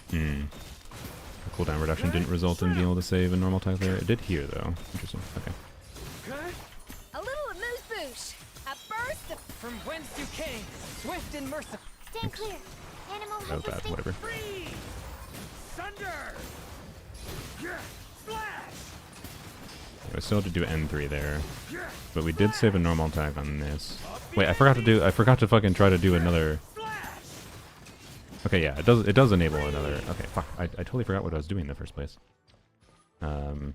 The cooldown reduction didn't result in being able to save a normal type there. It did here, though. Interesting. Okay. Okay, A little amuse bouche. A burst of... From whence you came, swift and merciful. Stand clear. Animal That was bad. Whatever. freeze! Thunder! Yeah, splash! Yeah, we still have to do N3 there, but we did save a normal attack on this. Wait, I forgot to fucking try to do another. Okay, yeah, it does enable another. Okay, fuck, I totally forgot what I was doing in the first place. Whose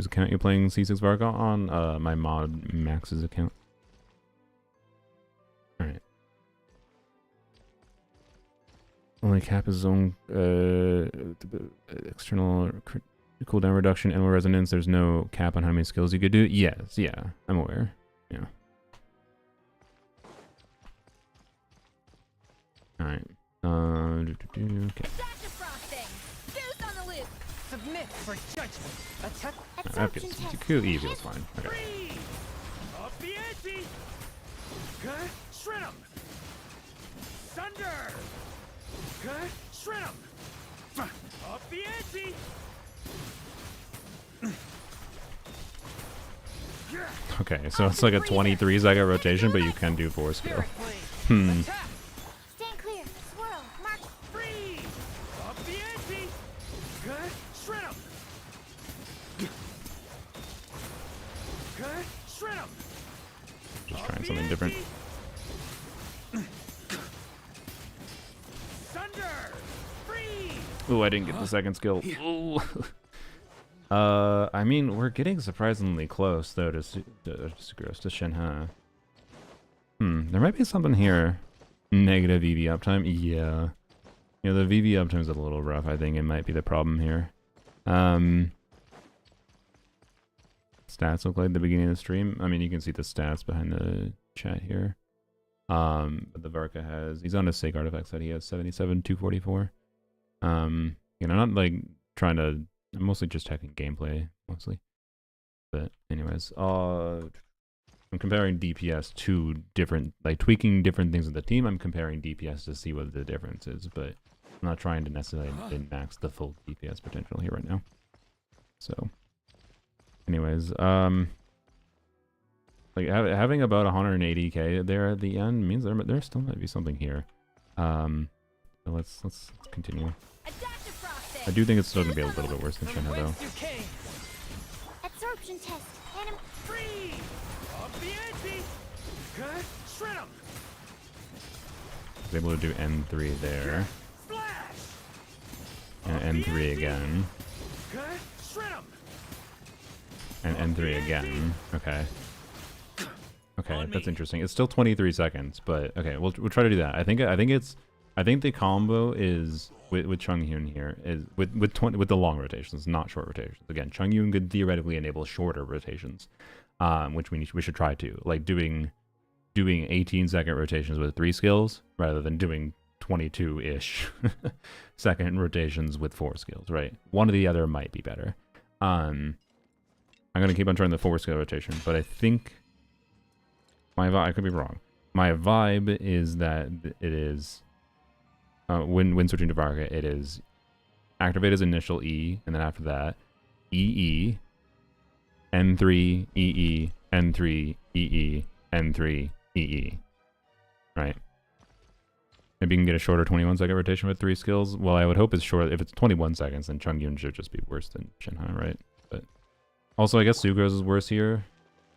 account you playing C6 Varka on? My mod Max's account. All right. Only cap his own external cooldown reduction, animal resonance. There's no cap on how many skills you could do. Yes, yeah, I'm aware. Yeah. All right. Okay. Dash of frosting. Boost on the loop. Submit for judgment. Attack. That feels easy. Feels fine. Okay. Freeze! Up the ante! Okay, shred 'em! Thunder! Okay, shred 'em! Up the ante! Okay, so it's like a 23-second rotation, but you can do 4 skill. Spirit blade. Attack. Stand clear. Swirl. Mark. Freeze! Up the ante! Okay, shred 'em! Okay, shred 'em! Just trying something different. Thunder! Freeze! Ooh, I didn't get the second skill. Ooh. I mean, we're getting surprisingly close, though, to Shenhe. There might be something here. Negative EV uptime? Yeah. You know, the VV uptime's a little rough, I think it might be the problem here. Stats look like the beginning of the stream. I mean, you can see the stats behind the chat here. But the Varka he's on a Sake artifact set, he has 77, 244. You know, I'm not, like, trying to... I'm mostly just checking gameplay, mostly. But anyways, I'm comparing DPS to different, like tweaking different things in the team. I'm comparing DPS to see what the difference is, but I'm not trying to necessarily max the full DPS potential here right now. So, anyways, like having about 180k there at the end means there still might be something here. So let's continue. A dash of frosting. I do think it's still gonna be a little bit worse than From Shenhe though. whence you came. Absorption test. Freeze! Up the ante! Okay, shred 'em! I was able to do N3 there, Splash! and N3 again, Okay, shred 'em! and N3 again. Okay. Okay, that's interesting. It's still 23 seconds, but okay, we'll try to do that. I think the combo is with Chung Hyun here is with the long rotations, not short rotations. Again, Chung Hyun could theoretically enable shorter rotations, which we should try to, like doing 18-second rotations with 3 skills rather than doing 22-ish second rotations with 4 skills. Right, one or the other might be better. I'm gonna keep on trying the 4-skill rotation, but I think I could be wrong. My vibe is that it is. When switching to Varka, it is activate as initial E, and then after that, EE, N3, EE, N3, EE, N3, EE. Right? Maybe you can get a shorter 21-second rotation with 3 skills. Well, I would hope it's short. If it's 21 seconds, then Chung Hyun should just be worse than Shenhe, right? But also, I guess Sucrose is worse here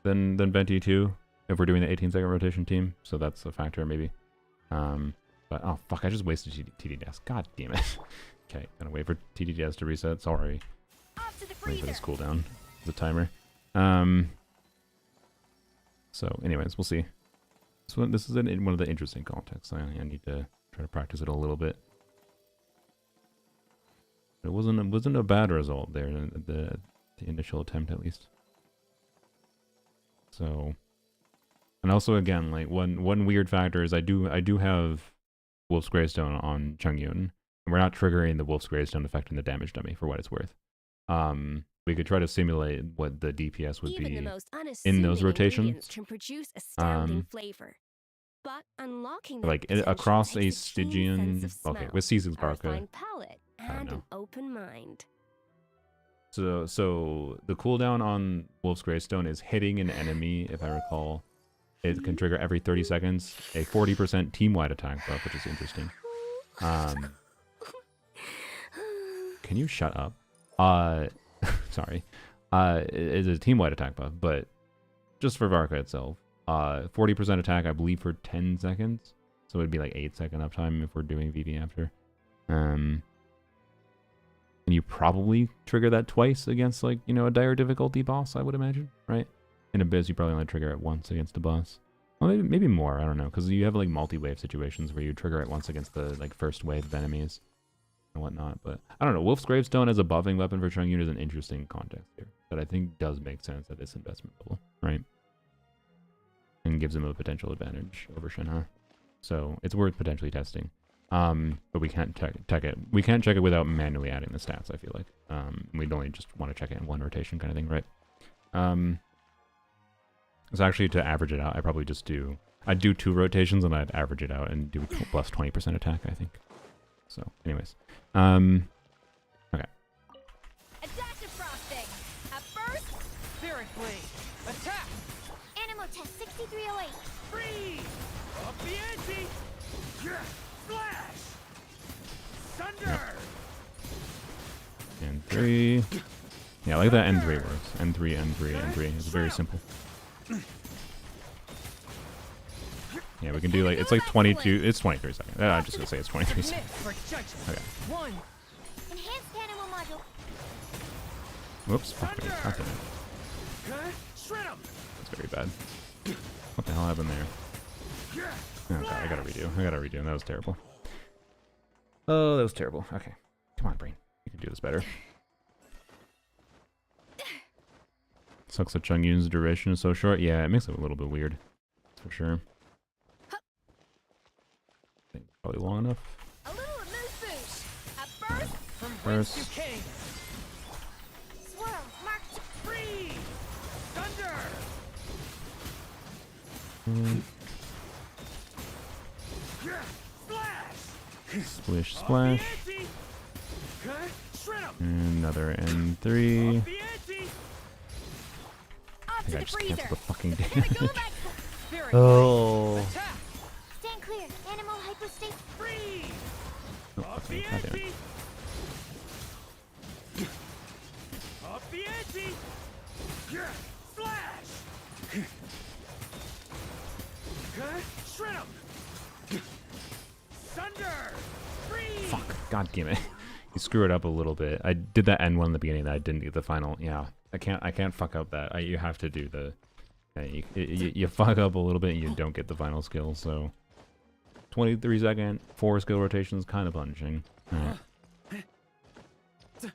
than Venti too, if we're doing the 18-second rotation team. So that's a factor, maybe. But, oh, fuck, I just wasted TDDS. God damn it. Okay, gotta wait for TDDS to reset. Sorry. Off to the Wait for freezer. this cooldown. The timer. So, anyways, we'll see. This is one of the interesting contexts I need to Try to practice it a little bit. It wasn't a bad result there, the initial attempt at least. So, and also again, like one weird factor is I do have Wolf's Gravestone on Chungyun, and we're not triggering the Wolf's Gravestone affecting the damage dummy for what it's worth. We could try to simulate what the DPS would Even be the most in those unassuming rotations. ingredients can produce astounding flavor. But unlocking that Like potential across a takes keen sense Stygian, of smell, okay, with C6 a Varka. refined palate, and know. an open mind. So the cooldown on Wolf's Gravestone is hitting an enemy, if I recall. It can trigger every 30 seconds, a 40% team-wide attack buff, which is interesting. Can you shut up? Sorry. It's a team-wide attack buff, but just for Varka itself. 40% attack, I believe, for 10 seconds. So it'd be like 8-second uptime if we're doing VV after. And you probably trigger that twice against, like, you know, a dire difficulty boss, I would imagine, right? In Abyss, you probably only trigger it once against a boss. Well, maybe more, I don't know, because you have, like, multi-wave situations where you trigger it once against the, like, first wave of enemies and whatnot, but I don't know. Wolf's Gravestone as a buffing weapon for Chungyun is an interesting context here that I think does make sense at this investment level, right? And gives him a potential advantage over Shenhe. So it's worth potentially testing. But we can't check it. We can't check it without manually adding the stats, I feel like. We'd only just want to check it in one rotation kind of thing, right? So actually, to average it out, I'd do 2 rotations and I'd average it out and do plus 20% attack, I think. So, anyways. Okay. A dash of frosting. At first, Spirit Blade. Attack! Animal Test 6308. Freeze! Up the ante! Flash! Thunder! N3. Yeah, like that N3 works. N3, N3, N3. It's very simple. Yeah, we can do like, it's like 22, it's 23 seconds. I'm just gonna say it's 23 Submit seconds. for judgment. Okay. 1. Enhanced animal module. Whoops. Fuck me. God damn it. Shred 'em! That's very bad. What the hell happened there? Oh god, I gotta redo. That was terrible. Oh, that was terrible. Okay. Come on, brain. You can do this better. Sucks that Chungyun's duration is so short. Yeah, it makes it a little bit weird. For sure. I think it's probably long enough. A little amuse bouche. At first, From whence you First. came. swirl. Marked. Freeze! Thunder! Flash! Splish, splash. Ante! Shred 'em! Another N3. The ante! I Off think to I the just freezer. canceled the fucking Here we go, damage. Max. Spirit Oh. Blade. Attack! Stand clear. Animal hypostate. Freeze! Oh, Up fuck me. the God damn ante! it. Up the ante! Flash! Shred 'em! Thunder! Freeze! Fuck. God damn it. You screw it up a little bit. I did that N1 in the beginning that I didn't do the final. Yeah. I can't fuck up that. You have to do the... you fuck up a little bit and you don't get the final skill, so... 23 second, 4 skill rotations, kind of punishing. Alright. Is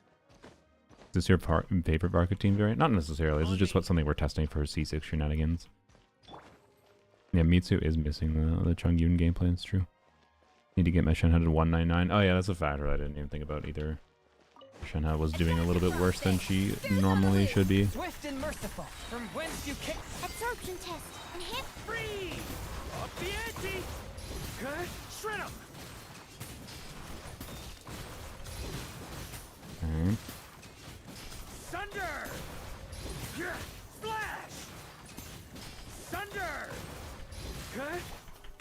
this your favorite Varka team variant? Not necessarily. This is just something we're testing for C6 shenanigans. Yeah, Mitsu is missing the Chungyun gameplay, it's true. Need to get my Shenhe to 199. Oh yeah, that's a factor I didn't even think about either. Shenhe was doing a little bit worse than she normally should be. Swift and merciful. From whence you came. Absorption test. Enhanced. Freeze! Up the ante! Shred 'em! Okay. Thunder! Flash! Thunder!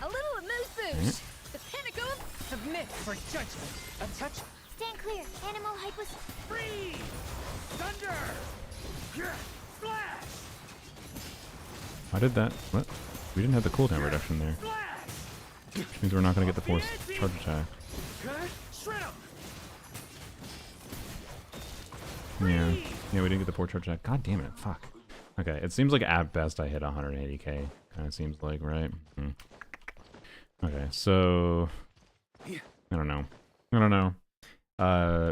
A little amuse bouche. The pinnacle. Submit for judgment. A touch. Stand clear. Animal hypostate. Freeze! Thunder! Flash! How did that? What? We didn't have the cooldown reduction there. Flash! Which means we're not going to get the force charge attack. Shred 'em! Yeah. Yeah, we didn't get the force charge attack. God damn it. Fuck. Okay, it seems like at best I hit 180k. Kind of seems like, right? Okay, so... I don't know. I don't know.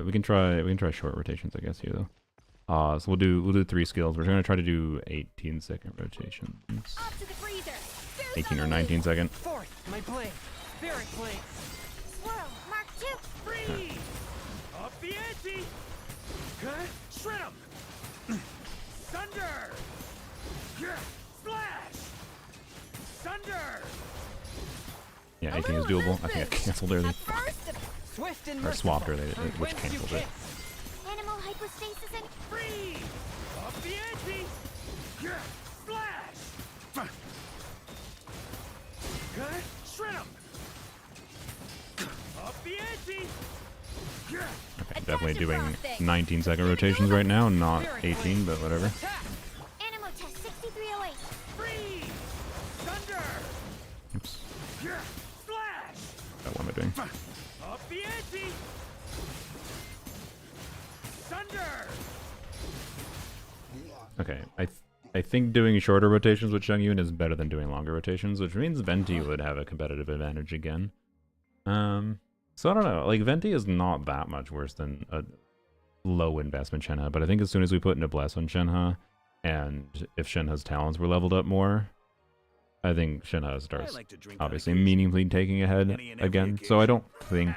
We can try short rotations, I guess, here though. So we'll do 3 skills. We're gonna try to do 18-second rotations. Off to the freezer. 18 or 19 second. Fourth, my blade. Spirit blade. Swirl. Mark 2. Freeze! Up the ante! Cut! Shred 'em! Thunder! Splash! Thunder! Yeah, 18 is doable. I think I canceled early. Swift and Or merciful. swapped early, From which whence you canceled it. came. Animal hypostasis and Freeze! Up the ante! Splash! Cut! Shred 'em! Up the ante! Okay, definitely doing 19-second rotations right now, not 18, but whatever. Attack. Animal test 6308. Freeze! Thunder! Oops. Splash! What am I doing? Up the ante! Thunder! Okay, I think doing shorter rotations with Chungyun is better than doing longer rotations, which means Venti would have a competitive advantage again. So I don't know, like Venti is not that much worse than a low investment Shenhe, but I think as soon as we put Noblesse on Shenhe, and if Shenhe's talents were leveled up more, I think Shenhe starts like to drink on obviously occasion. meaningfully taking ahead Any and every again. So I don't think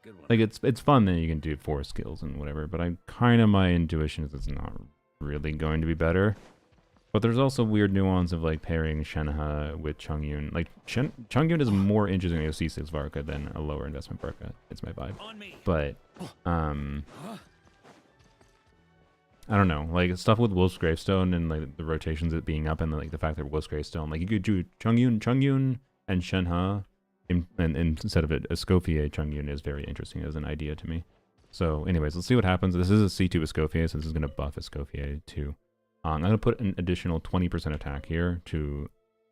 Good one. like it's fun that you can do 4 skills and whatever, but I kind of my intuition is it's not really going to be better. But there's also weird nuance of like pairing Shenhe with Chungyun. Like Chungyun is more interesting as C6 Varka than a lower investment Varka. It's my vibe. On me. But I don't know, like stuff with Wolf's Gravestone and like the rotations it being up and like the fact that Wolf's Gravestone, like you could do Chungyun and Shenhe and instead of it, Escoffier Chungyun is very interesting as an idea to me. So anyways, let's see what happens. This is a C2 Escoffier, so this is going to buff Escoffier too. I'm going to put an additional 20% attack here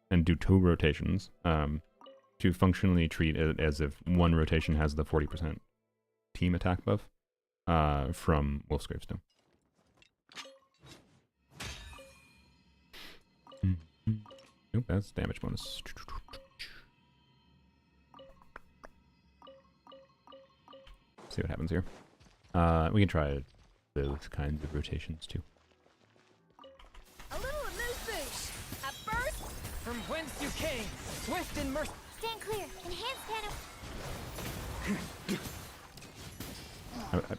and do 2 rotations to functionally treat it as if one rotation has the 40% team attack buff from Wolf's Gravestone. Nope, that's damage bonus. See what happens here. We can try both kinds of rotations too. a little amuse-bouche. At first, From whence you came. Swift and merciful. stand clear. Enhance panel.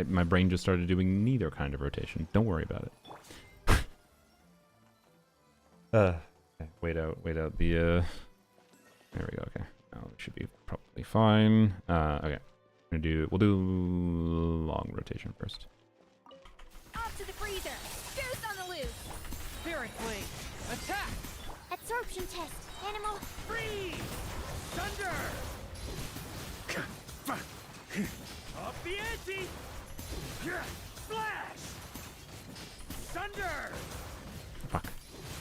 My brain just started doing neither kind of rotation. Don't worry about it. Okay, wait out the there we go. Okay, now it should be probably fine. Okay, we'll do long rotation first. Off to the freezer. Goose on the loose. Spirit blade. Attack. Absorption test. Animal. Freeze! Thunder! Up the ante! Splash! Thunder! Fuck.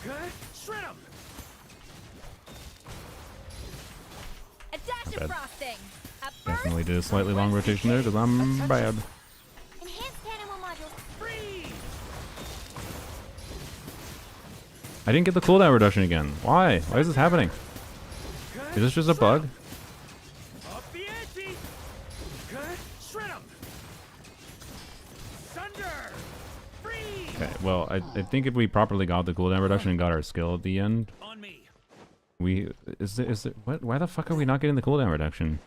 Cut! Shred 'em! A dash Bad. of frosting. At first, Definitely did a slightly long rotation there because I'm bad. enhanced animal module. Freeze! I didn't get the cooldown reduction again. Why? Why is this happening? Cut! Is this just a bug? Up the ante! Cut! Shred 'em! Thunder! Freeze! Okay, well, I think if we properly got the cooldown reduction and got our skill at the end, On me! what? Why the fuck are we not getting the cooldown reduction?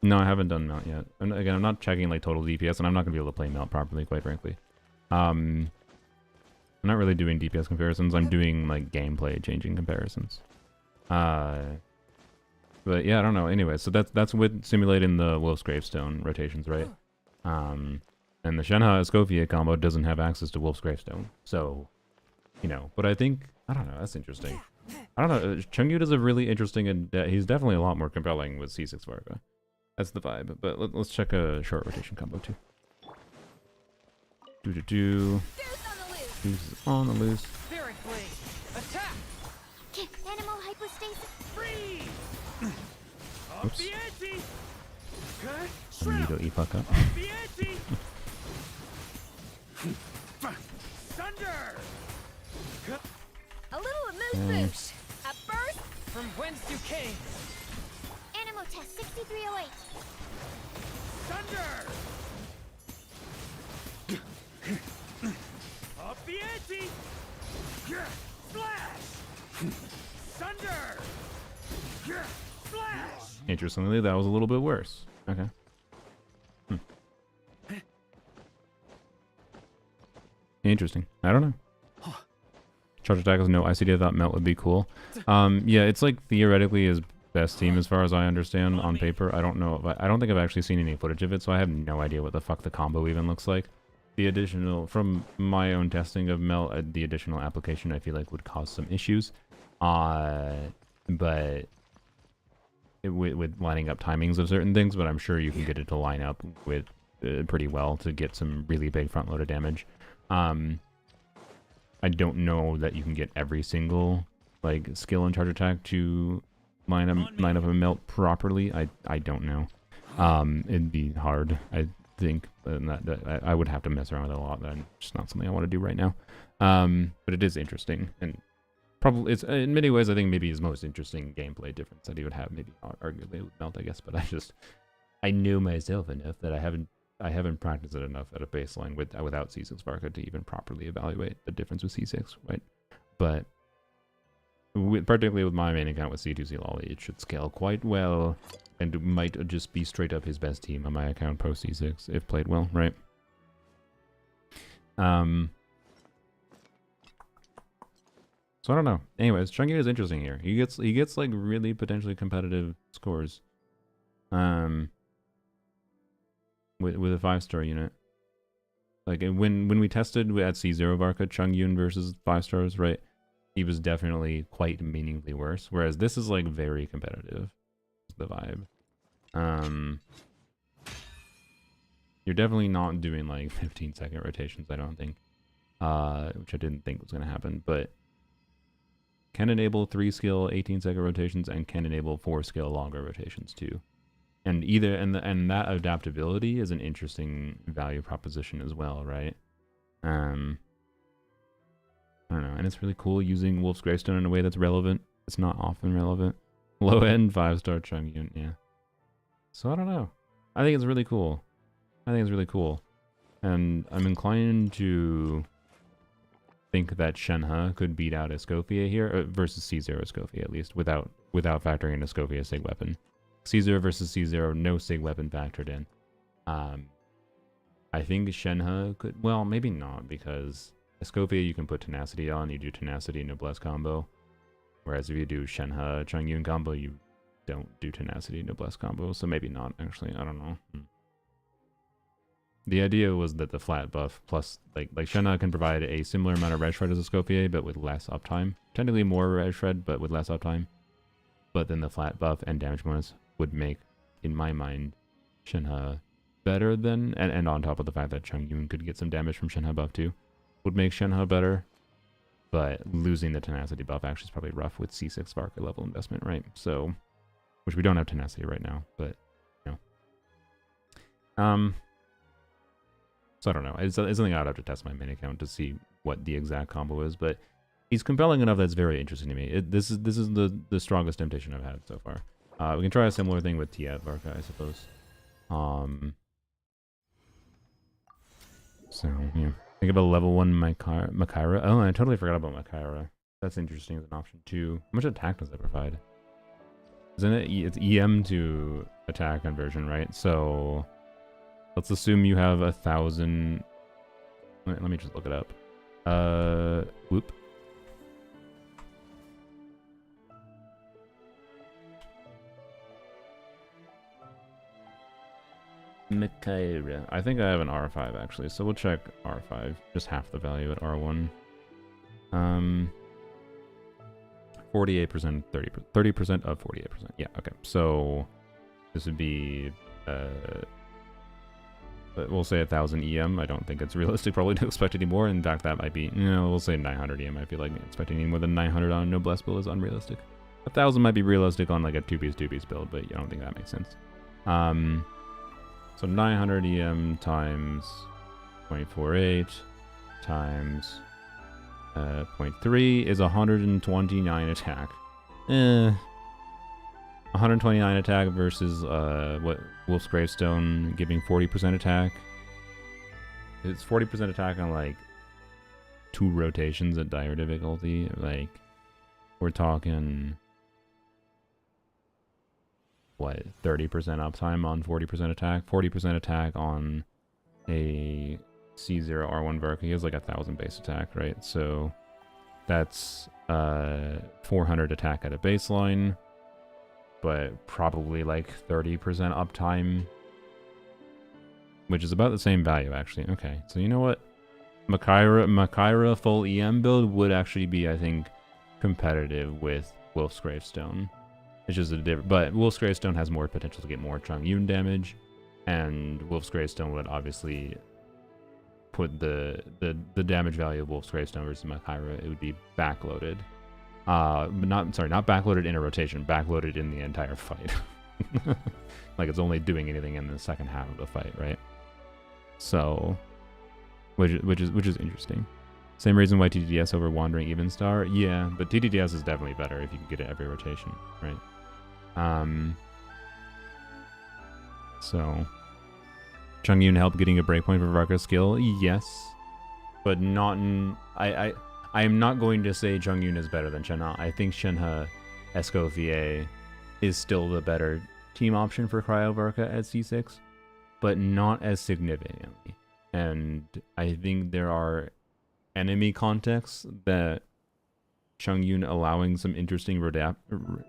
No, I haven't done mount yet. And again, I'm not checking like total DPS, and I'm not gonna be able to play mount properly, quite frankly. I'm not really doing DPS comparisons. I'm doing like gameplay changing comparisons. But yeah, I don't know. Anyway, so that's with simulating the Wolf's Gravestone rotations, right? And the Shenhe Escoffier combo doesn't have access to Wolf's Gravestone, so you know. But I think I don't know. That's interesting. I don't know. Chungyun is a really interesting, and he's definitely a lot more compelling with C6 Varka. That's the vibe. But let's check a short rotation combo too. Do. Goose on the loose. Who's on the loose? Spirit blade. Attack. Animal hypostasis. Freeze! Up Oops. the ante! Cut! Shred 'em! Immediately fuck up. Up the ante! Thunder! A little amuse-bouche. At first, From whence you came. Animo test 6308. Thunder! Up the ante! Flash! Thunder! Flash! Interestingly, that was a little bit worse. Okay. Interesting. I don't know. Charge attack is no ICD. I thought melt would be cool. Yeah, it's like theoretically his best team as far as I understand on paper. I don't know. I don't think I've actually seen any footage of it, so I have no idea what the fuck the combo even looks like. The additional, from my own testing of melt, the additional application I feel like would cause some issues. But with lining up timings of certain things, but I'm sure you can get it to line up with pretty well to get some really big front loaded damage. I don't know that you can get every single like skill and charge attack to line up a melt properly. I don't know. It'd be hard, I think, that I would have to mess around with it a lot. That's just not something I want to do right now. But it is interesting, and probably it's in many ways I think maybe his most interesting gameplay difference that he would have, maybe arguably with melt, I guess. But I know myself enough that I haven't practiced it enough at a baseline without C6 Varka to even properly evaluate the difference with C6, right? But particularly with my main account with C2C Lolly, it should scale quite well, and might just be straight up his best team on my account post C6 if played well, right? So I don't know. Anyways, Chunky is interesting here. He gets like really potentially competitive scores. With a 5-star unit. Like when we tested at C0 Varka, Chungyun versus 5 stars, right? He was definitely quite meaningfully worse. Whereas this is like very competitive. Is the vibe. You're definitely not doing like 15-second rotations, I don't think. Which I didn't think was gonna happen, but can enable 3-skill 18-second rotations and can enable 4-skill longer rotations too. And and that adaptability is an interesting value proposition as well, right? I don't know, and it's really cool using Wolf's Gravestone in a way that's relevant. It's not often relevant. Low end 5-star Chungyun, yeah. So I don't know. I think it's really cool. And I'm inclined to think that Shenhe could beat out Escoffier here, versus C0 Escoffier at least, without factoring in Escoffier's SIG weapon. C0 versus C0, no SIG weapon factored in. I think Shenhe could, well, maybe not, because Escoffier you can put Tenacity on, you do Tenacity Noblesse combo. Whereas if you do Shenhe Chungyun combo, you don't do Tenacity Noblesse combo, so maybe not, actually, I don't know. The idea was that the flat buff plus, like Shenhe can provide a similar amount of red shred as Escoffier, but with less uptime. Technically more red shred, but with less uptime. But then the flat buff and damage bonus would make, in my mind, Shenhe better than, and on top of the fact that Chungyun could get some damage from Shenhe buff too, would make Shenhe better. But losing the Tenacity buff actually is probably rough with C6 Varka level investment, right? So, which we don't have Tenacity right now, but, you know. So I don't know. It's something I'd have to test my main account to see what the exact combo is, but he's compelling enough that's very interesting to me. This is the strongest temptation I've had so far. We can try a similar thing with Tiat Varka, I suppose. So yeah, think about level 1 Makaira. Oh, I totally forgot about Makaira. That's interesting as an option too. How much attack does that provide? Isn't it? It's EM to attack conversion, right? So let's assume you have 1,000. Let me just look it up. Whoop. Makaira. I think I have an R5 actually, so we'll check R5. Just half the value at R1. 48%, 30% of 48%. Yeah, okay. So this would be we'll say 1,000 EM. I don't think it's realistic probably to expect any more. In fact, that might be, we'll say 900 EM. I feel like expecting any more than 900 on a Noblesse build is unrealistic. 1,000 might be realistic on like a 2-piece build, but I don't think that makes sense. So 900 EM times 0.48 times 0.3 is 129 attack. 129 attack versus what Wolf's Gravestone giving 40% attack. It's 40% attack on like 2 rotations at dire difficulty. Like we're talking what 30% uptime on 40% attack, 40% attack on a C0 R1 Varka. He has like 1,000 base attack, right? So that's 400 attack at a baseline, but probably like 30% uptime, which is about the same value actually. Okay, so you know what? Makaira full EM build would actually be, I think, competitive with Wolf's Gravestone. It's just a different, but Wolf's Gravestone has more potential to get more Chongyun damage, and Wolf's Gravestone would obviously put the damage value of Wolf's Gravestone versus Makaira, it would be backloaded. But not backloaded in a rotation, backloaded in the entire fight. Like it's only doing anything in the second half of the fight, right? So, which is interesting. Same reason why TTDS over Wandering Evenstar. Yeah, but TTDS is definitely better if you can get it every rotation, right? So Chongyun help getting a breakpoint for Varka's skill? Yes. But not in... I am not going to say Chongyun is better than Shenhe. I think Shenhe Escoffier is still the better team option for Cryo Varka at C6, but not as significantly. And I think there are enemy contexts that Chongyun allowing some interesting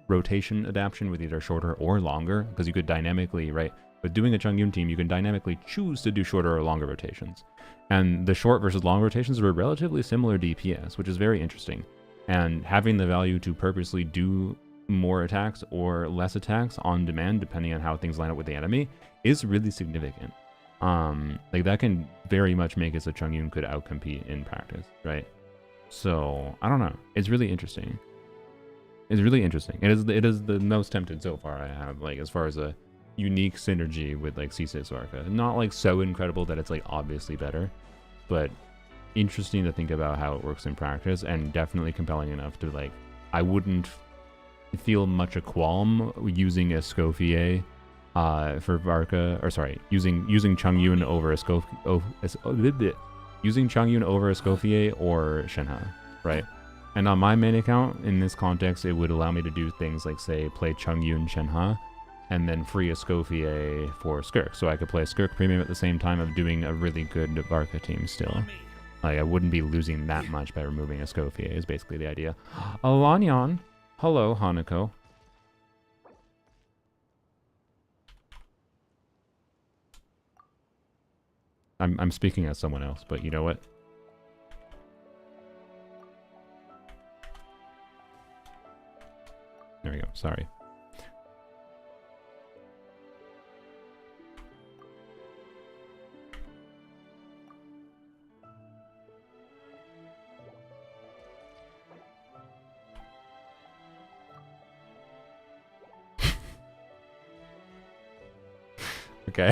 rotation adaptation with either shorter or longer, because you could dynamically, right? With doing a Chongyun team, you can dynamically choose to do shorter or longer rotations. And the short versus long rotations were relatively similar DPS, which is very interesting. And having the value to purposely do more attacks or less attacks on demand, depending on how things line up with the enemy, is really significant. Like that can very much make it so Chongyun could outcompete in practice, right? So I don't know. It's really interesting. It's really interesting. It is the most tempted so far I have, like as far as a unique synergy with like C6 Varka. Not like so incredible that it's like obviously better, but interesting to think about how it works in practice, and definitely compelling enough to like I wouldn't feel much a qualm using Escoffier for Varka, or sorry, using Chongyun over using Chongyun over Escoffier or Shenhe, right? And on my main account, in this context, it would allow me to do things like, say, play Chongyun Shenhe, and then free Escoffier for Skirk. So I could play Skirk Premium at the same time of doing a really good Varka team still. Like, I wouldn't be losing that much by removing Escoffier, is basically the idea. Alanyan. Hello, Hanako. I'm speaking as someone else, but you know what? There we go. Sorry. Okay.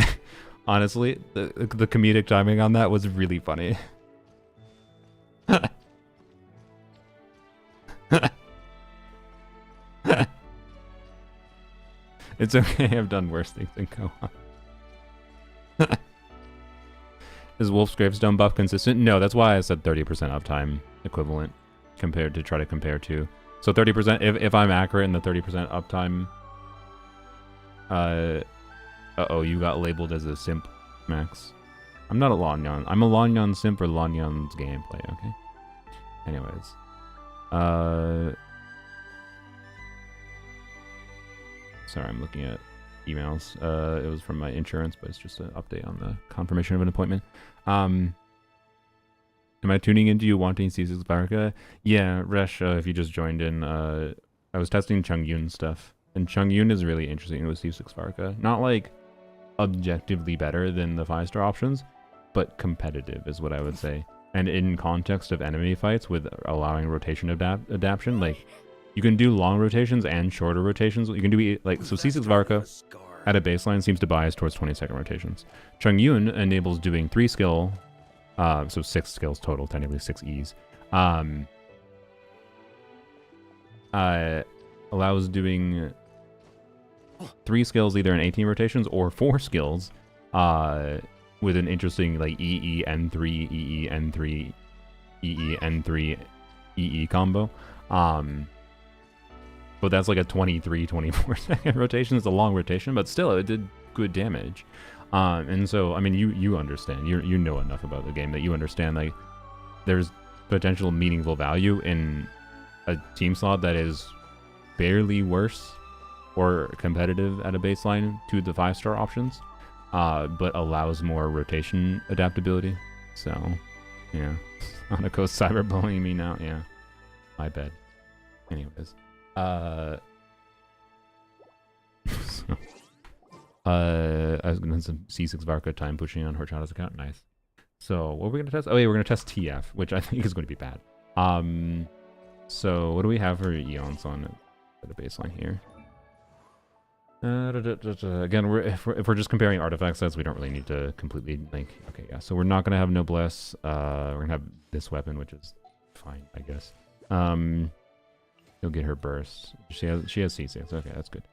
Honestly, the comedic timing on that was really funny. It's okay, I've done worse things than Gohan. Is Wolf's Gravestone buff consistent? No, that's why I said 30% uptime equivalent compared to try to compare to. So 30%, if I'm accurate in the 30% uptime, uh-oh, you got labeled as a simp, Max. I'm not a Lanyan. I'm a Lanyan simp for Lanyan's gameplay, okay? Anyways. Sorry, I'm looking at emails. It was from my insurance, but it's just an update on the confirmation of an appointment. Am I tuning into you wanting C6 Varka? Yeah, Resh, if you just joined in, I was testing Chongyun stuff. And Chongyun is really interesting with C6 Varka. Not like objectively better than the 5-star options, but competitive is what I would say. And in context of enemy fights with allowing rotation adaptation, like you can do long rotations and shorter rotations. You can do like, so C6 Varka at a baseline seems to bias towards 20-second rotations. Chongyun enables doing 3 skill, so 6 skills total, technically 6 E's. allows doing 3 skills either in 18 rotations or 4 skills with an interesting like EE N3 EE N3 EE N3 EE combo. But that's like a 23-24 second rotation. It's a long rotation, but still it did good damage. And so I mean you understand, you know enough about the game that you understand like there's potential meaningful value in a team slot that is barely worse or competitive at a baseline to the 5-star options, but allows more rotation adaptability. So yeah. Hanako's cyberbullying me now. Yeah, my bad. Anyways, I was gonna have some C6 Varka time pushing on Horchata's account. Nice. So what are we gonna test? Oh yeah, we're gonna test TF, which I think is going to be bad. So what do we have for Eons on at the baseline here? Again, if we're just comparing artifact sets, we don't really need to completely like. Okay, yeah. So we're not gonna have Noblesse. We're gonna have this weapon, which is fine, I guess. You'll get her burst. She has C6. Okay, that's good.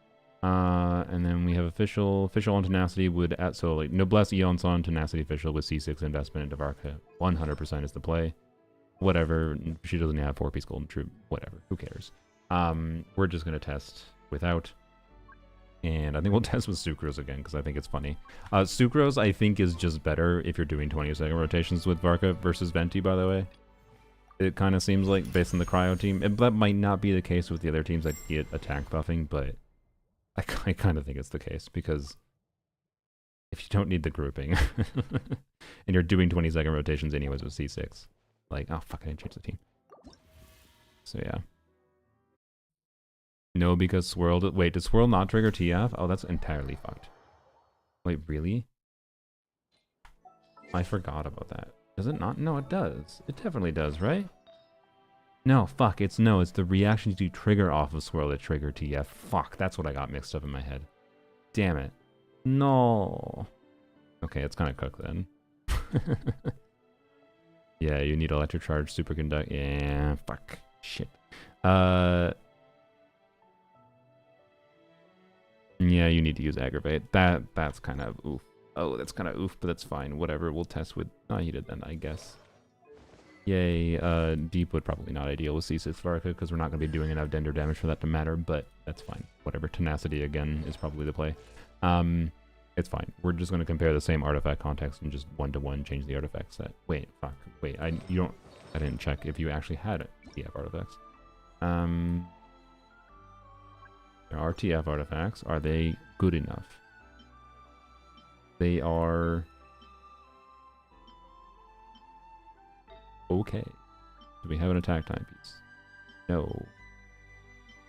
And then we have official on tenacity would at so like Noblesse Eons on tenacity official with C6 investment into Varka. 100% is the play. Whatever. She doesn't have 4-piece golden troop. Whatever. Who cares? We're just gonna test without. And I think we'll test with Sucrose again, because I think it's funny. Sucrose, I think, is just better if you're doing 20-second rotations with Varka versus Venti, by the way. It kind of seems like, based on the Cryo team. That might not be the case with the other teams that get attack buffing, but I kind of think it's the case, because if you don't need the grouping, and you're doing 20-second rotations anyways with C6, like, oh, fuck, I didn't change the team. So, yeah. No, because Swirl... Wait, did Swirl not trigger TF? Oh, that's entirely fucked. Wait, really? I forgot about that. Does it not? No, it does. It definitely does, right? No, fuck, it's the reaction to trigger off of Swirl that trigger TF. Fuck, that's what I got mixed up in my head. Damn it. No. Okay, it's kind of cooked then. Yeah, you need electric charge, superconduct. Yeah, fuck. Shit. Yeah, you need to use aggravate. That's kind of oof. Oh, that's kind of oof, but that's fine. Whatever, we'll test with... Oh, he did then, I guess. Yay, deep would probably not ideal with C6 Varka, because we're not going to be doing enough dender damage for that to matter, but that's fine. Whatever, tenacity again is probably the play. It's fine. We're just going to compare the same artifact context and just 1-to-1 change the artifact set. Wait, fuck. Wait, I didn't check if you actually had TF artifacts. There are TF artifacts. Are they good enough? They are... okay. Do we have an attack timepiece? No.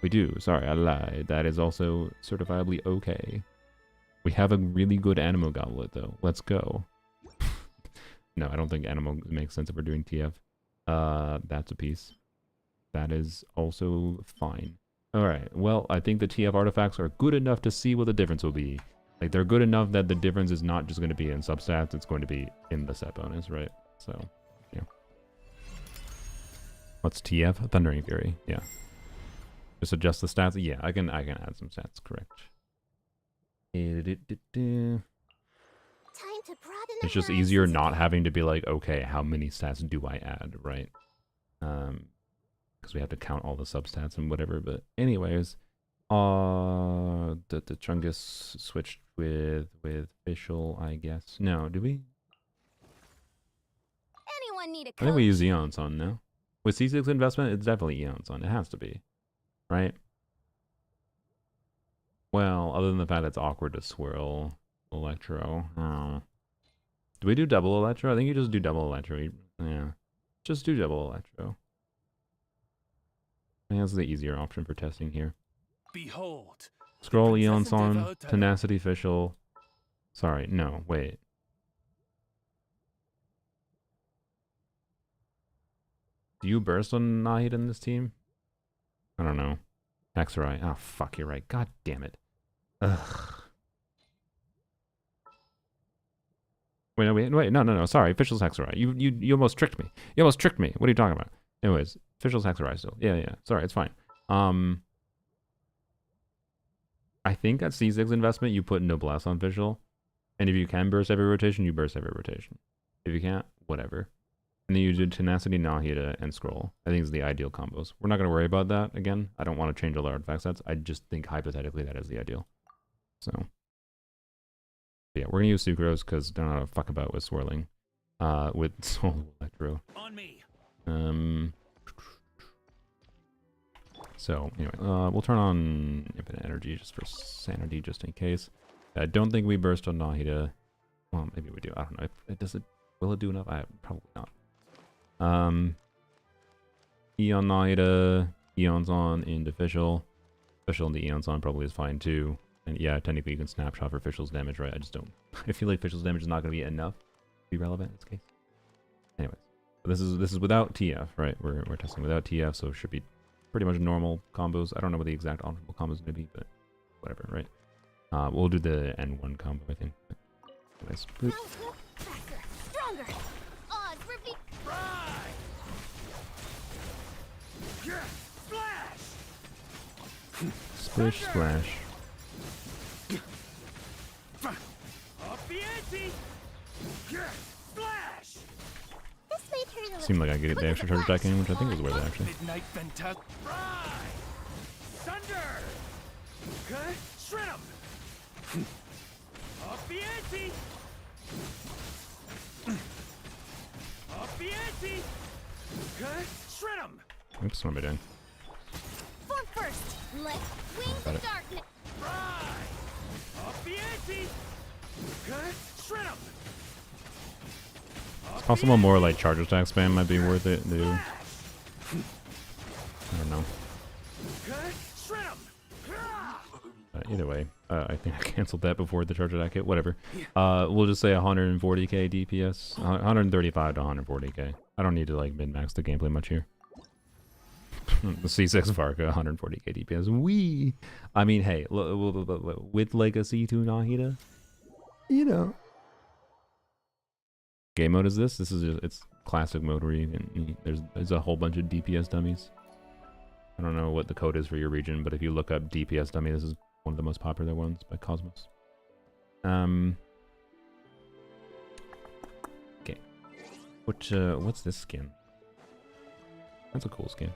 We do. Sorry, I lied. That is also certifiably okay. We have a really good Animo Goblet, though. Let's go. No, I don't think Animo makes sense if we're doing TF. That's a piece. That is also fine. Alright, well, I think the TF artifacts are good enough to see what the difference will be. Like, they're good enough that the difference is not just going to be in substats, it's going to be in the set bonus, right? So, yeah. What's TF? Thundering Fury, yeah. Just adjust the stats? Yeah, I can add some stats, correct. It's just easier not having to be like, okay, how many stats do I add, right? Because we have to count all the substats and whatever, but anyways, the Chungus switched with Fischl, I guess. No, do we? Anyone need a I think we use Eons on now. With C6 investment, it's definitely Eons on. It has to be, right? Well, other than the fact it's awkward to swirl Electro. Oh. Do we do double Electro? I think you just do double Electro. Yeah, just do double Electro. I think that's the easier option for testing here. Behold. Scroll Eons on, Tenacity Fischl. Sorry, no, wait. Do you burst on Nahid in this team? I don't know. Hexerai. Oh, fuck, you're right. God damn it. Ugh. Wait, no. Sorry, Fischl's Hexerai. You almost tricked me. You almost tricked me. What are you talking about? Anyways, Fischl's Hexerai still. Yeah. Sorry, it's fine. I think at C6 investment, you put Noblesse on Visual. And if you can burst every rotation, you burst every rotation. If you can't, whatever. And then you do Tenacity, Nahida, and Scroll. I think it's the ideal combos. We're not going to worry about that again. I don't want to change all our artifact sets. I just think hypothetically that is the ideal. So, yeah, we're going to use Sucrose because don't know how to fuck about with swirling. With Soul Electro. On me. So, anyway, we'll turn on Infinite Energy just for sanity, just in case. I don't think we burst on Nahida. Well, maybe we do. I don't know. Will it do enough? Probably not. Eon Nahida, Eon's on into Fischl. Fischl into Eon's on probably is fine too. And yeah, technically you can snapshot for Fischl's damage, right? I just don't. I feel like Fischl's damage is not going to be enough to be relevant in this case. Anyways, this is without TF, right? We're testing without TF, so it should be pretty much normal combos. I don't know what the exact optimal combo is going to be, but whatever, right? We'll do the N1 combo, I think. But anyways, boop. Faster, stronger. Odds for me. Right. Yeah. Splash. Splish, splash. Up the ante. Yeah. Splash. This may turn a little Seemed like I could get the extra charge attack in, which I think was worth it actually. Midnight Venta. Right. Thunder. Okay. Shred 'em. Up the ante. Up the ante. Okay. Shred 'em. Oops, what am I doing? form first. Let wings Got of it. darkness. Right. Up the ante. Okay. Shred 'em. It's possible more like charge attack spam might be worth it, dude. I don't know. Okay. Shred 'em. Either way, I think I canceled that before the charge attack hit. Whatever. We'll just say 140k DPS, 135 to 140k. I don't need to like min-max the gameplay much here. The C6 Varka, 140k DPS. Wee. I mean, hey, with like a C2 Nahida, you know. Game mode is this? This is just, it's classic mode where you can, there's a whole bunch of DPS dummies. I don't know what the code is for your region, but if you look up DPS dummy, this is one of the most popular ones by Cosmos. Okay. What's this skin? That's a cool skin.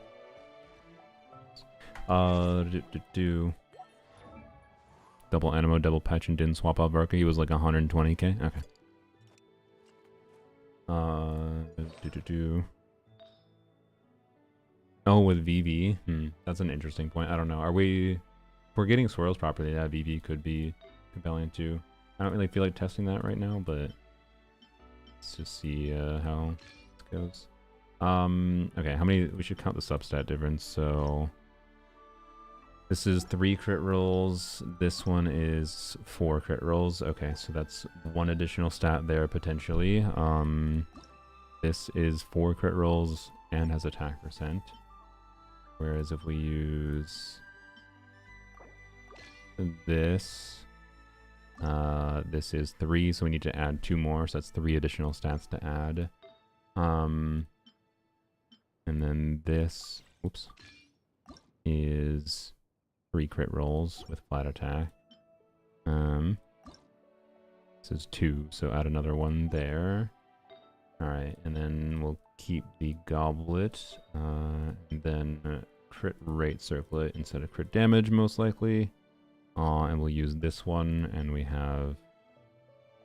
Double Animo, double patch, and didn't swap out Varka. He was like 120k. Okay. Oh, with VV. That's an interesting point. I don't know. If we're getting swirls properly, that VV could be compelling too. I don't really feel like testing that right now, but let's just see how it goes. Okay, how many? We should count the substat difference. So this is 3 crit rolls. This one is 4 crit rolls. Okay, so that's 1 additional stat there potentially. This is 4 crit rolls and has attack percent. Whereas if we use this, this is 3, so we need to add 2 more, so that's 3 additional stats to add. And then this, oops, is 3 crit rolls with flat attack. This is 2, so add another 1 there. Alright, and then we'll keep the goblet, and then crit rate circlet instead of crit damage most likely. And we'll use this one, and we have,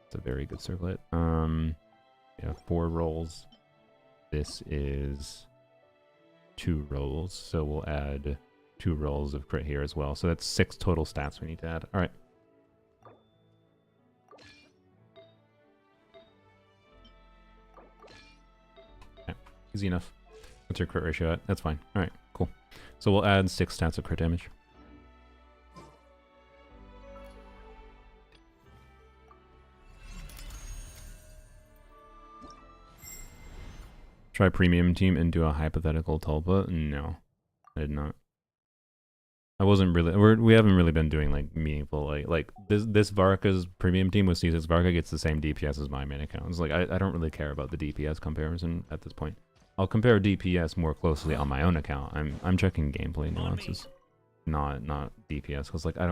it's a very good circlet. Yeah, 4 rolls. This is 2 rolls, so we'll add 2 rolls of crit here as well. So that's 6 total stats we need to add. Alright. Okay, easy enough. What's your crit ratio at? That's fine. Alright, cool. So we'll add 6 stats of crit damage. Try premium team and do a hypothetical Tulpa? No, I did not. I wasn't really. We haven't really been doing like meaningful like this Varka's premium team with C6 Varka gets the same DPS as my main account. It's like I don't really care about the DPS comparison at this point. I'll compare DPS more closely on my own account. I'm checking gameplay nuances. not DPS, because like I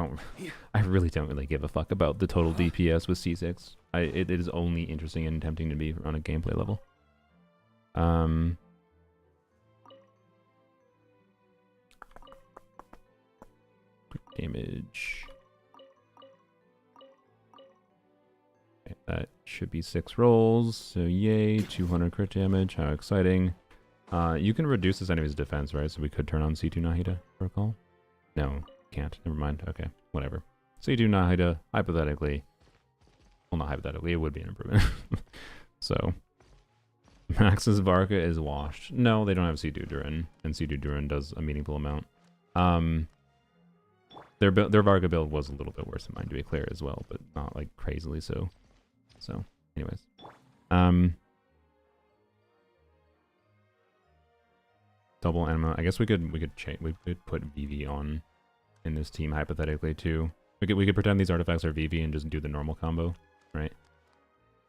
really don't really give a fuck about the total DPS with C6. It is only interesting and tempting to me on a gameplay level. Quick damage. Okay, that should be 6 rolls. So yay, 200 crit damage. How exciting! You can reduce this enemy's defense, right? So we could turn on C2 Nahida, recall? No, can't. Never mind. Okay, whatever. C2 Nahida, hypothetically. Well, not hypothetically, it would be an improvement. So, Max's Varka is washed. No, they don't have C2 Durin, and C2 Durin does a meaningful amount. Their Varka build was a little bit worse than mine, to be clear, as well, but not like crazily so. So, anyways. Double anima. I guess we could put VV on in this team hypothetically too. We could pretend these artifacts are VV and just do the normal combo, right?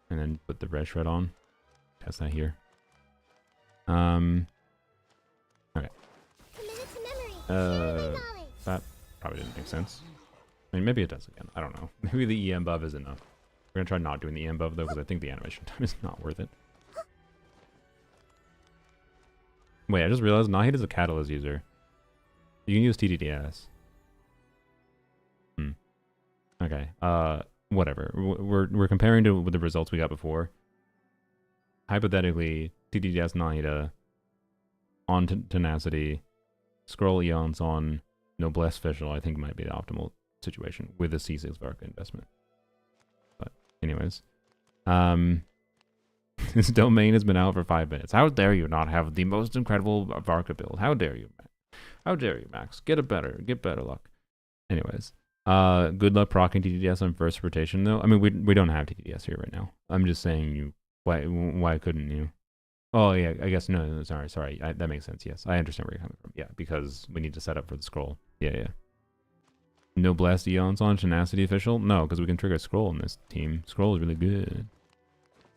And then put the red shred on. Test that here. Okay. That probably didn't make sense. I mean, maybe it does again. I don't know. Maybe the EM buff is enough. We're gonna try not doing the EM buff though, because I think the animation time is not worth it. Wait, I just realized Nahid is a catalyst user. You can use TDDS. Okay. Whatever. We're comparing to the results we got before. Hypothetically, TDDS Nahida on Tenacity, Scroll Eons on Noblesse Official, I think might be the optimal situation with a C6 Varka investment. But anyways. This domain has been out for 5 minutes. How dare you not have the most incredible Varka build? How dare you, Max? How dare you, Max? Get better luck. Anyways, good luck proccing TDDS on first rotation, though. I mean, we don't have TDDS here right now. I'm just saying why couldn't you? Oh yeah, I guess no. Sorry. That makes sense. Yes, I understand where you're coming from. Yeah, because we need to set up for the scroll. Yeah. No blast eons on Tenacity Official? No, because we can trigger scroll in this team. Scroll is really good.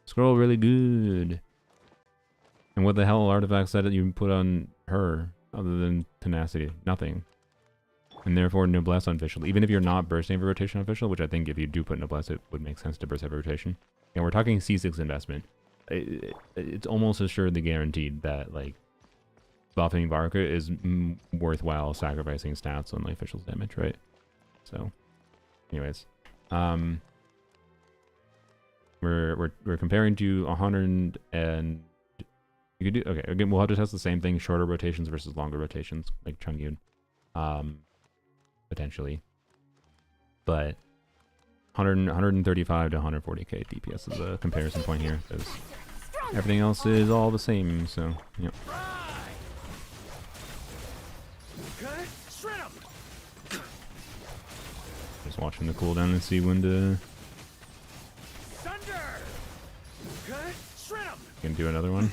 Scroll really good. And what the hell artifacts that you put on her other than Tenacity? Nothing. And therefore Noblesse on Official. Even if you're not bursting every rotation on Official, which I think if you do put Noblesse, it would make sense to burst every rotation. And we're talking C6 investment. It's almost assuredly guaranteed that like buffing Varka is worthwhile sacrificing stats on the Official's damage, right? So, anyways. We're comparing to 100 and you could do okay again. We'll have to test the same thing: shorter rotations versus longer rotations, like Chungyun, potentially. But 135 to 140k DPS is a comparison point here, because everything else is all the same. So yeah. Just watching the cooldown and see when to. Can do another one?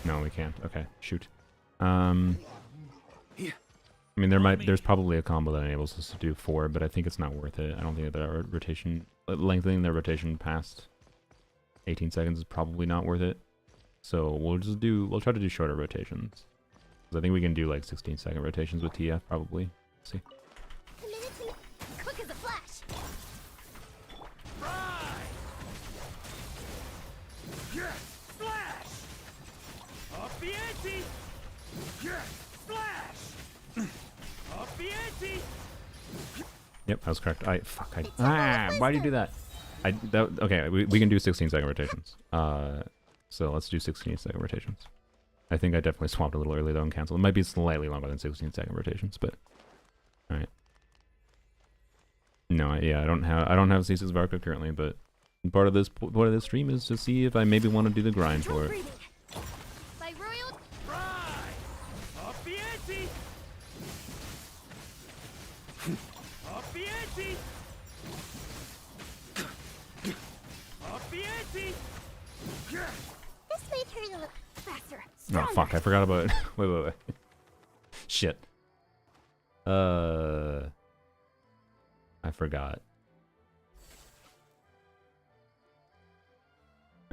No, we can't. Okay, shoot. I mean, there's probably a combo that enables us to do 4, but I think it's not worth it. I don't think that our rotation, lengthening their rotation past 18 seconds is probably not worth it. So we'll try to do shorter rotations. Because I think we can do like 16-second rotations with TF probably. Let's see. Quick as a flash. Yep, that was correct. Why do you do that? Okay, we can do 16-second rotations. So let's do 16-second rotations. I think I definitely swapped a little early though and canceled. It might be slightly longer than 16-second rotations, but all right. No, yeah, I don't have C6 Varka currently, but part of this stream is to see if I maybe want to do the grind for it. This made her look faster. Oh fuck, I forgot about it. Wait. Shit. I forgot.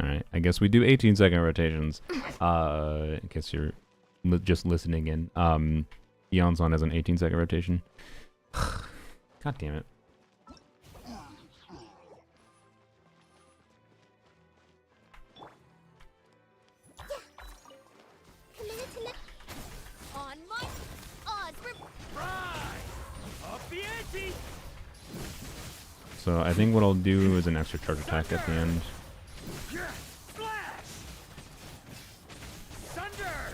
Alright, I guess we do 18-second rotations. In case you're just listening in. Eon's on as an 18-second rotation. God damn it. On my odds. Right. Up the ante. So I think what I'll do is an extra charge attack at the end. Splash. Thunder.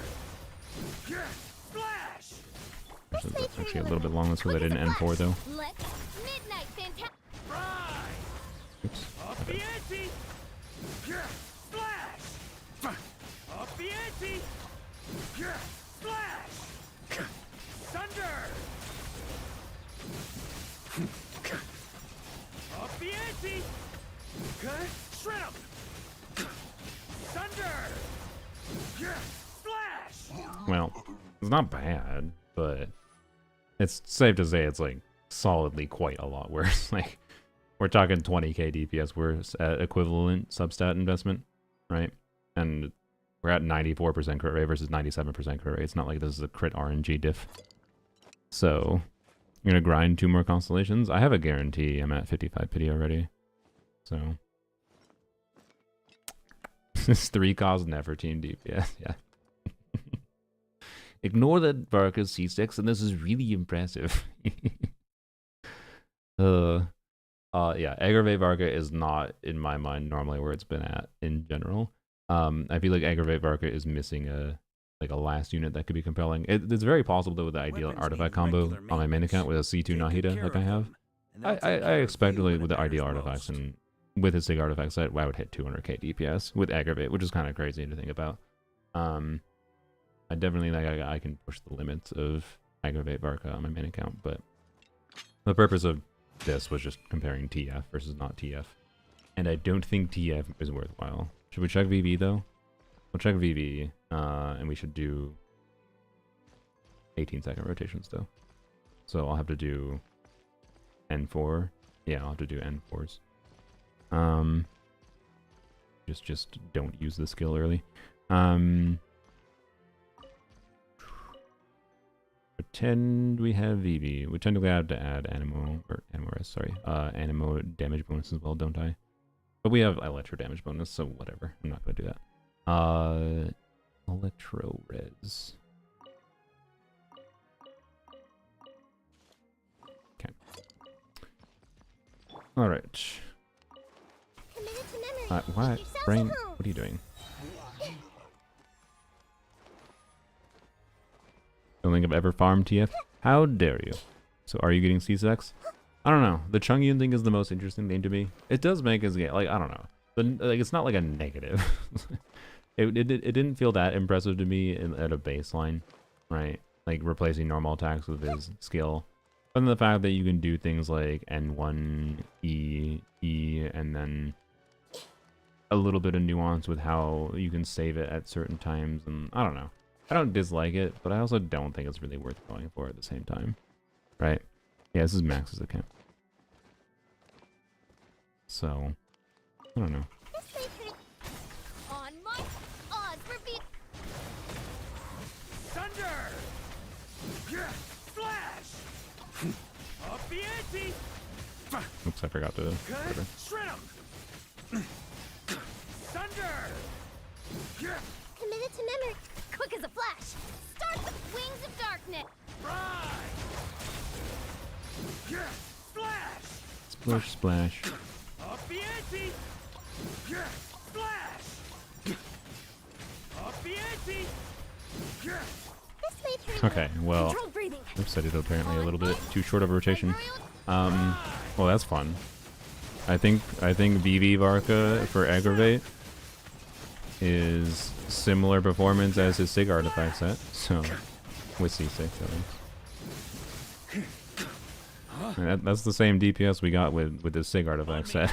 Splash. That's actually a little bit long. That's because I didn't N4 though. Let's midnight fantastic. Right. Oops. Up the ante. Splash. Up the ante. Splash. Thunder. Up the ante. Okay. Shred 'em. Thunder. Splash. Well, it's not bad, but it's safe to say it's like solidly quite a lot worse. Like we're talking 20k DPS worse at equivalent substat investment, right? And we're at 94% crit rate versus 97% crit rate. It's not like this is a crit RNG diff. So I'm gonna grind 2 more constellations. I have a guarantee I'm at 55 pity already. So this 3 cost Nefertine DPS, yeah. Ignore that Varka's C6, and this is really impressive. Yeah, Aggravate Varka is not, in my mind, normally where it's been at in general. I feel like Aggravate Varka is missing a last unit that could be compelling. It's very possible though with the ideal Weapons artifact need combo regular on my main account with a C2 Take good Nahida care like of I have. them, and they'll take I care of expect you really when with it the ideal matters artifacts most. and with his SIG artifact set, I would hit 200k DPS with Aggravate, which is kind of crazy to think about. I definitely think I can push the limits of Aggravate Varka on my main account, but the purpose of this was just comparing TF versus not TF. And I don't think TF is worthwhile. Should we check VV though? We'll check VV, and we should do 18-second rotations though. So I'll have to do N4. Yeah, I'll have to do N4s. Just don't use the skill early. Pretend we have VV. We technically have to add Animo, or Animo Res, sorry. Animo damage bonus as well, don't I? But we have Electro damage bonus, so whatever. I'm not gonna do that. Electro Res. Okay. Alright. Committed to memory. What? Make yourselves Brain, at home. what are you doing? Don't think I've ever farmed TF? How dare you? So are you getting C6? I don't know. The Chungyun thing is the most interesting thing to me. It does make us get, like, I don't know. But like, it's not like a negative. it didn't feel that impressive to me at a baseline, right? Like replacing normal attacks with his skill. But then the fact that you can do things like N1, E, and then a little bit of nuance with how you can save it at certain times, and I don't know. I don't dislike it, but I also don't think it's really worth going for at the same time. Right? Yeah, this is Max's account. So, I don't know. On my odds reveal. Thunder! Flash! Up the ante! Oops, I forgot to... Good. whatever. Shred 'em! Thunder! Committed to memory. Quick as a flash. Start the wings of darkness. Right! Flash! Splish, splash. Up the ante! Flash! Up the ante! This may turn Okay, well... controlled breathing. Oops, I did apparently a little bit too short of a rotation. Well, that's fun. I think VV Varka for Aggravate is similar performance as his SIG artifact set, so with C6 at least. And that's the same DPS we got with the SIG artifact set.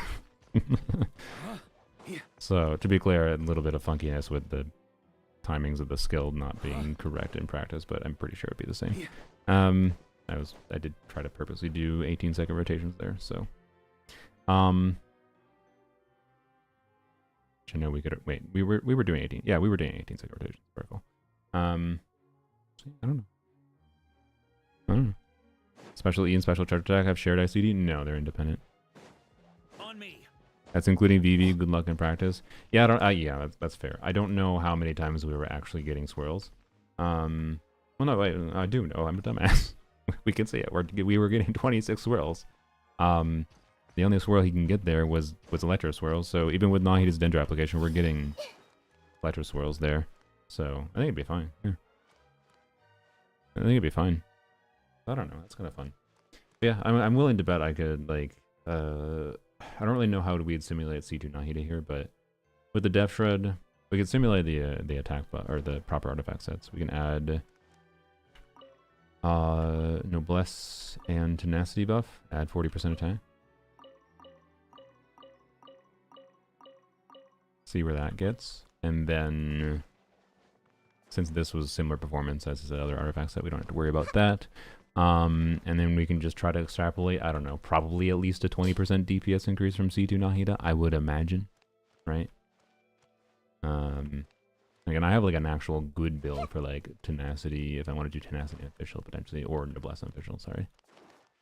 So to be clear, a little bit of funkiness with the timings of the skill not being correct in practice, but I'm pretty sure it'd be the same. I did try to purposely do 18-second rotations there, so which I know we could wait. We were doing 18. Yeah, we were doing 18-second rotations. Very cool. I don't know. Oh. Special E and special charge attack have shared ICD? No, they're independent. On me. That's including VV. Good luck in practice. Yeah, I don't. Yeah, that's fair. I don't know how many times we were actually getting swirls. Well, no, wait. I do know. I'm a dumbass. We can say it. We were getting 26 swirls. The only swirl he can get there was electro swirls. So even with Nahida's Dendro application, we're getting electro swirls there. So I think it'd be fine. Yeah. I think it'd be fine. I don't know. That's kind of fun. But yeah, I'm willing to bet I could like. I don't really know how we'd simulate C2 Nahida here, but with the Depth Shred, we could simulate the attack or the proper artifact sets. We can add Noblesse and Tenacity buff, add 40% attack. See where that gets, and then since this was similar performance as the other artifact set, we don't have to worry about that. And then we can just try to extrapolate, I don't know, probably at least a 20% DPS increase from C2 Nahida, I would imagine, right? Again, I have like an actual good build for like Tenacity, if I want to do Tenacity Official potentially, or Noblesse Official, sorry.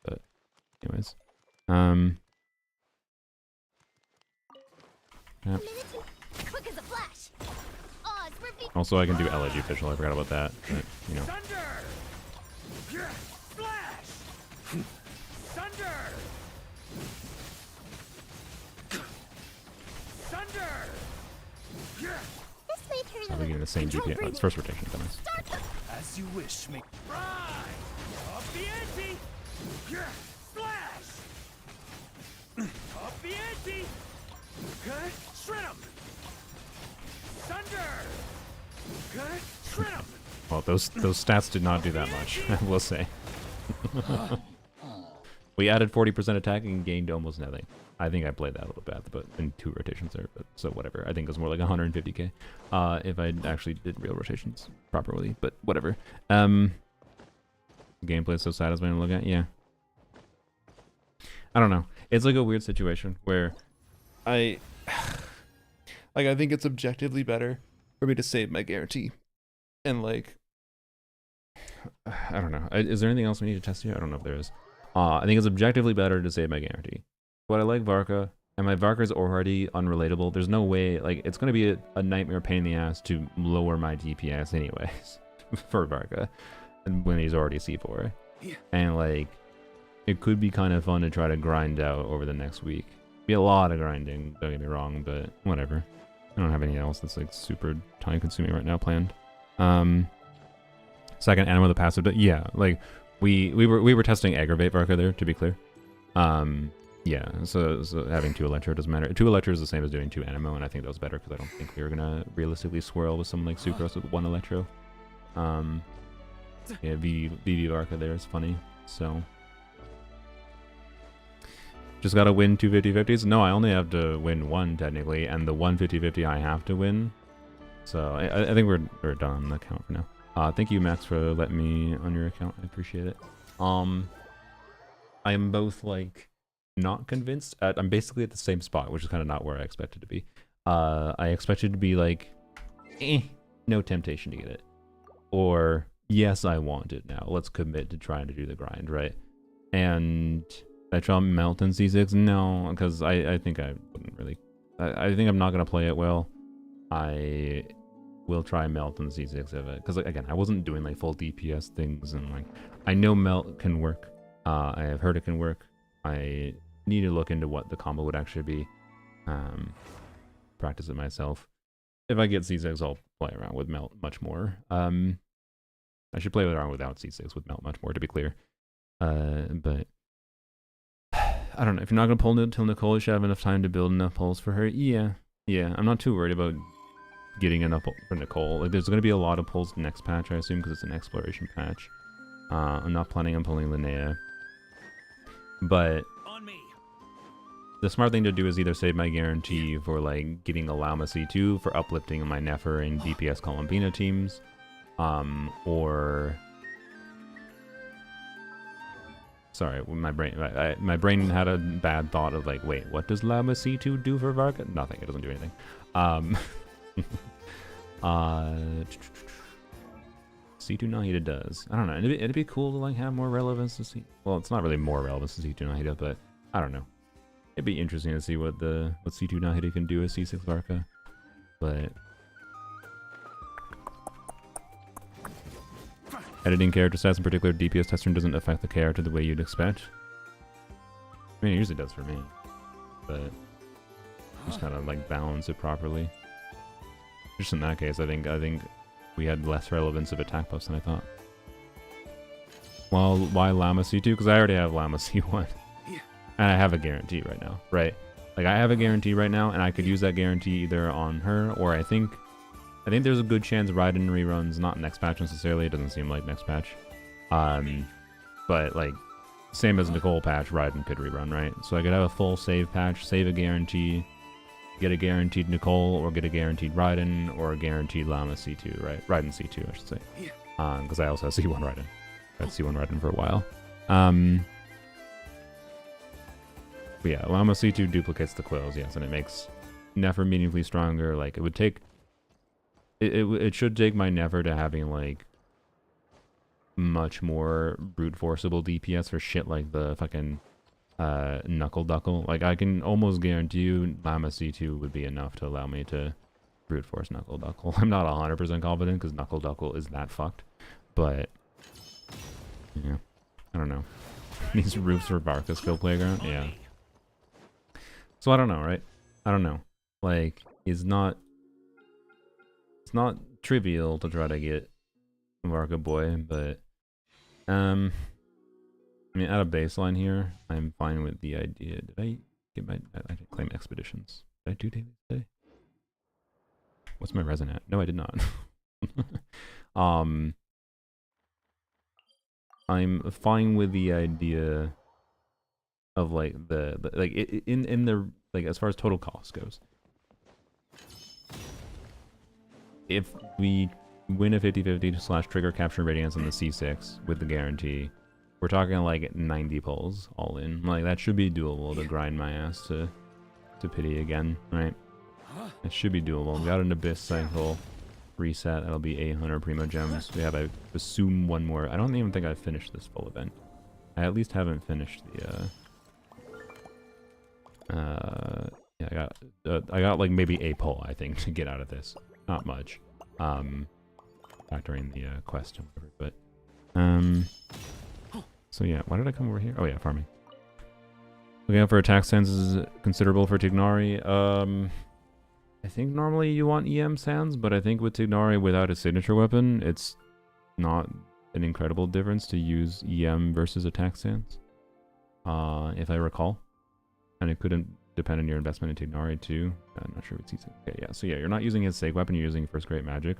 But anyways. Yep. Quick as a flash. Oz, repeat. Also, I can do Elegy Official, I forgot about that, but, you know. Thunder! Flash! Thunder! Thunder! This may turn So we're getting the same DPS. Oh, it's first rotation, dumbass. Start the As you wish, me. Right! Up the ante! Flash! Up the ante! Okay, shred 'em! Thunder! Okay, shred 'em! Well, those stats did not do that much, I will say. We added 40% attack and gained almost nothing. I think I played that a little bad, but in 2 rotations there, but so whatever. I think it was more like 150k if I actually did real rotations properly, but whatever. Gameplay is so satisfying to look at, yeah. I don't know. It's like a weird situation where I think it's objectively better for me to save my guarantee. And like, I don't know. Is there anything else we need to test here? I don't know if there is. I think it's objectively better to save my guarantee. But I like Varka, and my Varka is already unrelatable. There's no way, like, it's going to be a nightmare pain in the ass to lower my DPS anyways for Varka, and when he's already C4. And like, it could be kind of fun to try to grind out over the next week. Be a lot of grinding, don't get me wrong, but whatever. I don't have anything else that's like super time consuming right now planned. Second Anima the passive, yeah, like we were testing aggravate Varka there, to be clear. Yeah, so having 2 Electro doesn't matter. 2 Electro is the same as doing 2 Animo, and I think that was better because I don't think we were gonna realistically swirl with someone like Sucrose with 1 Electro. Yeah, VV Varka there is funny, so. Just gotta win 2 50-50s? No, I only have to win 1 technically, and the 1 50-50 I have to win. So I think we're done on the account for now. Thank you, Max, for letting me on your account. I appreciate it. I am both like not convinced. I'm basically at the same spot, which is kind of not where I expected to be. I expected to be like, no temptation to get it, or yes, I want it now. Let's commit to trying to do the grind, right? And I try Melt in C6. No, because I think I wouldn't really. I think I'm not gonna play it well. I will try Melt in C6 of it, because like, again, I wasn't doing like full DPS things, and like I know Melt can work. I have heard it can work. I need to look into what the combo would actually be. Practice it myself. If I get C6, I'll play around with Melt much more. I should play around without C6 with Melt much more, to be clear. But I don't know. If you're not gonna pull until Nicole, you should have enough time to build enough pulls for her. Yeah. I'm not too worried about getting enough for Nicole. Like, there's gonna be a lot of pulls next patch, I assume, because it's an exploration patch. I'm not planning on pulling Linnea. But On me. the smart thing to do is either save my guarantee for like getting Alama C2 for uplifting my Nefer and DPS Columbina teams, or sorry, my brain had a bad thought of like, wait, what does Lama C2 do for Varka? Nothing. It doesn't do anything. C2 Nahida does. I don't know. It'd be cool to like have more relevance to C. Well, it's not really more relevance to C2 Nahida, but I don't know. It'd be interesting to see what C2 Nahida can do with C6 Varka. But editing character stats, in particular DPS test turn, doesn't affect the character the way you'd expect. I mean, it usually does for me, but just kind of like balance it properly. Just in that case, I think we had less relevance of attack buffs than I thought. Well, why Llama C2? Because I already have Llama C1. And I have a guarantee right now, right? Like, I have a guarantee right now, and I could use that guarantee either on her, or I think there's a good chance Raiden reruns, not next patch necessarily, it doesn't seem like next patch. But, like, same as Nicole patch, Raiden could rerun, right? So I could have a full save patch, save a guarantee, get a guaranteed Nicole, or get a guaranteed Raiden, or a guaranteed Llama C2, right? Raiden C2, I should say. Because I also have C1 Raiden. I've had C1 Raiden for a while. But yeah, Llama C2 duplicates the quills, yes, and it makes Nefer meaningfully stronger. Like, it would take... It should take my Nefer to having, like, much more brute forceable DPS for shit like the fucking Knuckle Duckle. Like, I can almost guarantee you Llama C2 would be enough to allow me to brute force Knuckle Duckle. I'm not 100% confident because Knuckle Duckle is that fucked. But, yeah, I don't know. These roofs for Varka's skill playground? Yeah. So I don't know, right? I don't know. Like, it's not trivial to try to get Varka boy, but I mean, at a baseline here, I'm fine with the idea. Did I get my? I can claim expeditions. Did I do daily today? What's my resin at? No, I did not. I'm fine with the idea of like the like in the like as far as total cost goes. If we win a 50-50 / trigger capture radiance on the C6 with the guarantee, we're talking like 90 pulls all in. Like, that should be doable to grind my ass to pity again, right? It should be doable. We got an Abyss cycle reset. That'll be 800 Primogems. We have, I assume, one more. I don't even think I've finished this full event. I at least haven't finished the yeah, I got like maybe a pull, I think, to get out of this. Not much. Factoring the quest and whatever, but so yeah, why did I come over here? Oh yeah, farming. Looking out for attack sense is considerable for Tignari. I think normally you want EM sands, but I think with Tignari without a signature weapon, it's not an incredible difference to use EM versus attack sands. If I recall. And it couldn't depend on your investment in Tignari too. I'm not sure what he's... Okay, yeah, so yeah, you're not using his Seg weapon, you're using first great magic.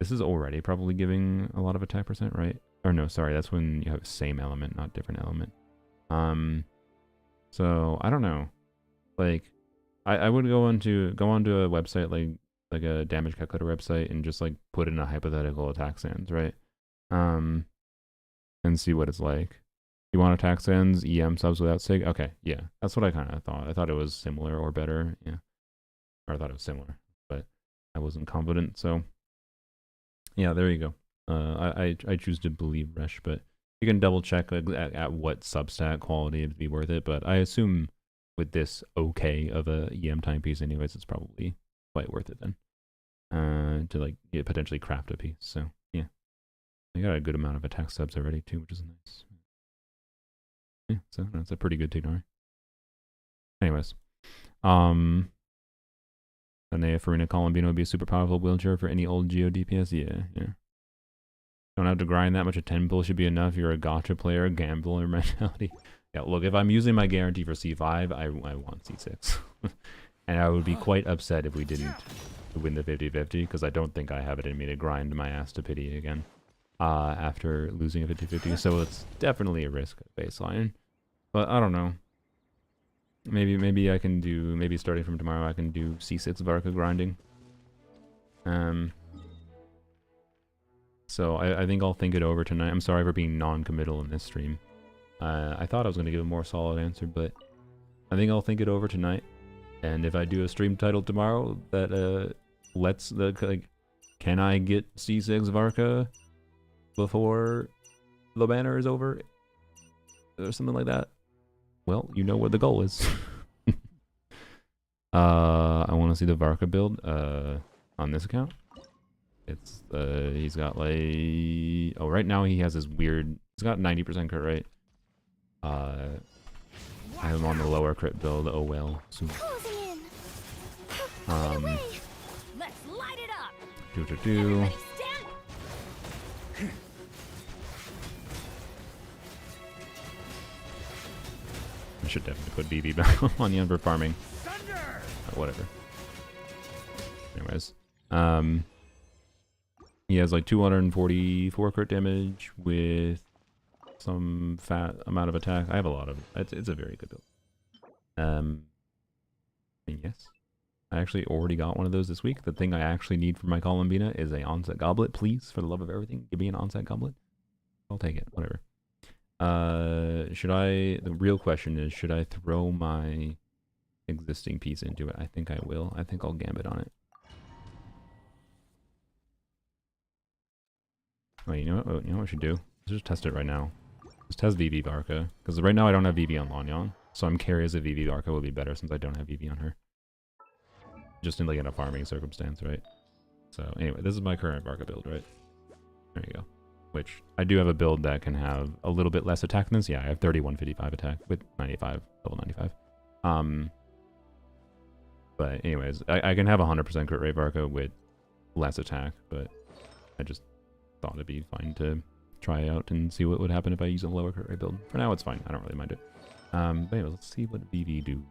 This is already probably giving a lot of attack percent, right? Or no, sorry, that's when you have same element, not different element. So I don't know. Like, I would go onto a website like a damage calculator website and just like put in a hypothetical attack sands, right? And see what it's like. You want attack sands, EM subs without Sig? Okay, yeah. That's what I kind of thought. I thought it was similar or better, yeah. Or I thought it was similar, but I wasn't confident, so... Yeah, there you go. I choose to believe Resh, but you can double check at what substat quality it'd be worth it, but I assume with this okay of a EM timepiece anyways, it's probably quite worth it then. To like potentially craft a piece, so yeah. I got a good amount of attack subs already too, which is nice. Yeah, so that's a pretty good Tignari. Anyways. Anea Farina Colombino would be a super powerful wheelchair for any old Geo DPS. Yeah. Don't have to grind that much. A 10 pull should be enough. You're a gacha player, gambler mentality. Yeah, look, if I'm using my guarantee for C5, I want C6. And I would be quite upset if we didn't win the 50-50, because I don't think I have it in me to grind my ass to pity again. After losing a 50-50, so it's definitely a risk at baseline. But I don't know. Maybe I can do, maybe starting from tomorrow I can do C6 Varka grinding. So I think I'll think it over tonight. I'm sorry for being non-committal in this stream. I thought I was going to give a more solid answer, but I think I'll think it over tonight. And if I do a stream title tomorrow that like, can I get C6 Varka before the banner is over, or something like that, well, you know where the goal is. I want to see the Varka build on this account. It's he's got like, oh, right now he has this weird, he's got 90% crit rate. I have him on the lower crit build. Oh well. So, Closing in. Right away. Let's light it up. Everybody stand. I should definitely put BB back on the end for farming. Thunder! Whatever. Anyways, he has like 244 crit damage with some fat amount of attack. I have a lot of it. It's a very good build. And yes, I actually already got one of those this week. The thing I actually need for my Columbina is a onset goblet. Please, for the love of everything, give me an onset goblet. I'll take it. Whatever. The real question is, should I throw my existing piece into it? I think I will. I think I'll gambit on it. Wait, you know what I should do? Let's just test it right now. Let's test VV Varka, because right now I don't have VV on Lanyon, so I'm curious if VV Varka will be better since I don't have VV on her. Just in like in a farming circumstance, right? So anyway, this is my current Varka build, right? There you go. Which I do have a build that can have a little bit less attack than this. Yeah, I have 3155 attack with 95, level 95. But anyways, I can have 100% crit rate Varka with less attack, but I just thought it'd be fine to try out and see what would happen if I use a lower crit rate build. For now, it's fine. I don't really mind it. But anyways, let's see what VV do.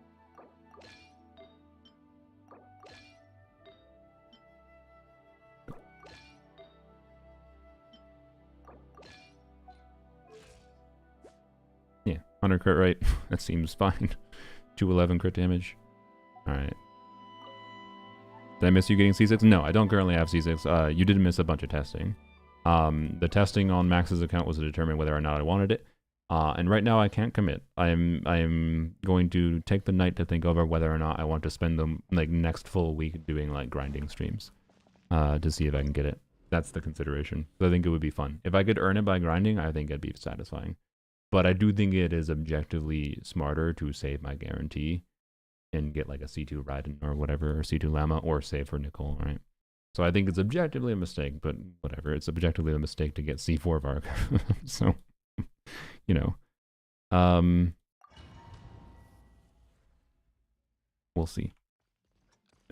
Yeah, 100 crit rate. That seems fine. 211 crit damage. Alright. Did I miss you getting C6? No, I don't currently have C6. You did miss a bunch of testing. The testing on Max's account was to determine whether or not I wanted it. And right now I can't commit. I am going to take the night to think over whether or not I want to spend the like next full week doing like grinding streams to see if I can get it. That's the consideration. So I think it would be fun. If I could earn it by grinding, I think it'd be satisfying. But I do think it is objectively smarter to save my guarantee and get like a C2 Raiden or whatever, or C2 Llama, or save for Nicole, right? So I think it's objectively a mistake, but whatever. It's objectively a mistake to get C4 Varka. So, you know. We'll see.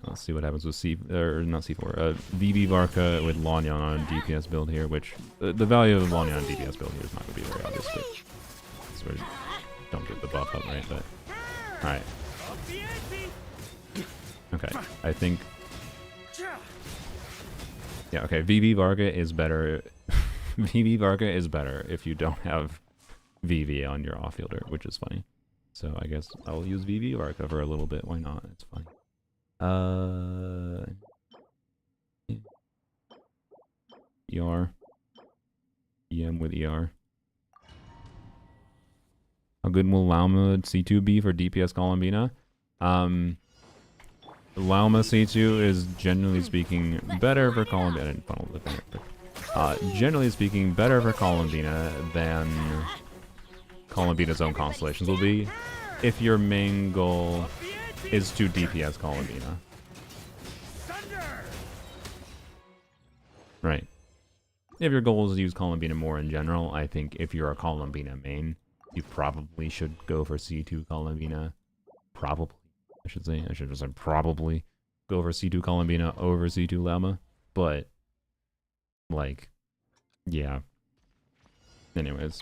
Let's see what happens with VV Varka with Lanyon on a DPS build here, which the value of Lanyon on a DPS build here is not going to be very obvious, but sort of don't get the buff up, right? But alright. Okay, I think... Yeah, okay, VV Varka is better. VV Varka is better if you don't have VV on your off-fielder, which is funny. So I guess I'll use VV Varka for a little bit. Why not? It's funny. Yeah. ER. EM with ER. How good will Lauma C2 be for DPS Columbina? Lauma C2 is generally speaking better for Columbina. I didn't funnel the thing, but generally speaking better for Columbina than Columbina's own constellations will be if your main goal is to DPS Columbina. Right. If your goal is to use Columbina more in general, I think if you're a Columbina main, you probably should go for C2 Columbina. Probably, I should say. I should just say probably go for C2 Columbina over C2 Llama. But, like, yeah. Anyways.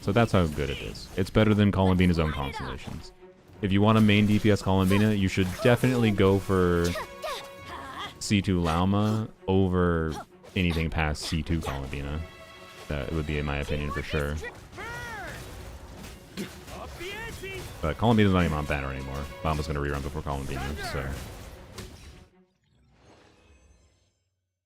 So that's how good it is. It's better than Columbina's own constellations. If you want a main DPS Columbina, you should definitely go for C2 Llama over anything past C2 Columbina. That would be in my opinion for sure. But Columbina's not even on banner anymore. Llama's going to rerun before Columbina, so...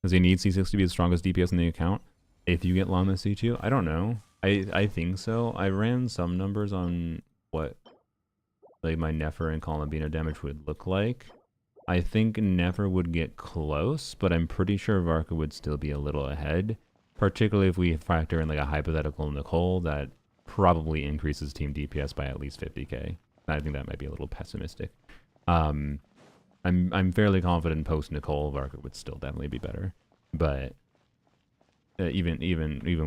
Does he need C6 to be the strongest DPS in the account? If you get Llama C2? I don't know. I think so. I ran some numbers on what like my Nefer and Columbina damage would look like. I think Nefer would get close, but I'm pretty sure Varka would still be a little ahead. particularly if we factor in like a hypothetical Nicole that probably increases team DPS by at least 50k. I think that might be a little pessimistic. I'm fairly confident post Nicole Varka would still definitely be better, but even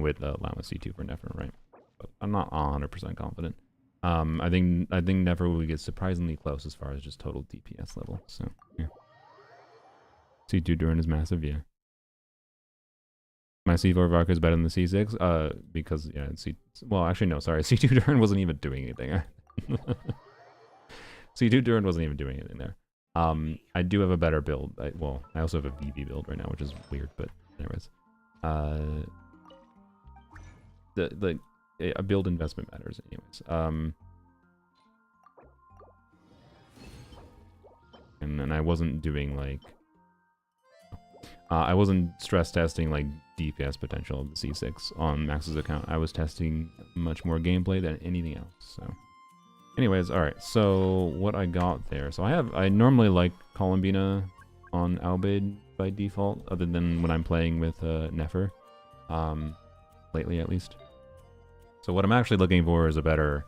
with Llama C2 for Nefer, right? But I'm not 100% confident. I think Nefer will get surprisingly close as far as just total DPS level. So yeah. C2 Durin is massive, yeah. My C4 Varka is better than the C6, because yeah, well actually no, sorry, C2 Durin wasn't even doing anything. C2 Durin wasn't even doing anything there. I do have a better build. Well, I also have a VV build right now, which is weird, but anyways. A build investment matters anyways. And then I wasn't doing like I wasn't stress testing like DPS potential of the C6 on Max's account. I was testing much more gameplay than anything else. So anyways, alright, so what I got there. So I normally like Columbina on Albade by default, other than when I'm playing with Nefer. Lately at least. So what I'm actually looking for is a better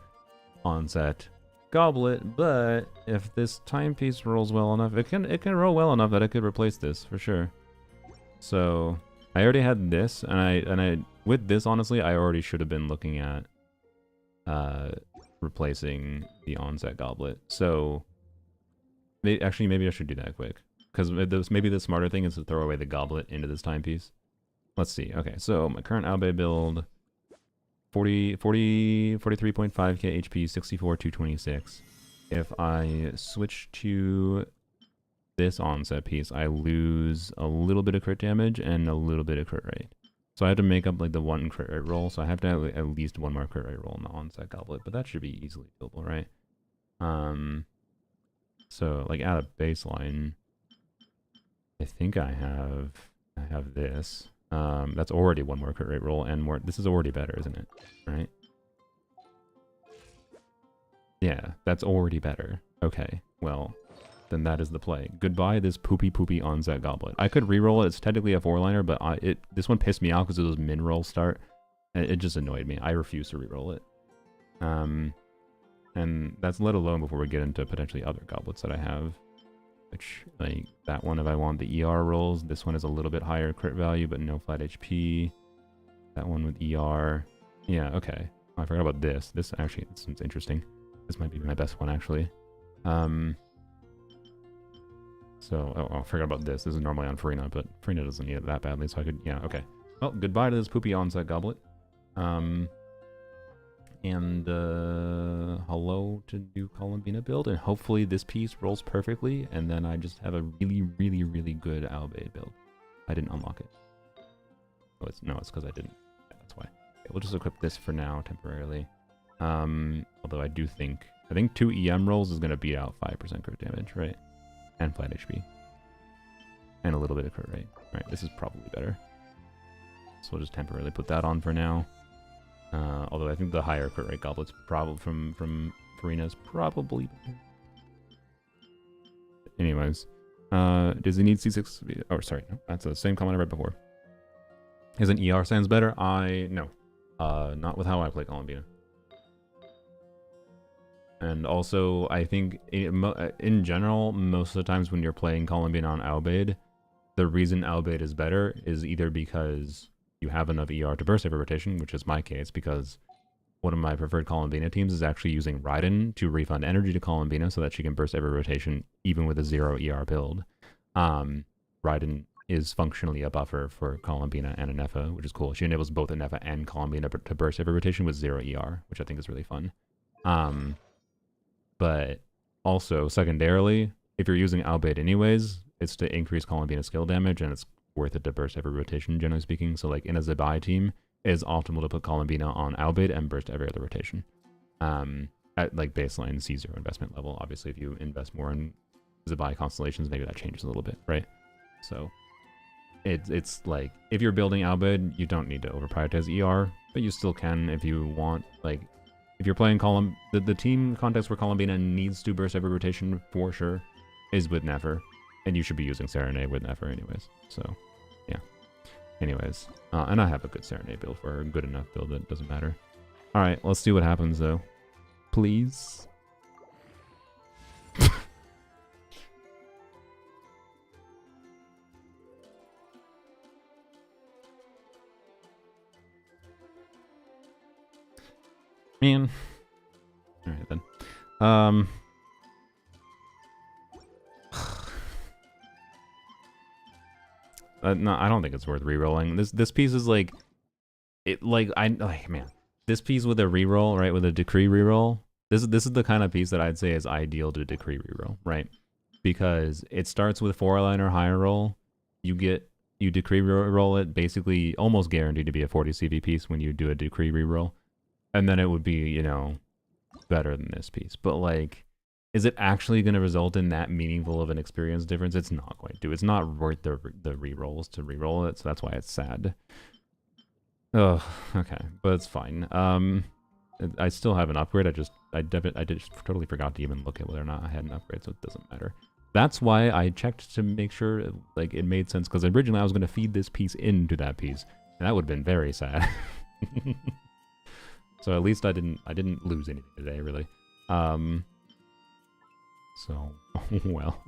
onset goblet, but if this timepiece rolls well enough, it can roll well enough that it could replace this for sure. So I already had this, and I with this honestly, I already should have been looking at replacing the onset goblet. So actually maybe I should do that quick, because maybe the smarter thing is to throw away the goblet into this timepiece. Let's see. Okay, so my current Albe build, 43.5k HP, 64 226. If I switch to this onset piece, I lose a little bit of crit damage and a little bit of crit rate. So I have to make up like the one crit rate roll, so I have to have at least one more crit rate roll in the onset goblet, but that should be easily doable, right? So like at a baseline, I think I have this. That's already one more crit rate roll and more. This is already better, isn't it? Right? Yeah, that's already better. Okay, well, then that is the play. Goodbye this poopy onset goblet. I could reroll it. It's technically a 4-liner, but this one pissed me off because it was min roll start. It just annoyed me. I refuse to reroll it. And that's let alone before we get into potentially other goblets that I have. Which, like, that one if I want the ER rolls. This one is a little bit higher crit value, but no flat HP. That one with ER. Yeah, okay. Oh, I forgot about this. This actually seems interesting. This might be my best one, actually. So, I forgot about this. This is normally on Farina, but Farina doesn't need it that badly, so I could, yeah, okay. Well, goodbye to this poopy onset goblet. And hello to new Columbina build, and hopefully this piece rolls perfectly, and then I just have a really good Albade build. I didn't unlock it. Oh, it's because I didn't. Yeah, that's why. Okay, we'll just equip this for now temporarily. Although I think 2 EM rolls is gonna beat out 5% crit damage, right? And flat HP. And a little bit of crit rate. Right, this is probably better. So we'll just temporarily put that on for now. Although I think the higher crit rate goblets probably from Farina is probably better. Anyways, does he need C6? Oh, sorry, no, that's the same comment I read before. Isn't ER Sans better? No, not with how I play Columbina. And also, I think in general, most of the times when you're playing Columbina on Albade, the reason Albade is better is either because you have enough ER to burst every rotation, which is my case, because one of my preferred Columbina teams is actually using Raiden to refund energy to Columbina so that she can burst every rotation even with a 0 ER build. Raiden is functionally a buffer for Columbina and Anefa, which is cool. She enables both Anefa and Columbina to burst every rotation with 0 ER, which I think is really fun. But also, secondarily, if you're using Albade anyways, it's to increase Columbina's skill damage, and it's worth it to burst every rotation, generally speaking. So like in a Zabai team, it is optimal to put Columbina on Albade and burst every other rotation. At like baseline C0 investment level. Obviously, if you invest more in Zabai constellations, maybe that changes a little bit, right? So it's like, if you're building Albade, you don't need to over prioritize ER, but you still can if you want. Like, if you're playing the team context where Columbina needs to burst every rotation for sure is with Nefer, and you should be using Serenade with Nefer anyways. So yeah. Anyways, and I have a good Serenade build for her, a good enough build that doesn't matter. Alright, let's see what happens though. Please. Man. Alright then. No, I don't think it's worth re-rolling. This piece is like, man, this piece with a re-roll, right, with a decree re-roll, this is the kind of piece that I'd say is ideal to decree re-roll, right? Because it starts with 4-line or higher roll, you decree re-roll it, basically almost guaranteed to be a 40 CV piece when you do a decree re-roll, and then it would be, you know, better than this piece. But like, is it actually going to result in that meaningful of an experience difference? It's not going to. It's not worth the re-rolls to re-roll it, so that's why it's sad. Oh, okay, but it's fine. I still have an upgrade. I just totally forgot to even look at whether or not I had an upgrade, so it doesn't matter. That's why I checked to make sure like it made sense, because originally I was going to feed this piece into that piece, and that would have been very sad. So at least I didn't lose anything today, really. So, well.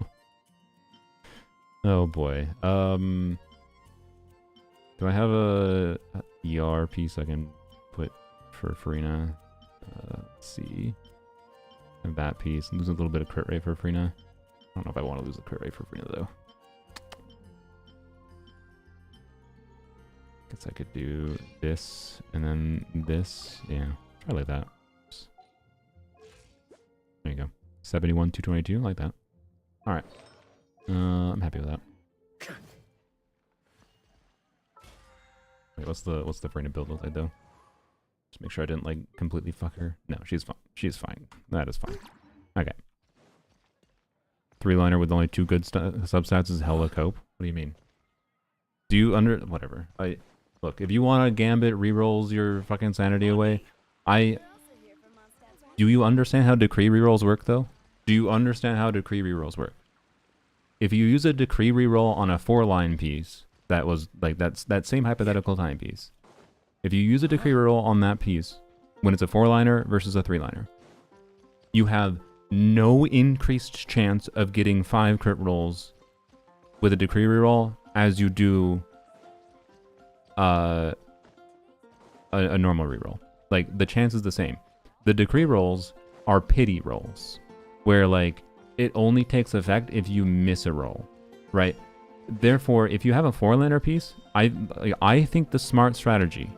Oh boy. Do I have a ER piece I can put for Farina? Let's see. And that piece. Lose a little bit of crit rate for Farina. I don't know if I want to lose the crit rate for Farina though. Guess I could do this and then this. Yeah, try like that. Oops. There you go. 71, 222, like that. Alright. I'm happy with that. Wait, what's the Farina build look like though? Just make sure I didn't like completely fuck her. No, she's fine. She's fine. That is fine. Okay. 3-liner with only 2 good substats is hella cope. What do you mean? Do you whatever. Look, if you want to Gambit rerolls your fucking sanity away, do you understand how decree rerolls work though? Do you understand how decree rerolls work? If you use a decree reroll on a 4-line piece, that was like that same hypothetical timepiece. If you use a decree reroll on that piece, when it's a 4-liner versus a 3-liner, you have no increased chance of getting 5 crit rolls with a decree reroll as you do a normal reroll. Like, the chance is the same. The decree rolls are pity rolls, where like it only takes effect if you miss a roll, right? Therefore, if you have a 4-liner piece, I think the smart strategy,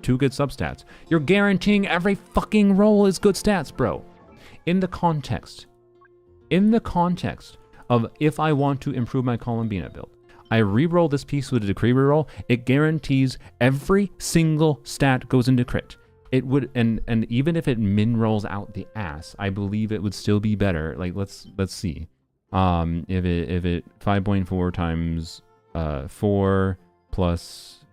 2 good substats, you're guaranteeing every fucking roll is good stats, bro. In the context of if I want to improve my Columbina build, I re-roll this piece with a decree reroll, it guarantees every single stat goes into crit. It would, and even if it min rolls out the ass, I believe it would still be better. Like, let's see. If it 5.4 times 4 plus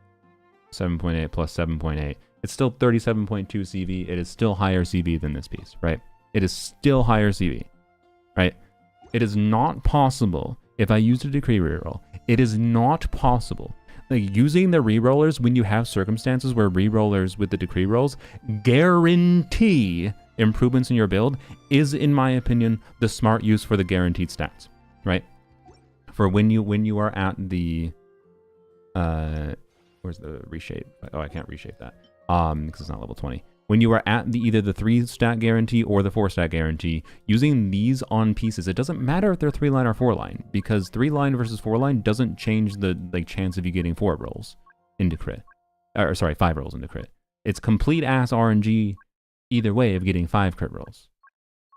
7.8 plus 7.8, it's still 37.2 CV. It is still higher CV than this piece, right? It is still higher CV, right? It is not possible if I use a decree reroll. It is not possible. Like, using the rerollers when you have circumstances where rerollers with the decree rolls guarantee improvements in your build is, in my opinion, the smart use for the guaranteed stats, right? For when you are at the where's the reshape? Oh, I can't reshape that because it's not level 20. When you are at either the 3-stat guarantee or the 4-stat guarantee, using these on pieces, it doesn't matter if they're 3-line or 4-line, because 3-line versus 4-line doesn't change the chance of you getting 4 rolls into crit. Or sorry, 5 rolls into crit. It's complete ass RNG either way of getting 5 crit rolls.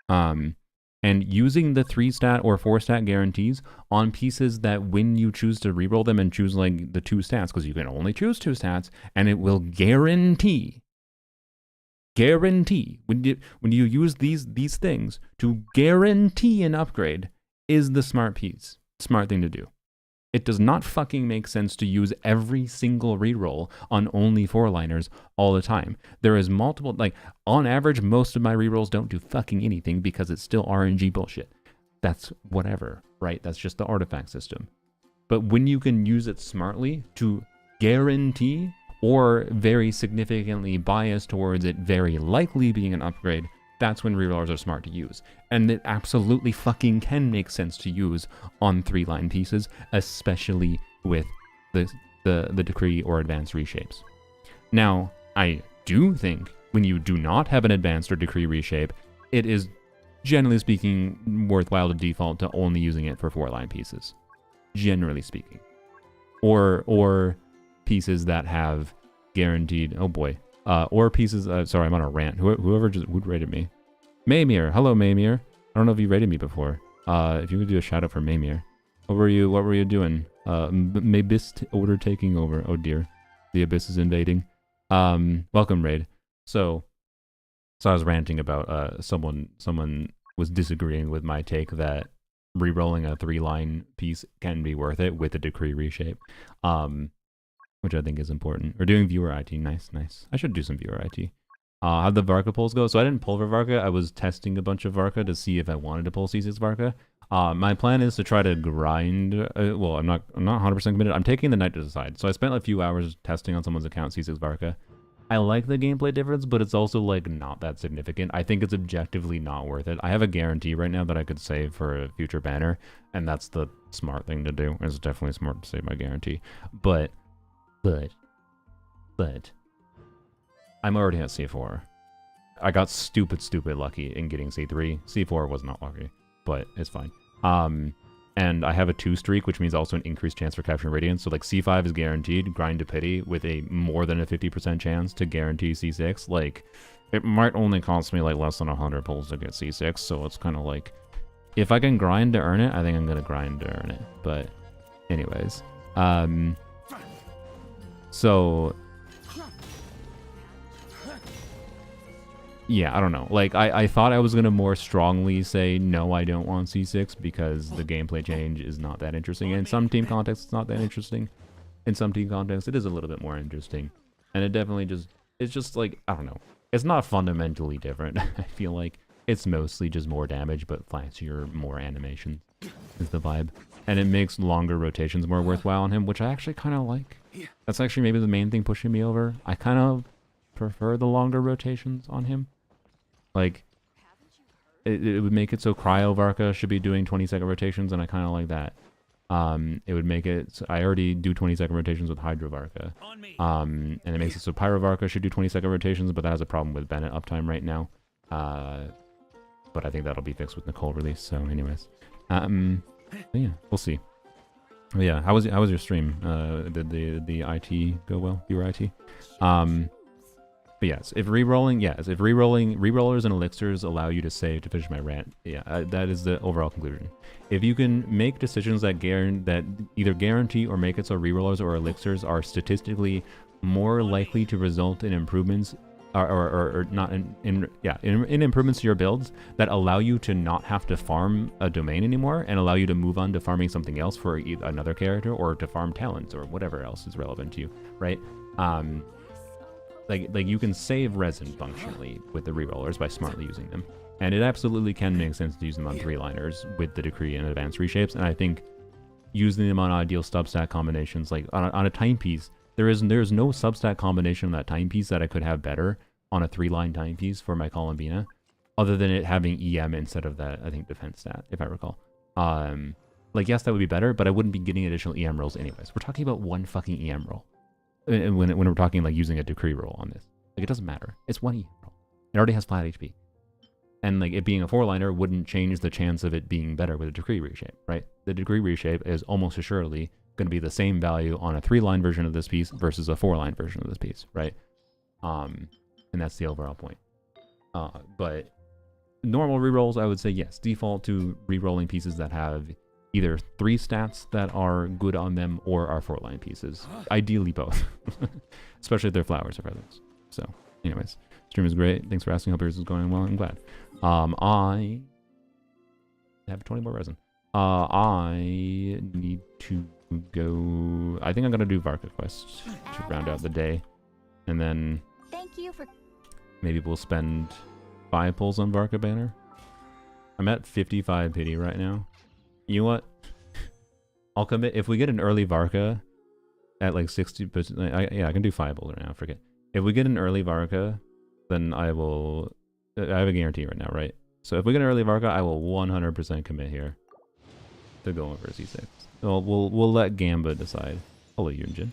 And using the 3-stat or 4-stat guarantees on pieces that when you choose to reroll them and choose like the 2 stats, because you can only choose 2 stats, and it will guarantee when you use these things to guarantee an upgrade is the smart thing to do. It does not fucking make sense to use every single reroll on only 4-liners all the time. There is multiple, like, on average, most of my rerolls don't do fucking anything because it's still RNG bullshit. That's whatever, right? That's just the artifact system. But when you can use it smartly to guarantee or very significantly biased towards it very likely being an upgrade, that's when rerollers are smart to use. And it absolutely fucking can make sense to use on 3-line pieces, especially with the decree or advanced reshapes. Now, I do think when you do not have an advanced or decree reshape, it is, generally speaking, worthwhile to default to only using it for 4-line pieces. Generally speaking. Or pieces that have guaranteed, oh boy, or pieces, sorry, I'm on a rant. Whoever just would rated me. Maymir, hello Maymir. I don't know if you rated me before. If you could do a shout out for Maymir. What were you doing? Maybist order taking over. Oh dear. The abyss is invading. Welcome raid. So I was ranting about someone was disagreeing with my take that re-rolling a 3-line piece can be worth it with a decree reshape, which I think is important. We're doing viewer IT. Nice. I should do some viewer IT. How'd the Varka pulls go? So I didn't pull for Varka. I was testing a bunch of Varka to see if I wanted to pull C6 Varka. My plan is to try to grind. Well, I'm not 100% committed. I'm taking the night to decide. So I spent a few hours testing on someone's account C6 Varka. I like the gameplay difference, but it's also like not that significant. I think it's objectively not worth it. I have a guarantee right now that I could save for a future banner, and that's the smart thing to do. It's definitely smart to save my guarantee. But I'm already at C4. I got stupid lucky in getting C3. C4 was not lucky, but it's fine. And I have a 2 streak, which means also an increased chance for capturing Radiance. So like C5 is guaranteed, grind to pity with a more than a 50% chance to guarantee C6. Like, it might only cost me like less than 100 pulls to get C6. So it's kind of like, if I can grind to earn it, I think I'm going to grind to earn it. But anyways, so yeah, I don't know. Like, I thought I was going to more strongly say, no, I don't want C6 because the gameplay change is not that interesting. In some team contexts, it's not that interesting. In some team contexts, it is a little bit more interesting. And it definitely it's just like, I don't know. It's not fundamentally different. I feel like it's mostly just more damage, but flashier, more animation is the vibe. And it makes longer rotations more worthwhile on him, which I actually kind of like. That's actually maybe the main thing pushing me over. I kind of prefer the longer rotations on him. Like, it would make it so Cryo Varka should be doing 20-second rotations, and I kind of like that. It would make it so I already do 20-second rotations with Hydro Varka. And it makes it so Pyro Varka should do 20-second rotations, but that has a problem with Bennett uptime right now. But I think that'll be fixed with Nicole release, so anyways. Yeah, we'll see. But yeah, how was your stream? Did the IT go well? Your IT? But yes, if rerollers and elixirs allow you to save to finish my rant, yeah, that is the overall conclusion. If you can make decisions that either guarantee or make it so rerollers or elixirs are statistically more likely to result in improvements, or not in improvements to your builds that allow you to not have to farm a domain anymore and allow you to move on to farming something else for another character or to farm talents or whatever else is relevant to you, right? Like you can save resin functionally with the rerollers by smartly using them. And it absolutely can make sense to use them on 3-liners with the decree and advanced reshapes. And I think using them on ideal substat combinations, like on a timepiece, there is no substat combination on that timepiece that I could have better on a 3-line timepiece for my Columbina, other than it having EM instead of that, I think, defense stat, if I recall. Like, yes, that would be better, but I wouldn't be getting additional EM rolls anyways. We're talking about one fucking EM roll. When we're talking like using a decree roll on this, like, it doesn't matter. It's one EM roll. It already has flat HP, and like it being a 4-liner wouldn't change the chance of it being better with a decree reshape, right? The decree reshape is almost assuredly going to be the same value on a 3-line version of this piece versus a 4-line version of this piece, right? And that's the overall point. But normal rerolls, I would say yes, default to rerolling pieces that have either 3 stats that are good on them or are 4-line pieces. Ideally both. Especially if they're flowers or feathers. So, anyways, stream is great. Thanks for asking. Hope yours is going well. I'm glad. I have 20 more resin. I need to go. I think I'm gonna do Varka quest to round out the day, and then Thank you for. maybe we'll spend 5 pulls on Varka banner. I'm at 55 pity right now. You know what? I'll commit. If we get an early Varka, at like 60%, yeah, I can do 5 pulls right now. Forget. If we get an early Varka, then I will. I have a guarantee right now, right? So if we get an early Varka, I will 100% commit here to going for a C6. Well, we'll let Gamba decide. Hello, Yunjin.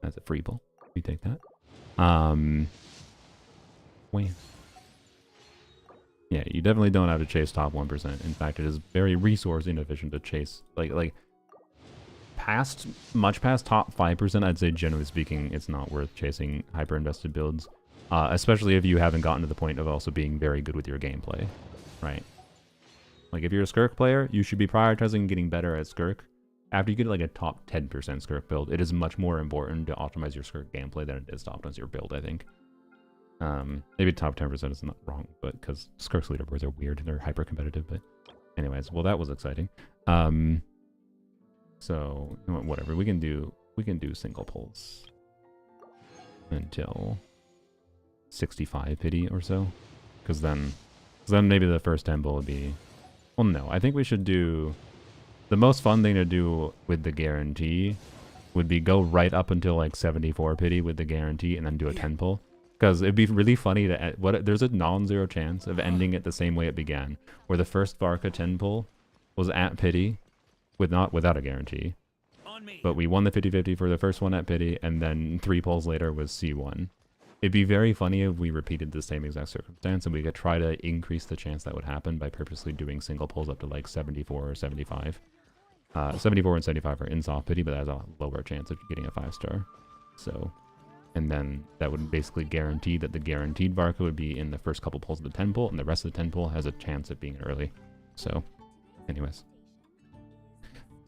That's a free pull. We take that. Wait. Yeah, you definitely don't have to chase top 1%. In fact, it is very resource inefficient to chase like much past top 5%. I'd say generally speaking, it's not worth chasing hyper invested builds, especially if you haven't gotten to the point of also being very good with your gameplay, right? Like if you're a Skirk player, you should be prioritizing getting better at Skirk. After you get like a top 10% Skirk build, it is much more important to optimize your Skirk gameplay than it is to optimize your build, I think. Maybe top 10% is not wrong, but because Skirk's leaderboards are weird, they're hyper competitive, but anyways, well, that was exciting. So you know what, whatever, we can do single pulls until 65 pity or so, because then maybe the first 10 pull would be, well, no, I think we should do the most fun thing to do with the guarantee would be go right up until like 74 pity with the guarantee and then do a 10 pull. Because it'd be really funny to there's a non-zero chance of ending it the same way it began, where the first Varka 10 pull was at pity without a guarantee. But we won the 50-50 for the first one at pity, and then 3 pulls later was C1. It'd be very funny if we repeated the same exact circumstance, and we could try to increase the chance that would happen by purposely doing single pulls up to like 74 or 75. 74 and 75 are in soft pity, but that's a lower chance of getting a 5-star. So, and then that would basically guarantee that the guaranteed Varka would be in the first couple pulls of the 10 pull, and the rest of the 10 pull has a chance of being early. So, anyways.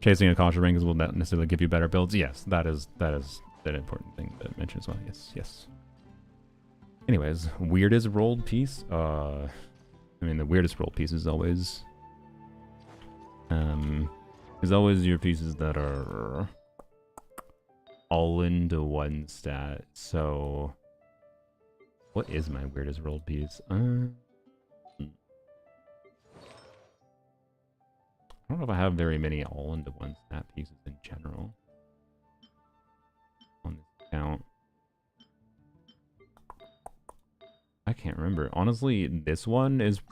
Chasing a caution rank will not necessarily give you better builds. Yes, that is an important thing to mention as well. Yes. Anyways, weirdest rolled piece. I mean, the weirdest rolled piece is always your pieces that are all into one stat. So, what is my weirdest rolled piece? I don't know if I have very many all into one stat pieces in general on this account. I can't remember. Honestly, this one is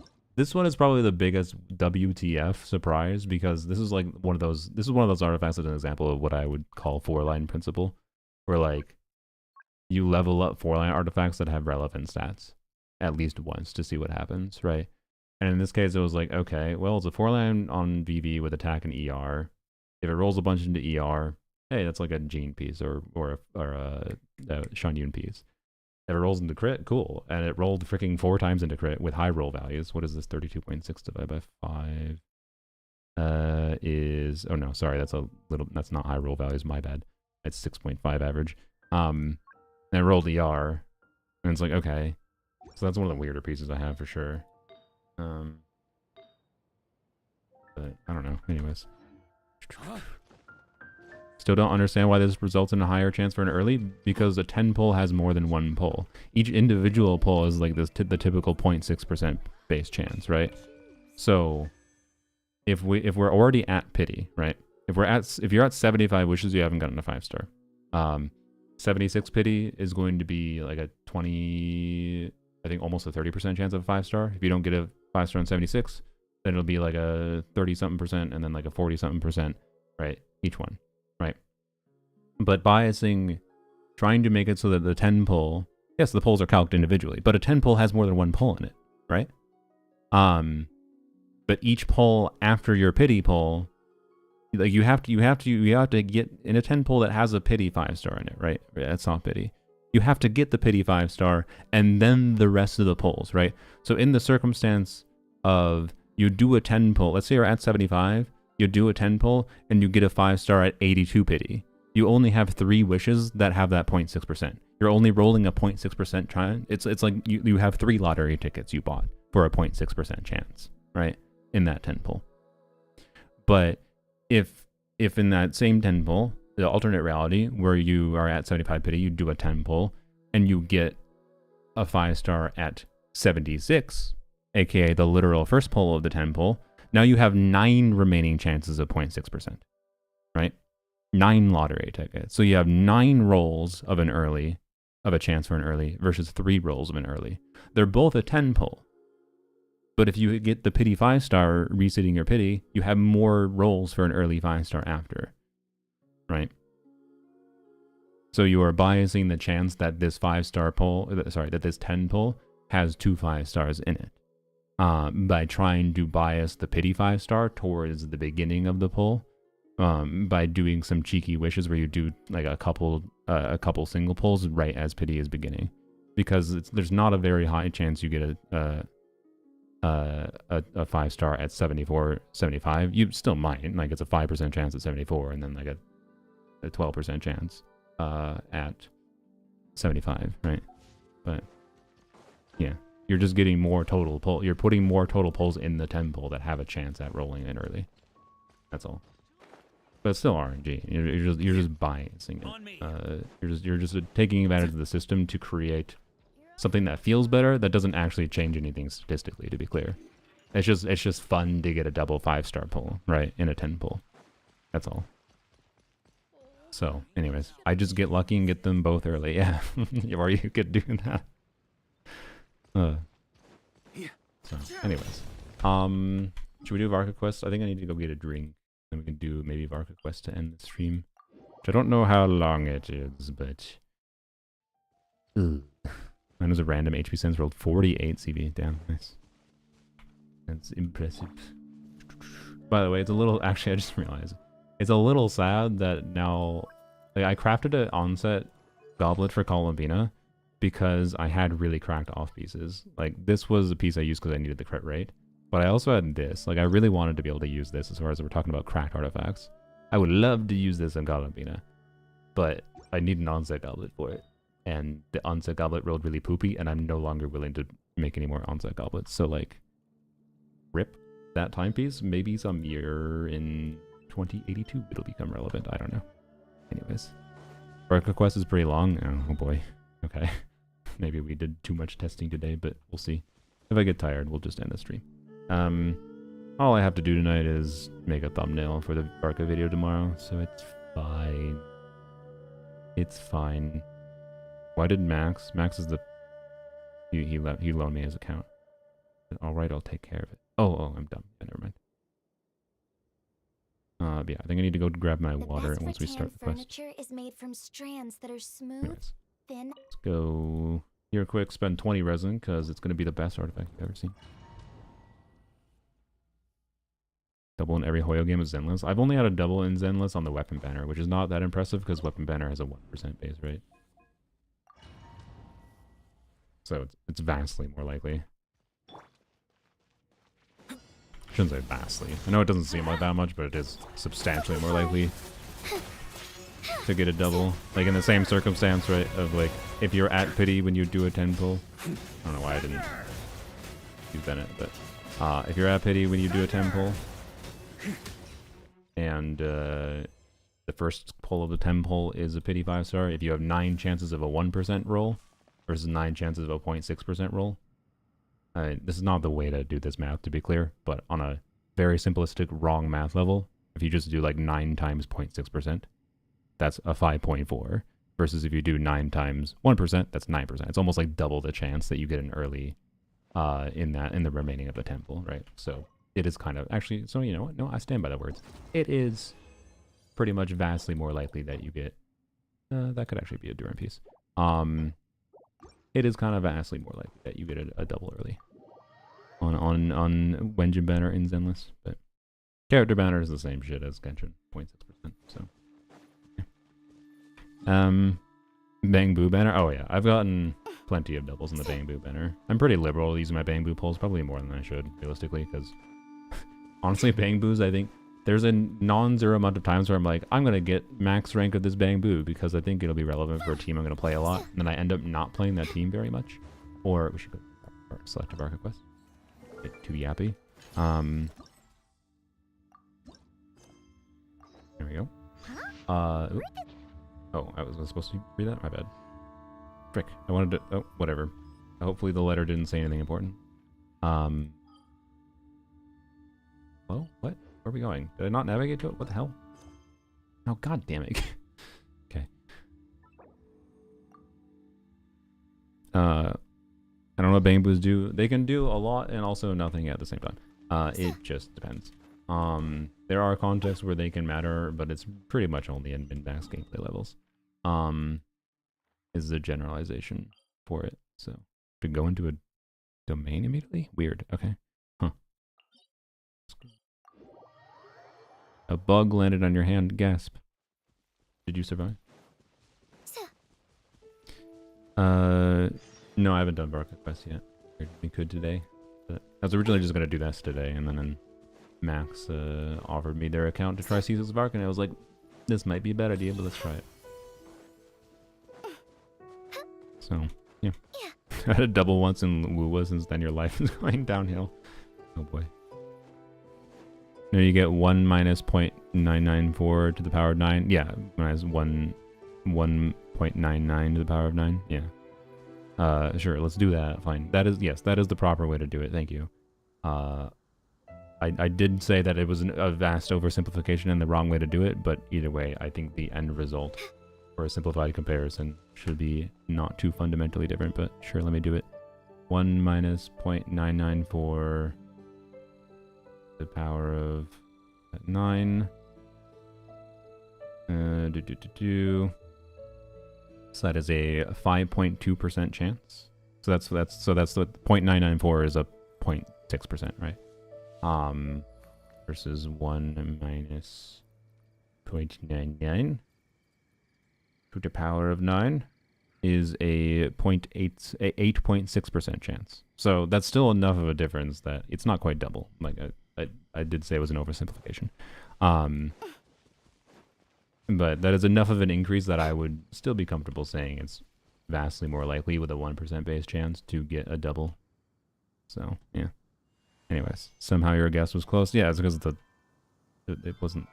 probably the biggest WTF surprise, because this is like one of those artifacts as an example of what I would call 4-line principle, where like you level up 4-line artifacts that have relevant stats at least once to see what happens, right? And in this case, it was like, okay, well, it's a 4-line on VV with attack and ER. If it rolls a bunch into ER, hey, that's like a Gene piece or a Shanyun piece. If it rolls into crit, cool. And it rolled freaking 4 times into crit with high roll values. What is this? 32.6 divided by 5 is... Oh no, sorry, that's not high roll values, my bad. It's 6.5 average. And it rolled ER. And it's like, okay. So that's one of the weirder pieces I have for sure. But I don't know. Anyways. Still don't understand why this results in a higher chance for an early, because a 10 pull has more than one pull. Each individual pull is like this the typical 0.6% base chance, right? So if we're already at pity, right? If you're at 75 wishes, you haven't gotten a 5-star. 76 pity is going to be like a 20, I think almost a 30% chance of a 5-star. If you don't get a 5-star on 76, then it'll be like a 30-something% and then like a 40-something%, right? Each one, right? But biasing, trying to make it so that the 10 pull, yes, the pulls are calced individually, but a 10 pull has more than one pull in it, right? But each pull after your pity pull, like you have to get in a 10 pull that has a pity 5-star in it, right? That's not pity. You have to get the pity 5-star and then the rest of the pulls, right? So in the circumstance of you do a 10 pull, let's say you're at 75, you do a 10 pull and you get a 5-star at 82 pity. You only have 3 wishes that have that 0.6%. You're only rolling a 0.6% chance. It's like you have 3 lottery tickets you bought for a 0.6% chance, right? In that 10 pull. But if in that same 10 pull, the alternate reality where you are at 75 pity, you do a 10 pull and you get a 5-star at 76, aka the literal first pull of the 10 pull, now you have 9 remaining chances of 0.6%, right? 9 lottery tickets. So you have 9 rolls of a chance for an early versus 3 rolls of an early. They're both a 10 pull. But if you get the pity 5-star resetting your pity, you have more rolls for an early 5-star after. Right? So you are biasing the chance that this 5-star pull, that this 10 pull has 2 5-stars in it. By trying to bias the pity 5-star towards the beginning of the pull. By doing some cheeky wishes where you do like a couple single pulls right as pity is beginning. Because there's not a very high chance you get a 5-star at 74, 75. You still might, like it's a 5% chance at 74 and then like a 12% chance at 75, right? But yeah, you're just getting more total pull. You're putting more total pulls in the 10 pull that have a chance at rolling in early. That's all. But it's still RNG. You're just biasing it. You're just taking advantage of the system to create something that feels better that doesn't actually change anything statistically, to be clear. It's just fun to get a double 5-star pull, right? In a 10 pull. That's all. So, anyways, I just get lucky and get them both early. Yeah, or you could do that. So, anyways, should we do Varka quest? I think I need to go get a drink. Then we can do maybe Varka quest to end the stream. Which I don't know how long it is, but mine was a random HP sense rolled 48 CV. Damn, nice. That's impressive. By the way, it's a little. Actually, I just realized. It's a little sad that now, like, I crafted an onset goblet for Columbina because I had really cracked off pieces. Like, this was a piece I used because I needed the crit rate. But I also had this. Like, I really wanted to be able to use this as far as we're talking about cracked artifacts. I would love to use this in Columbina. But I need an onset goblet for it. And the onset goblet rolled really poopy, and I'm no longer willing to make any more onset goblets. So, like, rip that timepiece. Maybe some year in 2082 it'll become relevant. I don't know. Anyways, Varka quest is pretty long. Oh boy. Okay. Maybe we did too much testing today, but we'll see. If I get tired, we'll just end the stream. All I have to do tonight is make a thumbnail for the Varka video tomorrow, so it's fine. It's fine. Why did Max? Max is the he loaned me his account. All right, I'll take care of it. Oh, I'm dumb. Yeah, never mind. Yeah, I think I need to go grab my water once we start the quest. Furniture is made from strands that are smooth, Anyways, thin. let's go here quick, spend 20 resin, because it's going to be the best artifact I've ever seen. Double in every Hoyo game is Zenless. I've only had a double in Zenless on the weapon banner, which is not that impressive because weapon banner has a 1% base rate. So it's vastly more likely. I shouldn't say vastly. I know it doesn't seem like that much, but it is substantially more likely to get a double. Like in the same circumstance, right? Of like, if you're at pity when you do a 10 pull. I don't know why I didn't do Bennett, but if you're at pity when you do a 10 pull, and the first pull of the 10 pull is a pity 5-star, if you have 9 chances of a 1% roll versus 9 chances of a 0.6% roll. This is not the way to do this math, to be clear, but on a very simplistic, wrong math level, if you just do like 9 times 0.6%, that's a 5.4, versus if you do 9 times 1%, that's 9%. It's almost like double the chance that you get an early in the remaining of the 10 pull, right? So it is kind of, actually, so you know what? No, I stand by the words. It is pretty much vastly more likely that you get, that could actually be a Durant piece. It is kind of vastly more likely that you get a double early on Wenjin banner in Zenless, but character banner is the same shit as Genshin, 0.6%. So, yeah. Bang Boo banner. Oh yeah, I've gotten plenty of doubles in the Bang Boo banner. I'm pretty liberal using my Bang Boo pulls, probably more than I should realistically, because honestly, Bang Boos, I think there's a non-zero amount of times where I'm like, I'm gonna get max rank of this Bang Boo because I think it'll be relevant for a team I'm gonna play a lot, and then I end up not playing that team very much. Or we should go select a Varka quest. Get too yappy. There we go. Oh, I was supposed to read that? My bad. Frick. I wanted to... Oh, whatever. Hopefully the letter didn't say anything important. Hello? What? Where are we going? Did I not navigate to it? What the hell? Oh, god damn it. Okay. I don't know what bamboos do. They can do a lot and also nothing at the same time. It just depends. There are contexts where they can matter, but it's pretty much only in min-max gameplay levels. Is the generalization for it. So to go into a domain immediately? Weird. Okay. Huh. A bug landed on your hand. Gasp. Did you survive? No, I haven't done Varka Quest yet. We could today. But I was originally just going to do this today, and then Max offered me their account to try C6 Varka, and I was like, this might be a bad idea, but let's try it. So, yeah. I had a double once in Wuwa, since then your life is going downhill. Oh boy. No, you get 1 minus 0.994 to the power of 9. Yeah, minus 1.99 to the power of 9. Yeah. Sure, let's do that. Fine. That is, yes, that is the proper way to do it. Thank you. I did say that it was a vast oversimplification and the wrong way to do it, but either way, I think the end result for a simplified comparison should be not too fundamentally different, but sure, let me do it. 1 minus 0.994 the power of 9. So that is a 5.2% chance. So that's the 0.994 is a 0.6%, right? Versus 1 minus 0.99 to the power of 9 is a 8.6% chance. So that's still enough of a difference that it's not quite double. Like I did say it was an oversimplification. But that is enough of an increase that I would still be comfortable saying it's vastly more likely with a 1% base chance to get a double. So, yeah. Anyways, somehow your guess was close. Yeah, it's because it wasn't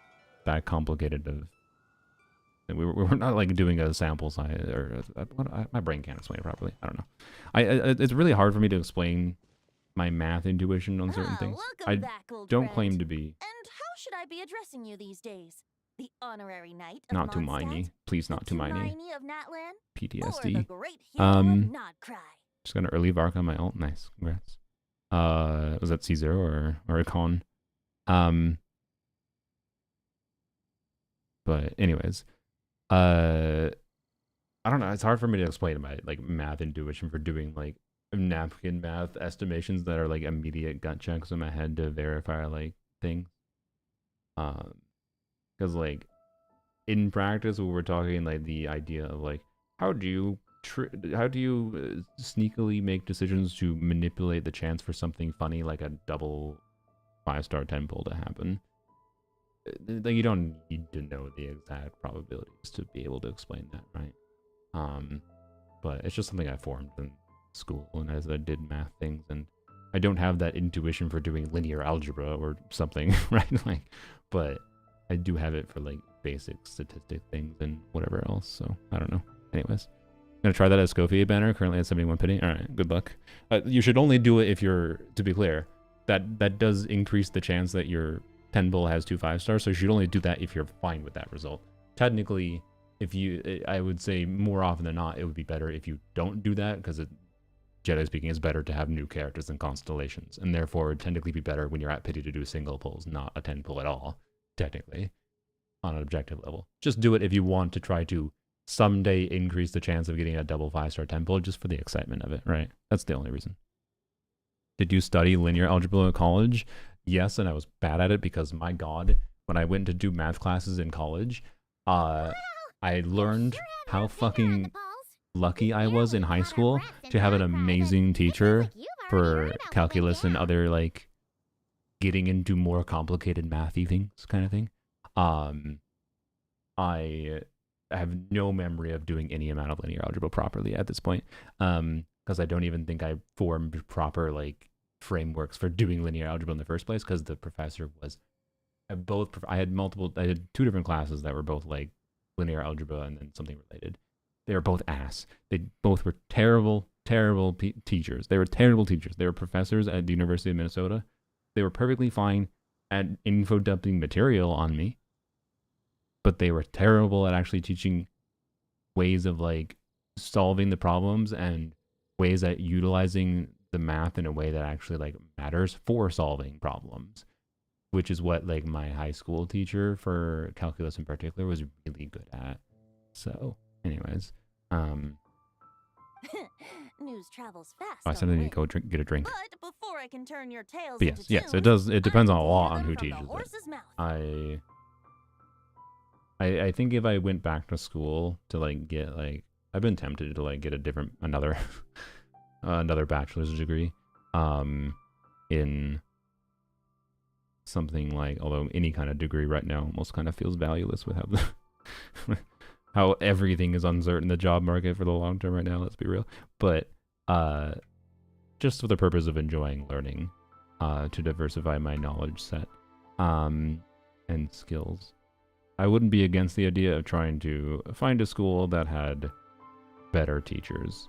that complicated. We were not like doing a sample size or my brain can't explain it properly. I don't know. It's really hard for me to explain my math intuition on certain things. I don't claim to be. And how should I be addressing you these days? The honorary knight of Not too Mondstadt? miney. Please not too miney. Of Natlan? PTSD. Or the great hero of Nodcry? Just gonna early Varka on my ult. Nice. Congrats. Was that C0 or a con? But anyways, I don't know. It's hard for me to explain my like math intuition for doing like napkin math estimations that are like immediate gut checks in my head to verify like things. Because like in practice, when we're talking like the idea of like how do you sneakily make decisions to manipulate the chance for something funny like a double 5-star 10 pull to happen. Like you don't need to know the exact probabilities to be able to explain that, right? But it's just something I formed in school and as I did math things, and I don't have that intuition for doing linear algebra or something, right? Like, but I do have it for like basic statistic things and whatever else. So I don't know. Anyways, I'm gonna try that as Scofier banner. Currently at 71 pity. All right, good luck. You should only do it if you're, to be clear, that does increase the chance that your 10 bull has 2 5-stars. So you should only do that if you're fine with that result. Technically, if you, I would say more often than not, it would be better if you don't do that, because Jedi speaking, it's better to have new characters and constellations, and therefore it would technically be better when you're at pity to do single pulls, not a 10 pull at all, technically, on an objective level. Just do it if you want to try to someday increase the chance of getting a double 5-star 10 pull, just for the excitement of it, right? That's the only reason. Did you study linear algebra at college? Yes, and I was bad at it because, my god, when I went to do math classes in college, I learned how fucking lucky I was in high school to have an amazing teacher for calculus and other like getting into more complicated mathy things kind of thing. I have no memory of doing any amount of linear algebra properly at this point, because I don't even think I formed proper like frameworks for doing linear algebra in the first place, because the professor was I had 2 different classes that were both like linear algebra and then something related. They were both ass. They both were terrible teachers. They were terrible teachers. They were professors at the University of Minnesota. They were perfectly fine at info dumping material on me, but they were terrible at actually teaching ways of like solving the problems and ways at utilizing the math in a way that actually like matters for solving problems, which is what like my high school teacher for calculus in particular was really good at. So anyways, News travels fast. I said I need to go get a drink. But before I can turn your tales But into yes, tunes, it does. It depends I on a need to lot hear on them who from the teaches it. horse's mouth. I think if I went back to school to like get like, I've been tempted to like get another another bachelor's degree in something like, although any kind of degree right now almost kind of feels valueless with how everything is uncertain in the job market for the long term right now, let's be real. But just for the purpose of enjoying learning, to diversify my knowledge set and skills. I wouldn't be against the idea of trying to find a school that had better teachers,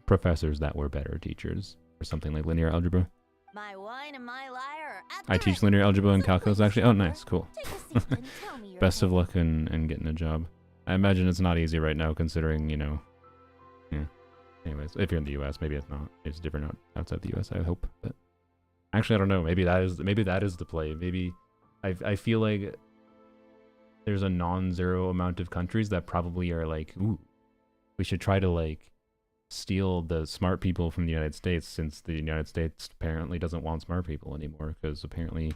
professors that were better teachers, or something like linear algebra. My wine and my lyre are at I the teach ready. linear algebra and So calculus please, actually. Oh, traveler, nice, cool. take a seat and tell me your Best of tale. luck in getting a job. I imagine it's not easy right now, considering, you know, yeah. Anyways, if you're in the U.S., maybe it's not. It's different outside the U.S., I hope. But actually, I don't know. Maybe that is the play. Maybe I feel like there's a non-zero amount of countries that probably are like, ooh, we should try to like steal the smart people from the United States, since the United States apparently doesn't want smart people anymore, because apparently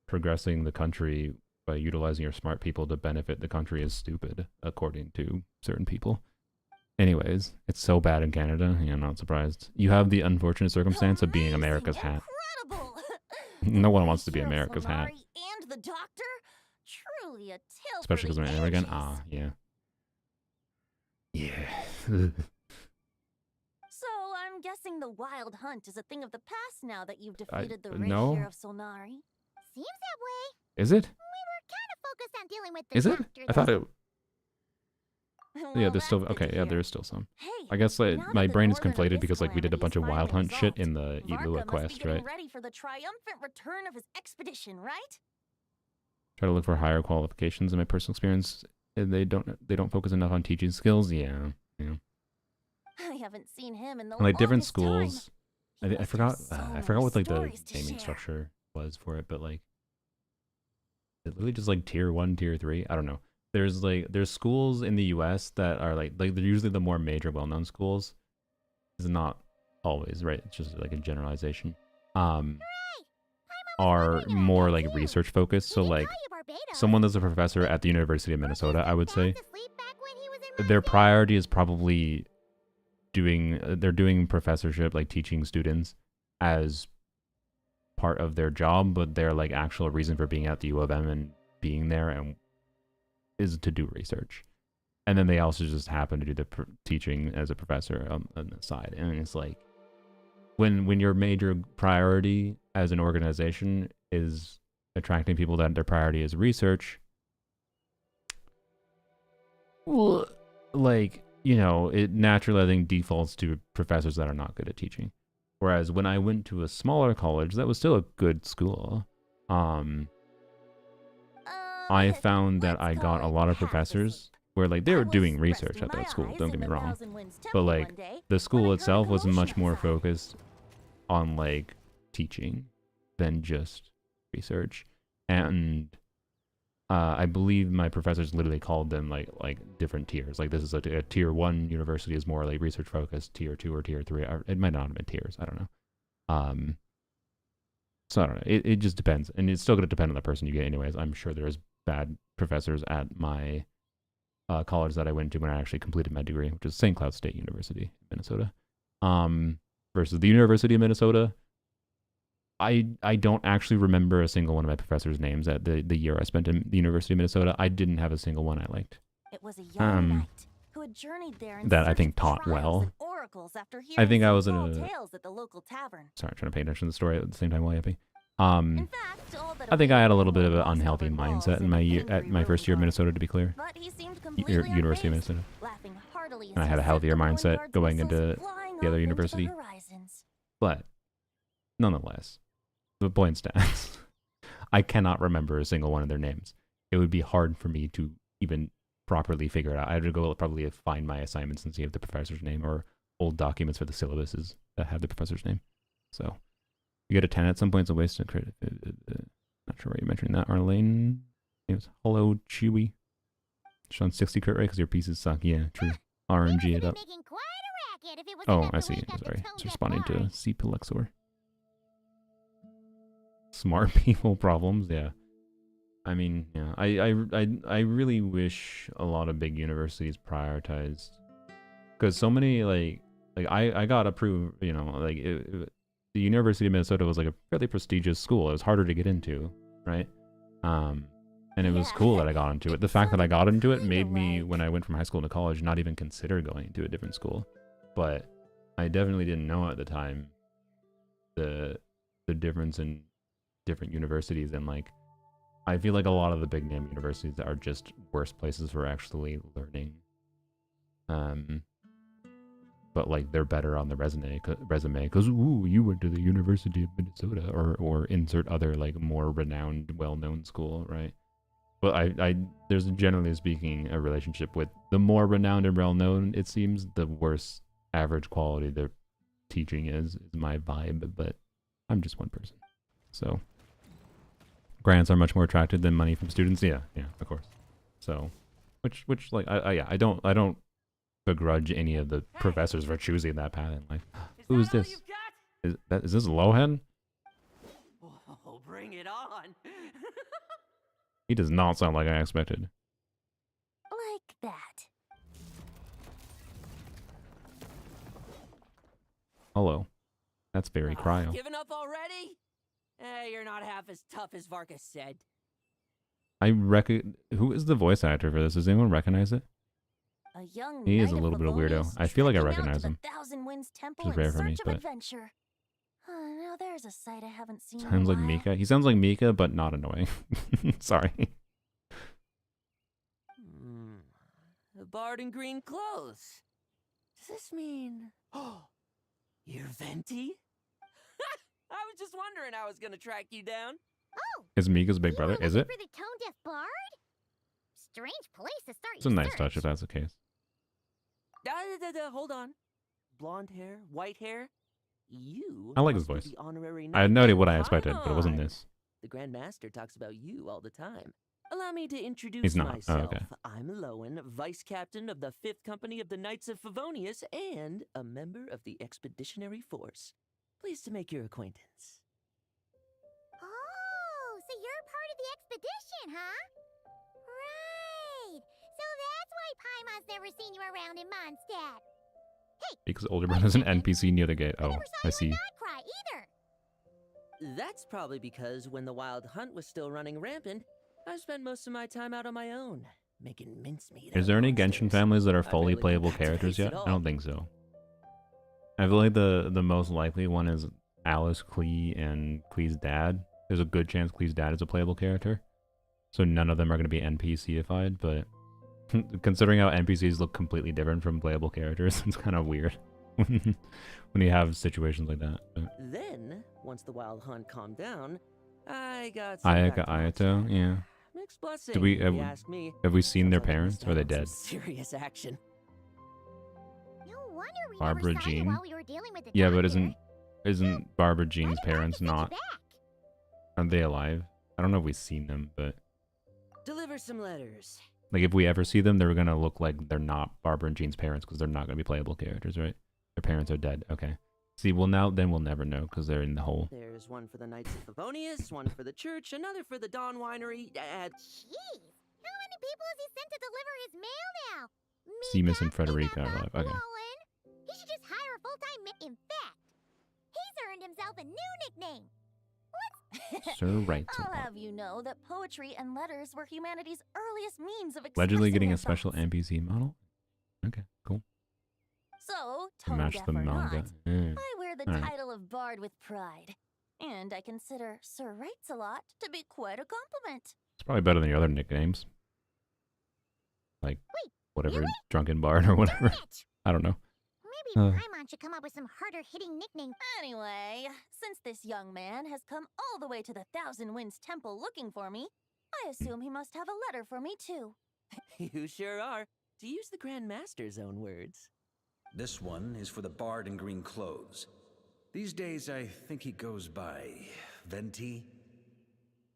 progressing the country by utilizing your smart people to benefit the country is stupid, according to certain people. Anyways, it's so bad in Canada. Yeah, I'm not surprised. You have the unfortunate circumstance of being Amazing, America's hat. incredible. No one wants to be Hero America's hat. Solari and the doctor? Truly a tale Especially for because the I'm an immigrant. ages. Ah, yeah. Yeah. So I'm guessing the wild hunt is a thing of the past now that you've I- defeated the no. Hero Solari. Seems that way. Is it? Kind of focused on dealing with the Is it? doctor, I thought though. it... Well, Yeah, there's that's still... good Okay, to yeah, hear. there's still some. Hey, I guess like, now that my the brain is northern conflated abyss because like we did a bunch of calamity is wild hunt finally shit in the Varka Elua must be quest, getting right? ready for the triumphant return of his expedition, right? Try to look for higher qualifications in my personal experience. They don't focus enough on teaching skills. Yeah. I haven't seen him in the And, like different longest time. schools. He I must have forgot. so I many forgot what like the stories to naming share. structure was for it, but like, it literally just like tier 1, tier 3. I don't know. There's schools in the U.S. that are like they're usually the more major, well-known schools. It's not always right. It's just like a generalization. Are more like research focused. So like someone that's a professor at the University of Minnesota, I would say, their priority is probably they're doing professorship, like teaching students as part of their job, but their like actual reason for being at the U of M and being there and is to do research. And then they also just happen to do the teaching as a professor on the side. And it's like when your major priority as an organization is attracting people that their priority is research, well, like, you know, it naturally, I think, defaults to professors that are not good at teaching. Whereas when I went to a smaller college that was still a good school, I found that I got a lot of professors where like they were doing research at that school, don't get me wrong, but like the school itself was much more focused on like teaching than just research. And I believe my professors literally called them like different tiers. Like this is a tier 1 university is more like research focused, tier 2 or tier 3, or it might not have been tiers, I don't know. So I don't know, it just depends, and it's still going to depend on the person you get anyways. I'm sure there's bad professors at my college that I went to when I actually completed my degree, which is St. Cloud State University, Minnesota. Versus the University of Minnesota, I don't actually remember a single one of my professors' names at the year I spent in the University of Minnesota. I didn't have a single one I liked. It was a young knight who had journeyed there in that I search think of taught trials well. and oracles after I hearing think I some was in tall a... tales at the local tavern. Sorry, I'm trying to pay attention to the story at the same time while yapping. In fact, all that I think I had a little bit of an moss-covered unhealthy walls mindset in and my year, angry at my first year of ruined Minnesota, to be clear. But he seemed completely University of unfazed, Minnesota. laughing heartily as And I he had a set healthier the mindset barnyard's going whistles into flying the other off into university. horizons. But nonetheless, the point stands. I cannot remember a single one of their names. it would be hard for me to even properly figure it out. I had to go probably find my assignments and see if the professor's name or old documents for the syllabuses that have the professor's name. So you get a 10 at some point, it's a waste of credit. Not sure why you're mentioning that, Arlene. Name's Hello Chewy. Sean 60 crit rate because your pieces suck. Yeah, true. RNG it up. Making quite a racket if it was Oh, another I see. week after Sorry. tone It's deaf responding to bard. C. Pelexor. Smart people problems, yeah. I mean, yeah. I really wish a lot of big universities prioritized, because so many I got approved. You know, the University of Minnesota was like a fairly prestigious school. It was harder to get into, right? And it was Yeah, cool that I got into it. The fact that I got into it kinda made me, like- when I went from high school to college, not even consider going to a different school. But I definitely didn't know at the time the difference in different universities, and like I feel like a lot of the big name universities are just worse places for actually learning. But like they're better on the resume because ooh, you went to the University of Minnesota, or insert other like more renowned, well-known school, right? But I there's generally speaking a relationship with the more renowned and well-known, it seems, the worse average quality their teaching is my vibe. But I'm just one person, so grants are much more attractive than money from students. Yeah, of course. So, which like I don't begrudge any of the professors for choosing that path in life. Who is that all this? you've got? Is this Lohan? Oh, bring it on. He does not sound like I expected. Like that. Hello. That's very cryo. Giving up already? You're not half as tough as Varka said. Who is the voice actor for this? Does anyone recognize it? A young He is knight a little bit of a weirdo. Favonius I feel like I trekking out recognize to him. the Thousand Winds Temple Which is in rare for me, search of but- adventure. Now there's a sight I haven't seen in a Sounds like while. Mika. He sounds like Mika, but not annoying. Sorry. A bard in green clothes. Does this mean... Oh, you're Venti? I was just wondering how I was gonna track you down. Oh, Is Mika's big you brother? were Is looking it? for the tone deaf bard? Strange place to start It's a your nice search. touch if that's the case. Hold on. Blonde hair, white hair. You. I like his must be voice. the honorary I had knight no idea of what I expected, but it wasn't Paimon. this. The Grand Master talks about you all the time. Allow me to introduce He's not. Oh, myself. okay. I'm Lowen, Vice Captain of the 5th Company of the Knights of Favonius and a member of the Expeditionary Force. Pleased to make your acquaintance. Oh, so you're part of the expedition, huh? Right. So that's why Paimon's never seen you around in Mondstadt. Because older brother's an NPC near the gate. I Oh, never saw I you see. in Nodcry either. That's probably because when the Wild Hunt was still running rampant, I spent most of my time out on my own, making mincemeat. Is out there of any Genshin monsters. families that are I fully barely go playable back to characters base yet? at I all. don't think so. I feel like the most likely one is Alice, Klee, and Klee's dad. There's a good chance Klee's dad is a playable character. So none of them are going to be NPC-ified, but considering how NPCs look completely different from playable characters, it's kind of weird when you have situations like that. But Then, once the Wild Hunt calmed down, I got sent Ayaka back to Ayato, Mondstadt. yeah. Mixed blessing, we- if have- you ask me. Have we seen Sounds their like I parents? missed Or are out they on dead? some serious action. No wonder we Barbara never saw you Jean? while we were dealing with the Yeah, but doctor. isn't Barbara Why Jean's did Doctor parents send you not? back? Are they alive? I don't know if we've seen them, but Deliver some letters. like if we ever see them, they're gonna look like they're not Barbara and Jean's parents because they're not gonna be playable characters, right? Their parents are dead. Okay. See, well then we'll never know because they're in the hole. There's one for the Knights of Favonius, one for the church, another for the Dawn Winery. Jeez, how many people has he sent to deliver his mail now? Seamus and Mika, Frederica enough are out, alive. Okay. Lowen. He should just hire a full-time in fact, he's earned himself a new nickname. Sir writes a I'll lot. have you know that poetry and letters were humanity's earliest means of Allegedly expressing getting their a special thoughts. NPC model. Okay, cool. So, To tone match deaf the or manga. not, Mm. I wear the Alright. title of Bard with pride. And I consider Sir Writes a Lot to be quite a compliment. It's probably better than your other nicknames. Like Wait, whatever, really? Drunken Bard or whatever. Darn it! I don't know. Maybe Uh. Paimon should come up with some harder-hitting nickname. Anyway, since this young man has come all the way to the Thousand Winds Temple looking for me, I assume he must have a letter for me, too. You sure are. To use the Grand Master's own words. This one is for the bard in green clothes. These days, I think he goes by Venti.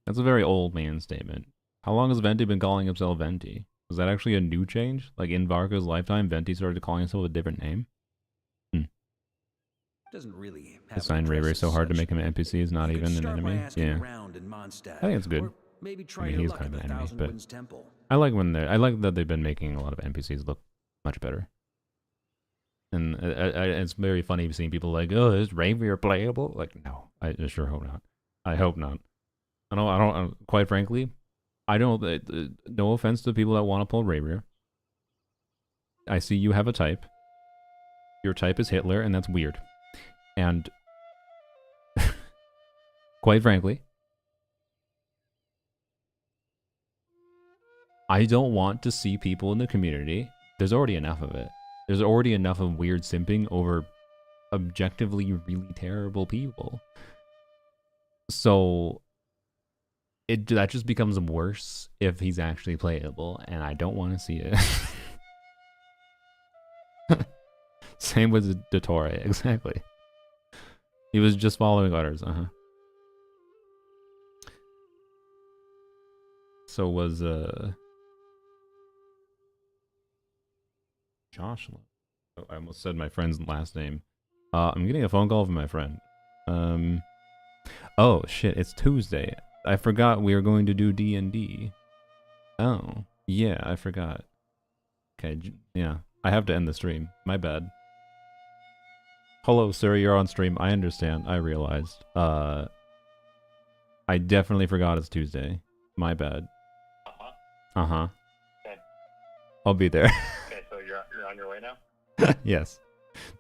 That's a very old man statement. How long has Venti been calling himself Venti? Was that actually a new change? Like in Varka's lifetime, Venti started calling himself a different name? Doesn't really have Design Ray Ray so hard to make him an NPC is not even an enemy. Yeah. I think it's good. Maybe I try mean, your he's luck kind at of the an enemy, Thousand but Winds Temple. I like that they've been making a lot of NPCs look much better. And it's very funny seeing people like, oh, is Ravier playable? Like, no, I sure hope not. I hope not. I don't. Quite frankly, I don't. No offense to people that want to pull Ravier. I see you have a type. Your type is Hitler, and that's weird. And quite frankly, I don't want to see people in the community. There's already enough of it. There's already enough of weird simping over objectively really terrible people. So that just becomes worse if he's actually playable, and I don't want to see it. Same with Dottore, exactly. He was just following orders, So was Joshua. Oh, I almost said my friend's last name. I'm getting a phone call from my friend. Oh shit, it's Tuesday. I forgot we were going to do D&D. Oh, yeah, I forgot. Okay, yeah. I have to end the stream. My bad. Hello, sir, you're on stream. I understand. I realized. I definitely forgot it's Tuesday. My bad. Uh-huh. Okay. I'll be there. Okay, so you're on your way now? Yes.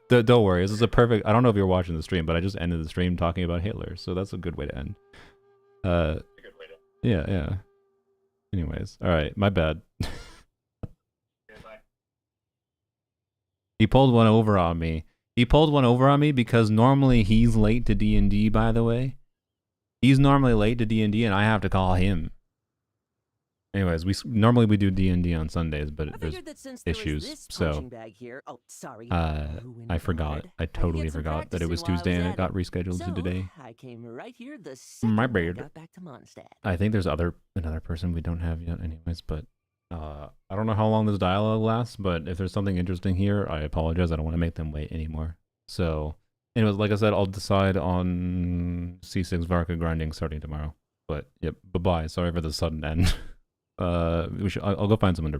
Don't worry. This is a perfect... I don't know if you're watching the stream, but I just ended the stream talking about Hitler, so that's a good way to end. That's a good way to... Yeah. Anyways. Alright, my bad. Okay, bye. He pulled one over on me. He pulled one over on me because normally he's late to D&D, by the way. He's normally late to D&D, and I have to call him. Anyways, normally we do D&D on Sundays, but there's issues, so I forgot. I totally forgot that it was Tuesday and it got rescheduled to today. I came right here the My second I bad. got back to Mondstadt. I think there's another person we don't have yet, anyways. But I don't know how long this dialogue lasts. But if there's something interesting here, I apologize. I don't want to make them wait anymore. So, anyways, like I said, I'll decide on C6 Varka grinding starting tomorrow. But yep, bye bye. Sorry for the sudden end. I'll go find someone to